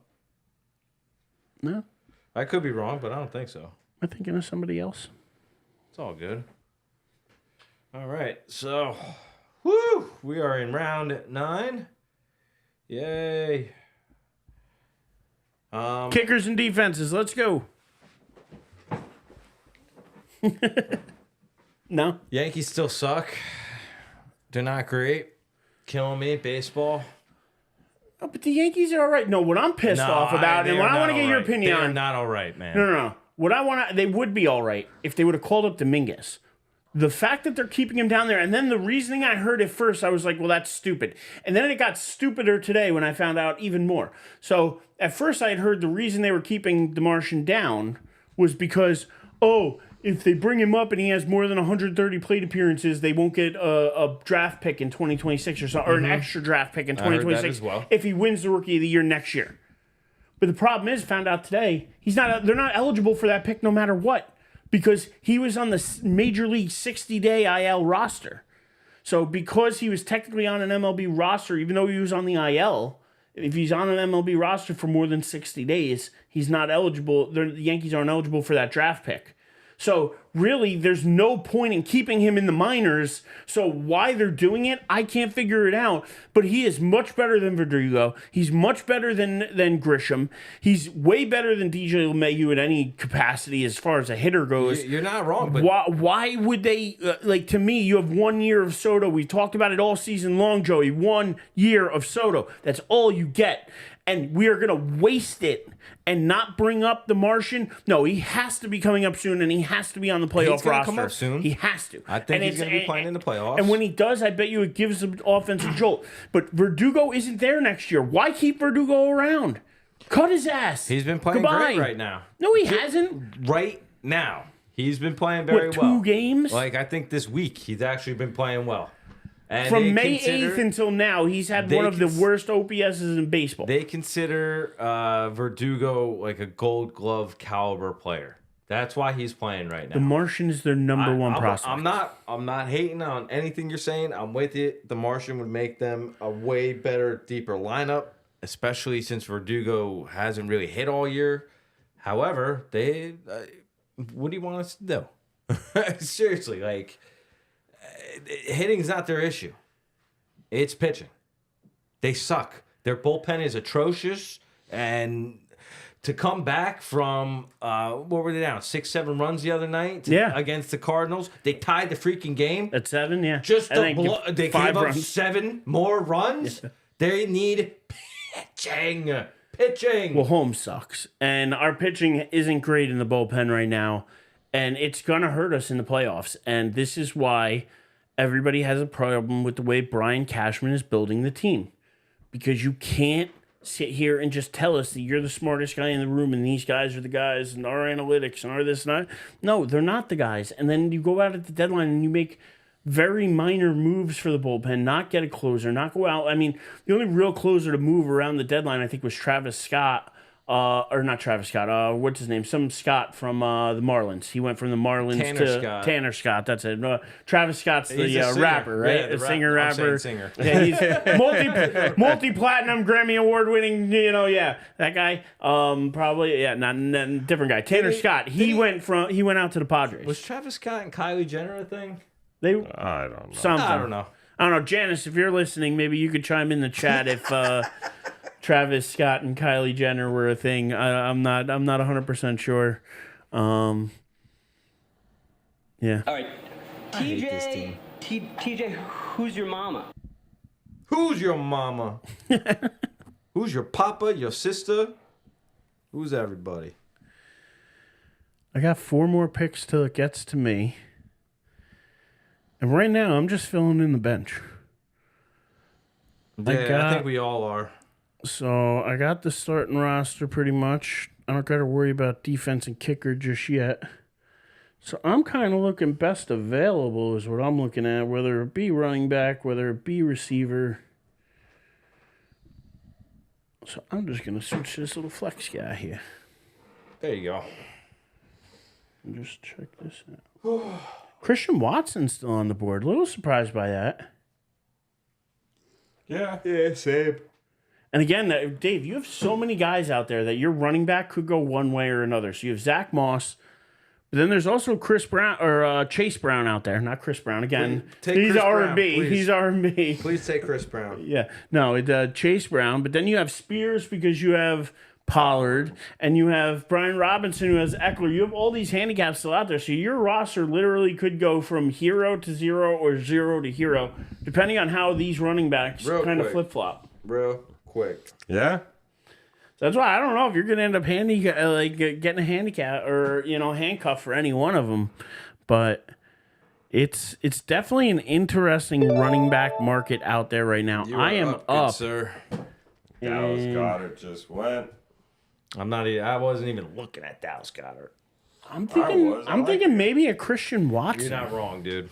[SPEAKER 1] No,
[SPEAKER 3] I could be wrong, but I don't think so.
[SPEAKER 1] Am I thinking of somebody else?
[SPEAKER 3] It's all good. All right, so, woo, we are in round 9. Yay.
[SPEAKER 1] Kickers and defenses, let's go. No?
[SPEAKER 3] Yankees still suck. They're not great. Killing me, baseball.
[SPEAKER 1] Oh, but the Yankees are all right. No, what I'm pissed off about, and what I want to get your opinion
[SPEAKER 3] They're
[SPEAKER 1] on.
[SPEAKER 3] not all right, man.
[SPEAKER 1] No. What I want to, they would be all right if they would have called up Dominguez. The fact that they're keeping him down there, and then the reasoning I heard at first, I was like, well, that's stupid. And then it got stupider today when I found out even more. So at first I had heard the reason they were keeping the Martian down was because, if they bring him up and he has more than 130 plate appearances, they won't get a draft pick in 2026 or something, or an extra draft pick in 2026
[SPEAKER 3] as well.
[SPEAKER 1] if he wins the Rookie of the Year next year. But the problem is, found out today, they're not eligible for that pick no matter what, because he was on the Major League 60-day IL roster. So because he was technically on an MLB roster, even though he was on the IL, if he's on an MLB roster for more than 60 days, he's not eligible. The Yankees aren't eligible for that draft pick. So really, there's no point in keeping him in the minors. So why they're doing it, I can't figure it out. But he is much better than Verdugo. He's much better than Grisham. He's way better than DJ LeMahieu in any capacity as far as a hitter goes.
[SPEAKER 3] You're not wrong. But
[SPEAKER 1] why would they, to me, you have 1 year of Soto. We talked about it all season long, Joey. 1 year of Soto. That's all you get. And we are going to waste it and not bring up the Martian. No, he has to be coming up soon, and he has to be on the playoff roster.
[SPEAKER 3] He's going to come up soon.
[SPEAKER 1] He has to.
[SPEAKER 3] I think he's going to be playing in the playoffs.
[SPEAKER 1] And when he does, I bet you it gives him offensive jolt. But Verdugo isn't there next year. Why keep Verdugo around? Cut his ass.
[SPEAKER 3] He's been playing great right now.
[SPEAKER 1] No, he hasn't.
[SPEAKER 3] Right now. He's been playing very well.
[SPEAKER 1] 2 games?
[SPEAKER 3] Like, I think this week he's actually been playing well. And
[SPEAKER 1] from May 8th until now, he's had one of the worst OPSs in baseball.
[SPEAKER 3] They consider Verdugo like a Gold Glove caliber player. That's why he's playing right now.
[SPEAKER 1] The Martian is their number one prospect.
[SPEAKER 3] I'm not hating on anything you're saying. I'm with you. The Martian would make them a way better, deeper lineup, especially since Verdugo hasn't really hit all year. However, they what do you want us to do? Seriously, like, hitting's not their issue. It's pitching. They suck. Their bullpen is atrocious, and to come back from what were they down 6-7 runs the other night against the Cardinals? They tied the freaking game
[SPEAKER 1] at 7. Yeah,
[SPEAKER 3] just they gave up 7 more runs. Yeah. They need pitching.
[SPEAKER 1] Well, home sucks, and our pitching isn't great in the bullpen right now, and it's gonna hurt us in the playoffs. And this is why everybody has a problem with the way Brian Cashman is building the team, because you can't sit here and just tell us that you're the smartest guy in the room and these guys are the guys and our analytics and our this and that. No, they're not the guys. And then you go out at the deadline and you make very minor moves for the bullpen, not get a closer, not go out. I mean, the only real closer to move around the deadline, I think, was Travis Scott. Or not Travis Scott. What's his name? Some Scott from the Marlins. He went from the Marlins to Tanner Scott. That's it. Travis Scott's the rapper, right?
[SPEAKER 3] Yeah,
[SPEAKER 1] the singer-rapper.
[SPEAKER 3] Singer.
[SPEAKER 1] Yeah, he's multi-platinum, Grammy Award-winning. That guy. Probably, not different guy. Tanner Scott. He went out to the Padres.
[SPEAKER 3] Was Travis Scott and Kylie Jenner a thing?
[SPEAKER 2] I don't know.
[SPEAKER 1] Something.
[SPEAKER 3] I don't know.
[SPEAKER 1] I don't know, Janice. If you're listening, maybe you could chime in the chat if. Travis Scott and Kylie Jenner were a thing. I'm not 100% sure. Yeah.
[SPEAKER 4] All right. TJ, who's your mama?
[SPEAKER 3] Who's your mama? Who's your papa, your sister? Who's everybody?
[SPEAKER 1] I got 4 more picks till it gets to me. And right now, I'm just filling in the bench.
[SPEAKER 3] Yeah, I think we all are.
[SPEAKER 1] So I got the starting roster pretty much. I don't got to worry about defense and kicker just yet. So I'm kind of looking best available is what I'm looking at, whether it be running back, whether it be receiver. So I'm just going to switch this little flex guy here.
[SPEAKER 3] There you go.
[SPEAKER 1] And just check this out. Christian Watson's still on the board. A little surprised by that.
[SPEAKER 2] Yeah.
[SPEAKER 3] Same.
[SPEAKER 1] And again, Dave, you have so many guys out there that your running back could go one way or another. So you have Zach Moss, but then there's also Chris Brown or Chase Brown out there. Not Chris Brown again. He's R&B. He's R&B.
[SPEAKER 3] Please take Chris Brown.
[SPEAKER 1] Yeah, no, Chase Brown. But then you have Spears because you have Pollard, and you have Brian Robinson who has Eckler. You have all these handicaps still out there. So your roster literally could go from hero to zero or zero to hero, depending on how these running backs kind of flip-flop.
[SPEAKER 3] Real quick.
[SPEAKER 2] Yeah.
[SPEAKER 1] So that's why I don't know if you're going to end up getting a handicap or handcuff for any one of them, but it's definitely an interesting running back market out there right now. I am up,
[SPEAKER 3] good sir.
[SPEAKER 2] Dallas Goedert just went.
[SPEAKER 3] I wasn't even looking at Dallas Goedert.
[SPEAKER 1] I'm thinking maybe a Christian Watson.
[SPEAKER 3] You're not wrong, dude.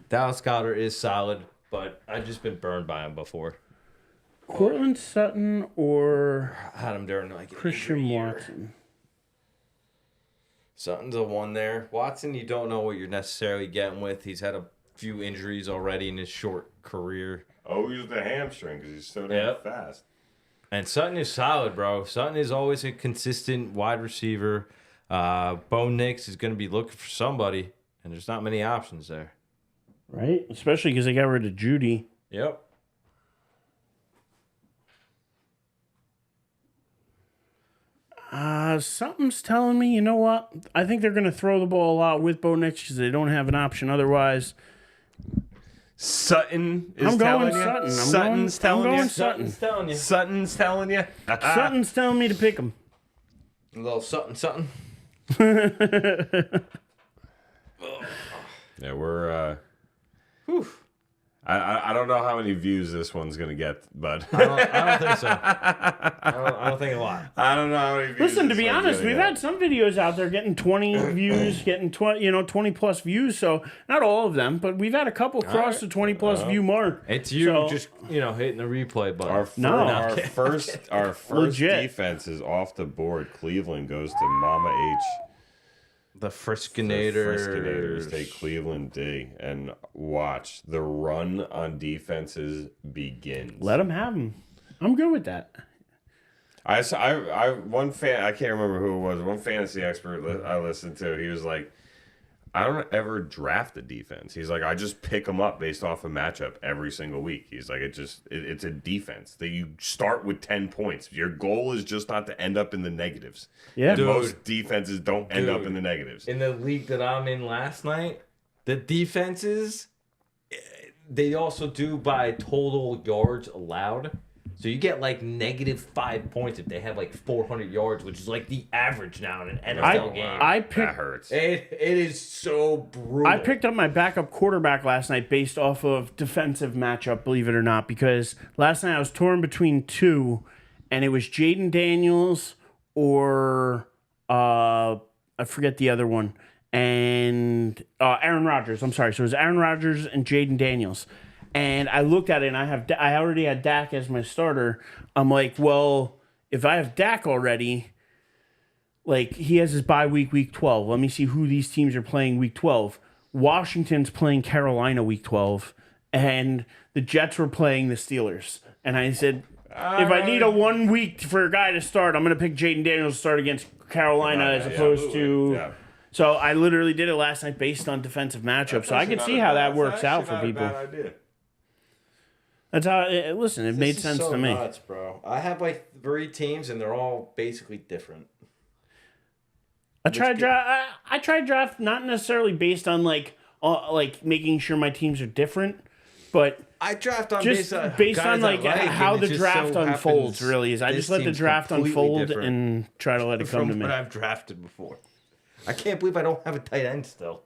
[SPEAKER 3] Dallas Goedert is solid, but I've just been burned by him before.
[SPEAKER 1] Cortland Sutton or
[SPEAKER 3] I had him during like
[SPEAKER 1] Christian Watson.
[SPEAKER 3] Sutton's a one there. Watson, you don't know what you're necessarily getting with. He's had a few injuries already in his short career.
[SPEAKER 2] Oh, he's the hamstring because he's so damn fast.
[SPEAKER 3] And Sutton is solid, bro. Sutton is always a consistent wide receiver. Bo Nix is going to be looking for somebody, and there's not many options there.
[SPEAKER 1] Right? Especially because they got rid of Judy.
[SPEAKER 3] Yep.
[SPEAKER 1] Something's telling me, you know what? I think they're going to throw the ball a lot with Bo Nix because they don't have an option otherwise.
[SPEAKER 2] Sutton is
[SPEAKER 1] I'm going
[SPEAKER 2] telling you.
[SPEAKER 1] Sutton.
[SPEAKER 2] Sutton's telling you.
[SPEAKER 1] Sutton.
[SPEAKER 3] telling you.
[SPEAKER 2] Sutton's telling you.
[SPEAKER 1] Sutton's telling me to pick him.
[SPEAKER 3] A little something.
[SPEAKER 2] Yeah, we're.
[SPEAKER 3] Whew.
[SPEAKER 2] I don't know how many views this one's gonna get, but
[SPEAKER 3] I don't think so. I don't think a lot.
[SPEAKER 2] I don't know how many views.
[SPEAKER 1] Listen, to
[SPEAKER 2] this
[SPEAKER 1] be
[SPEAKER 2] one's
[SPEAKER 1] honest,
[SPEAKER 2] gonna
[SPEAKER 1] we've
[SPEAKER 2] get.
[SPEAKER 1] had some videos out there getting 20 views, getting 20 plus views. So not all of them, but we've had a couple cross the 20 plus view mark.
[SPEAKER 3] It's you
[SPEAKER 1] So-
[SPEAKER 3] just hitting the replay button.
[SPEAKER 2] Our first
[SPEAKER 1] Legit.
[SPEAKER 2] defense is off the board. Cleveland goes to Mama H.
[SPEAKER 3] The
[SPEAKER 2] The
[SPEAKER 3] Friskinators.
[SPEAKER 2] Friskinators take Cleveland D, and watch the run on defenses begins.
[SPEAKER 1] Let them have them. I'm good with that.
[SPEAKER 2] One fan, I can't remember who it was. One fantasy expert I listened to, he was like, I don't ever draft a defense. He's like, I just pick them up based off a matchup every single week. He's like, it's a defense that you start with 10 points. Your goal is just not to end up in the negatives.
[SPEAKER 1] Yeah.
[SPEAKER 2] And
[SPEAKER 3] Dude.
[SPEAKER 2] most defenses don't end up in the negatives.
[SPEAKER 3] In the league that I'm in last night, the defenses, they also do by total yards allowed. So you get like -5 points if they have like 400 yards, which is like the average now in an NFL game.
[SPEAKER 2] That hurts.
[SPEAKER 3] It is so brutal.
[SPEAKER 1] I picked up my backup quarterback last night based off of defensive matchup, believe it or not, because last night I was torn between two, and it was Jaden Daniels or I forget the other one, and Aaron Rodgers. I'm sorry. So it was Aaron Rodgers and Jaden Daniels. And I looked at it, and I already had Dak as my starter. I'm like, well, if I have Dak already, like he has his bye week 12. Let me see who these teams are playing week 12. Washington's playing Carolina week 12, and the Jets were playing the Steelers. And I said, if I need a 1 week for a guy to start, I'm going to pick Jaden Daniels to start against Carolina as opposed to.
[SPEAKER 2] Yeah.
[SPEAKER 1] So I literally did it last night based on defensive matchups. So I can see how that works out for people. That's how. Listen, it made sense to me.
[SPEAKER 3] Nuts, bro. I have like 3 teams, and they're all basically different.
[SPEAKER 1] I tried draft not necessarily based on like making sure my teams are different, but
[SPEAKER 3] I draft on
[SPEAKER 1] just based on like how the draft unfolds. Really, is I just let the draft unfold and try to let it come to me.
[SPEAKER 3] What I've drafted before. I can't believe I don't have a tight end still.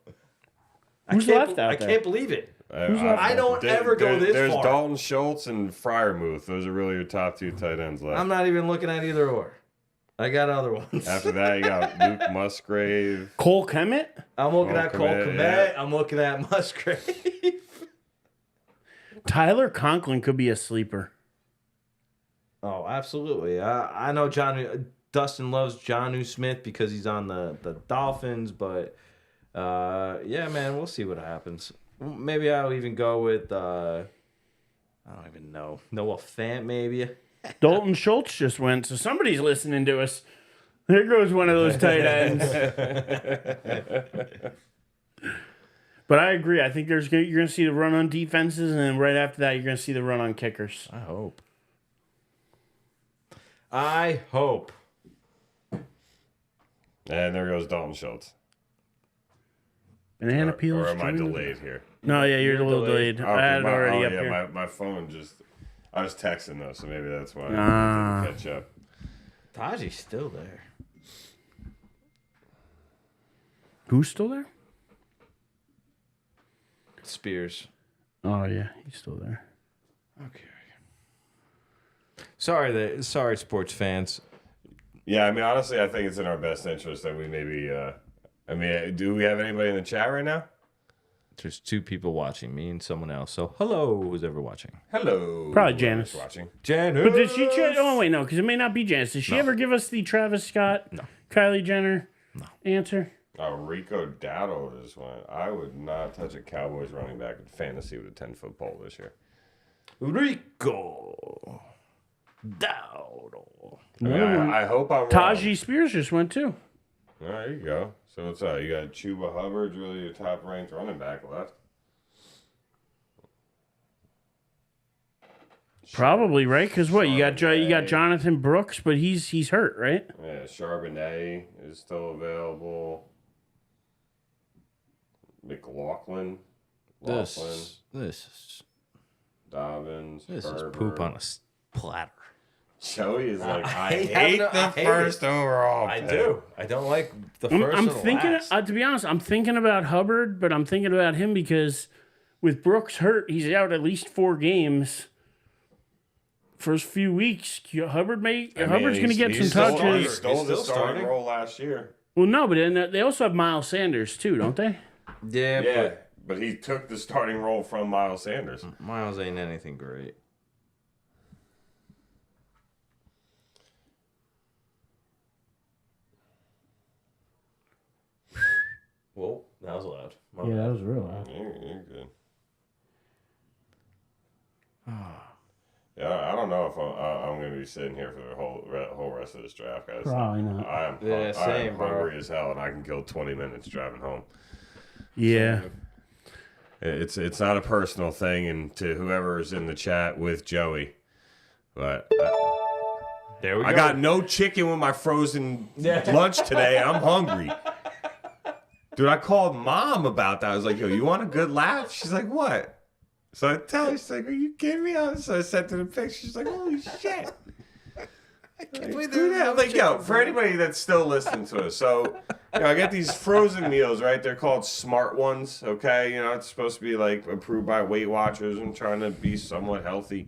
[SPEAKER 1] Who's left out there?
[SPEAKER 3] I can't believe it. I don't ever go this
[SPEAKER 2] There's
[SPEAKER 3] far.
[SPEAKER 2] Dalton Schultz and Freiermuth. Those are really your top 2 tight ends left.
[SPEAKER 3] I'm not even looking at either or. I got other ones.
[SPEAKER 2] After that, you got Luke Musgrave.
[SPEAKER 1] Cole Kemet?
[SPEAKER 3] I'm looking at Cole
[SPEAKER 2] Kmet,
[SPEAKER 3] Kmet.
[SPEAKER 2] yeah.
[SPEAKER 3] I'm looking at Musgrave.
[SPEAKER 1] Tyler Conklin could be a sleeper.
[SPEAKER 3] Oh, absolutely. I know Dustin loves Jonnu Smith because he's on the Dolphins, but yeah, man, we'll see what happens. Maybe I'll even go with I don't even know. Noah Fant, maybe.
[SPEAKER 1] Dalton Schultz just went, so somebody's listening to us. There goes one of those tight ends. But I agree. I think you're going to see the run on defenses, and then right after that, you're going to see the run on kickers.
[SPEAKER 3] I hope. I hope.
[SPEAKER 2] And there goes Dalton Schultz.
[SPEAKER 1] Banana peel.
[SPEAKER 2] Or am I delayed here?
[SPEAKER 1] No, yeah, you're a little delayed.
[SPEAKER 2] Oh,
[SPEAKER 1] I had it already up here.
[SPEAKER 2] My phone just... I was texting, though, so maybe that's why
[SPEAKER 1] Ah.
[SPEAKER 2] I didn't catch up.
[SPEAKER 3] Taji's still there.
[SPEAKER 1] Who's still there?
[SPEAKER 3] Spears.
[SPEAKER 1] Oh, yeah, he's still there.
[SPEAKER 3] Okay. Sorry, sports fans.
[SPEAKER 2] Yeah, I mean, honestly, I think it's in our best interest that we maybe... do we have anybody in the chat right now?
[SPEAKER 3] There's two people watching, me and someone else. So, hello, who's ever watching?
[SPEAKER 2] Hello.
[SPEAKER 1] Probably Janice.
[SPEAKER 2] Watching.
[SPEAKER 3] Janice.
[SPEAKER 1] But did she... Oh, wait, no, because it may not be Janice. Did she ever give us the Travis Scott, Kylie Jenner answer?
[SPEAKER 2] Oh, Rico Dowdle just went. I would not touch a Cowboys running back in fantasy with a 10-foot pole this year.
[SPEAKER 3] Rico Dowdle.
[SPEAKER 2] I mean, I hope I'm wrong.
[SPEAKER 1] Tajee Spears just went, too.
[SPEAKER 2] Oh, there you go. So what's up? You got Chuba Hubbard, really your top-ranked running back left.
[SPEAKER 1] Probably, right? Because what? You got Jonathan Brooks, but he's hurt, right?
[SPEAKER 2] Yeah, Charbonnet is still available. McLaughlin.
[SPEAKER 3] This
[SPEAKER 2] Dobbins.
[SPEAKER 3] is
[SPEAKER 2] Herbert.
[SPEAKER 3] poop on a platter.
[SPEAKER 2] Joey is like, I
[SPEAKER 3] I
[SPEAKER 2] hate
[SPEAKER 3] have
[SPEAKER 2] the first overall
[SPEAKER 3] I
[SPEAKER 2] pick.
[SPEAKER 3] do. I don't like the first.
[SPEAKER 1] I'm
[SPEAKER 3] or the
[SPEAKER 1] thinking,
[SPEAKER 3] last.
[SPEAKER 1] to be honest, I'm thinking about Hubbard, but I'm thinking about him because with Brooks hurt, he's out at least 4 games. First few weeks, Hubbard's going to get some touches.
[SPEAKER 2] He stole the
[SPEAKER 3] still
[SPEAKER 2] starting
[SPEAKER 3] starting.
[SPEAKER 2] role last year.
[SPEAKER 1] Well, no, but then they also have Miles Sanders too, don't they?
[SPEAKER 3] Yeah,
[SPEAKER 2] But he took the starting role from Miles Sanders.
[SPEAKER 3] but Miles ain't anything great. Whoa, that was loud. My bad.
[SPEAKER 1] that was real loud.
[SPEAKER 2] You're good. Yeah, I don't know if I'm going to be sitting here for the whole rest of this draft, guys.
[SPEAKER 1] Probably not.
[SPEAKER 2] I am
[SPEAKER 3] Same, bro.
[SPEAKER 2] hungry as hell, and I can kill 20 minutes driving home.
[SPEAKER 1] Yeah.
[SPEAKER 2] It's not a personal thing, and to whoever is in the chat with Joey, but
[SPEAKER 3] There we go.
[SPEAKER 2] I got no chicken with my frozen lunch today. I'm hungry. Dude, I called Mom about that. I was like, yo, you want a good laugh? She's like, what? So I tell her, she's like, are you kidding me? So I sent her the picture. She's like, holy shit. I'm like, yo, for anybody that's still listening to us, so I get these frozen meals, right? They're called Smart Ones, okay? It's supposed to be like approved by Weight Watchers and trying to be somewhat healthy.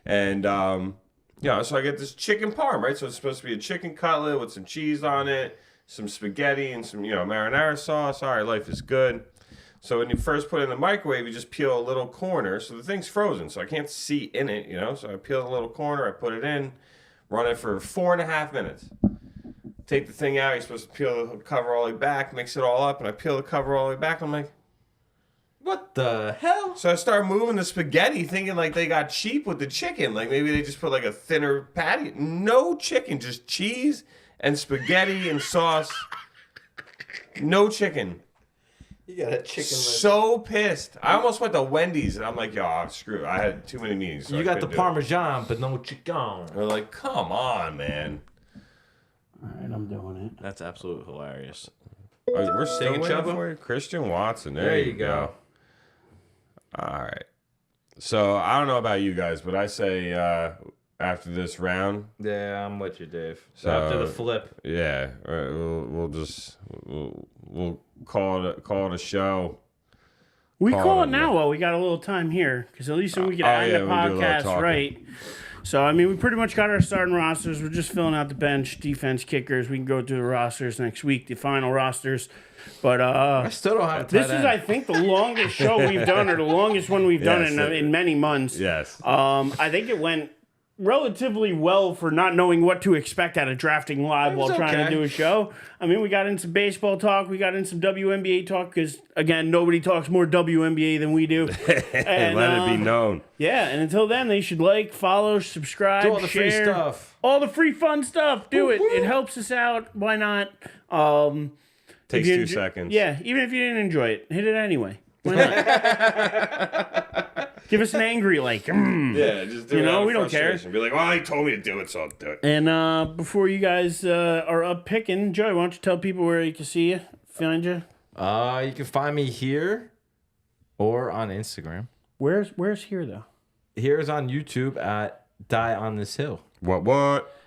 [SPEAKER 2] And, so I get this chicken parm, right? So it's supposed to be a chicken cutlet with some cheese on it, some spaghetti, and some, marinara sauce. All right, life is good. So when you first put it in the microwave, you just peel a little corner. So the thing's frozen, so I can't see in it, So I peel a little corner, I put it in, run it for 4.5 minutes. Take the thing out, you're supposed to peel the cover all the way back, mix it all up, and I peel the cover all the way back. I'm like,
[SPEAKER 3] What the hell?
[SPEAKER 2] so I start moving the spaghetti, thinking like they got cheap with the chicken. Like maybe they just put like a thinner patty. No chicken, just cheese and spaghetti and sauce. No chicken.
[SPEAKER 3] You got a chicken.
[SPEAKER 2] So pissed. I almost went to Wendy's and I'm like, yo, screw it. I had too many meetings. So
[SPEAKER 3] You
[SPEAKER 2] I
[SPEAKER 3] got the
[SPEAKER 2] couldn't do it.
[SPEAKER 3] Parmesan, but no chicken.
[SPEAKER 2] They're like, come on, man.
[SPEAKER 1] All right, I'm doing it.
[SPEAKER 3] That's absolutely hilarious.
[SPEAKER 2] We're still
[SPEAKER 3] Taking
[SPEAKER 2] waiting
[SPEAKER 3] Chubba?
[SPEAKER 2] for you. Christian Watson. There
[SPEAKER 3] There
[SPEAKER 2] you
[SPEAKER 3] you
[SPEAKER 2] go. All right. So I don't know about you guys, but I say after this round,
[SPEAKER 3] Yeah, I'm with you, Dave.
[SPEAKER 2] So-
[SPEAKER 3] After the flip.
[SPEAKER 2] yeah, we'll call it a show.
[SPEAKER 1] We
[SPEAKER 2] Call
[SPEAKER 1] call
[SPEAKER 2] it
[SPEAKER 1] it now while we got a little time here, because at least we can end the
[SPEAKER 2] we do a little
[SPEAKER 1] podcast
[SPEAKER 2] talking.
[SPEAKER 1] right. So, I mean, we pretty much got our starting rosters. We're just filling out the bench, defense, kickers. We can go through the rosters next week, the final rosters. But
[SPEAKER 3] I still don't have a
[SPEAKER 1] this
[SPEAKER 3] tight
[SPEAKER 1] is,
[SPEAKER 3] end.
[SPEAKER 1] I think, the longest show we've done, or the longest one we've done in many months.
[SPEAKER 2] Yes.
[SPEAKER 1] I think it went relatively well for not knowing what to expect out of drafting live while trying to do a show. I mean, we got into some baseball talk, we got into some WNBA talk because, again, nobody talks more WNBA than we do. And,
[SPEAKER 2] Let it be known.
[SPEAKER 1] Yeah, and until then, they should like, follow, subscribe,
[SPEAKER 3] Do all the
[SPEAKER 1] share.
[SPEAKER 3] free stuff.
[SPEAKER 1] All the free fun stuff. Do it. It helps us out. Why not?
[SPEAKER 2] Takes
[SPEAKER 1] if you
[SPEAKER 2] 2
[SPEAKER 1] enjo-
[SPEAKER 2] seconds.
[SPEAKER 1] Yeah, even if you didn't enjoy it, hit it anyway. Why not? Give us an angry like.
[SPEAKER 2] Yeah, just do
[SPEAKER 1] You
[SPEAKER 2] it
[SPEAKER 1] know,
[SPEAKER 2] out of
[SPEAKER 1] we don't care.
[SPEAKER 2] frustration. Be like, well, he told me to do it, so I'll do it.
[SPEAKER 1] And before you guys are up picking, Joey, why don't you tell people where you can see you, find you?
[SPEAKER 3] You can find me here or on Instagram.
[SPEAKER 1] Where's here though?
[SPEAKER 3] Here's on YouTube at Die on This Hill.
[SPEAKER 2] What?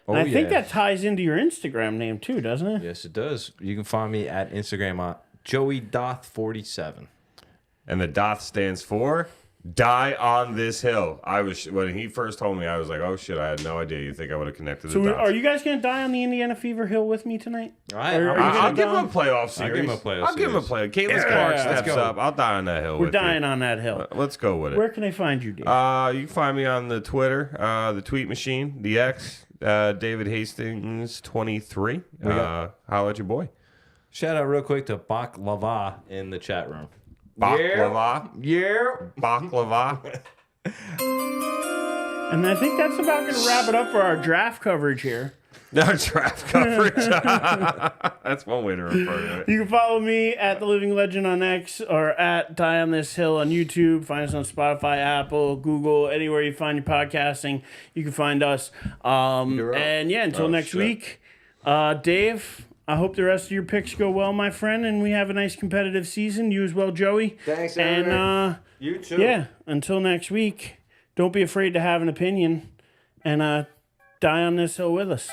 [SPEAKER 3] Oh,
[SPEAKER 1] And I think that ties into your Instagram name too, doesn't it?
[SPEAKER 3] Yes, it does. You can find me at Instagram on JoeyDoth47.
[SPEAKER 2] And the DOTH stands for Die on This Hill. When he first told me, I was like, oh shit, I had no idea. You think I would have connected the
[SPEAKER 1] So
[SPEAKER 2] dots.
[SPEAKER 1] are you guys gonna die on the Indiana Fever Hill with me tonight?
[SPEAKER 3] All right.
[SPEAKER 1] Or are you
[SPEAKER 2] I'll
[SPEAKER 1] gonna
[SPEAKER 2] give him
[SPEAKER 1] die?
[SPEAKER 2] a playoff series.
[SPEAKER 3] I'll give him a playoff
[SPEAKER 2] I'll give him a
[SPEAKER 3] series.
[SPEAKER 2] playoff. Caitlin
[SPEAKER 1] Yeah,
[SPEAKER 2] Clark
[SPEAKER 1] let's
[SPEAKER 2] steps
[SPEAKER 3] go.
[SPEAKER 2] up. I'll die on that hill.
[SPEAKER 1] We're
[SPEAKER 2] with
[SPEAKER 1] dying
[SPEAKER 2] you.
[SPEAKER 1] on that hill.
[SPEAKER 2] Let's go with it.
[SPEAKER 1] Where can I find you, Dave?
[SPEAKER 2] You can find me on the Twitter, the tweet machine, the X, David Hastings 23. Holla at your boy.
[SPEAKER 3] Shout out real quick to Baklava in the chat room.
[SPEAKER 2] Baklava.
[SPEAKER 3] Yeah.
[SPEAKER 2] Baklava.
[SPEAKER 1] And I think that's about going to wrap it up for our draft coverage here.
[SPEAKER 2] No draft coverage. That's one way to refer to it.
[SPEAKER 1] You can follow me at The Living Legend on X or at Die on This Hill on YouTube. Find us on Spotify, Apple, Google, anywhere you find your podcasting. You can find us. And yeah, until next
[SPEAKER 2] shit.
[SPEAKER 1] week, Dave, I hope the rest of your picks go well, my friend, and we have a nice competitive season. You as well, Joey.
[SPEAKER 3] Thanks,
[SPEAKER 1] And
[SPEAKER 3] Eric. You too.
[SPEAKER 1] yeah, until next week, don't be afraid to have an opinion and die on this hill with us.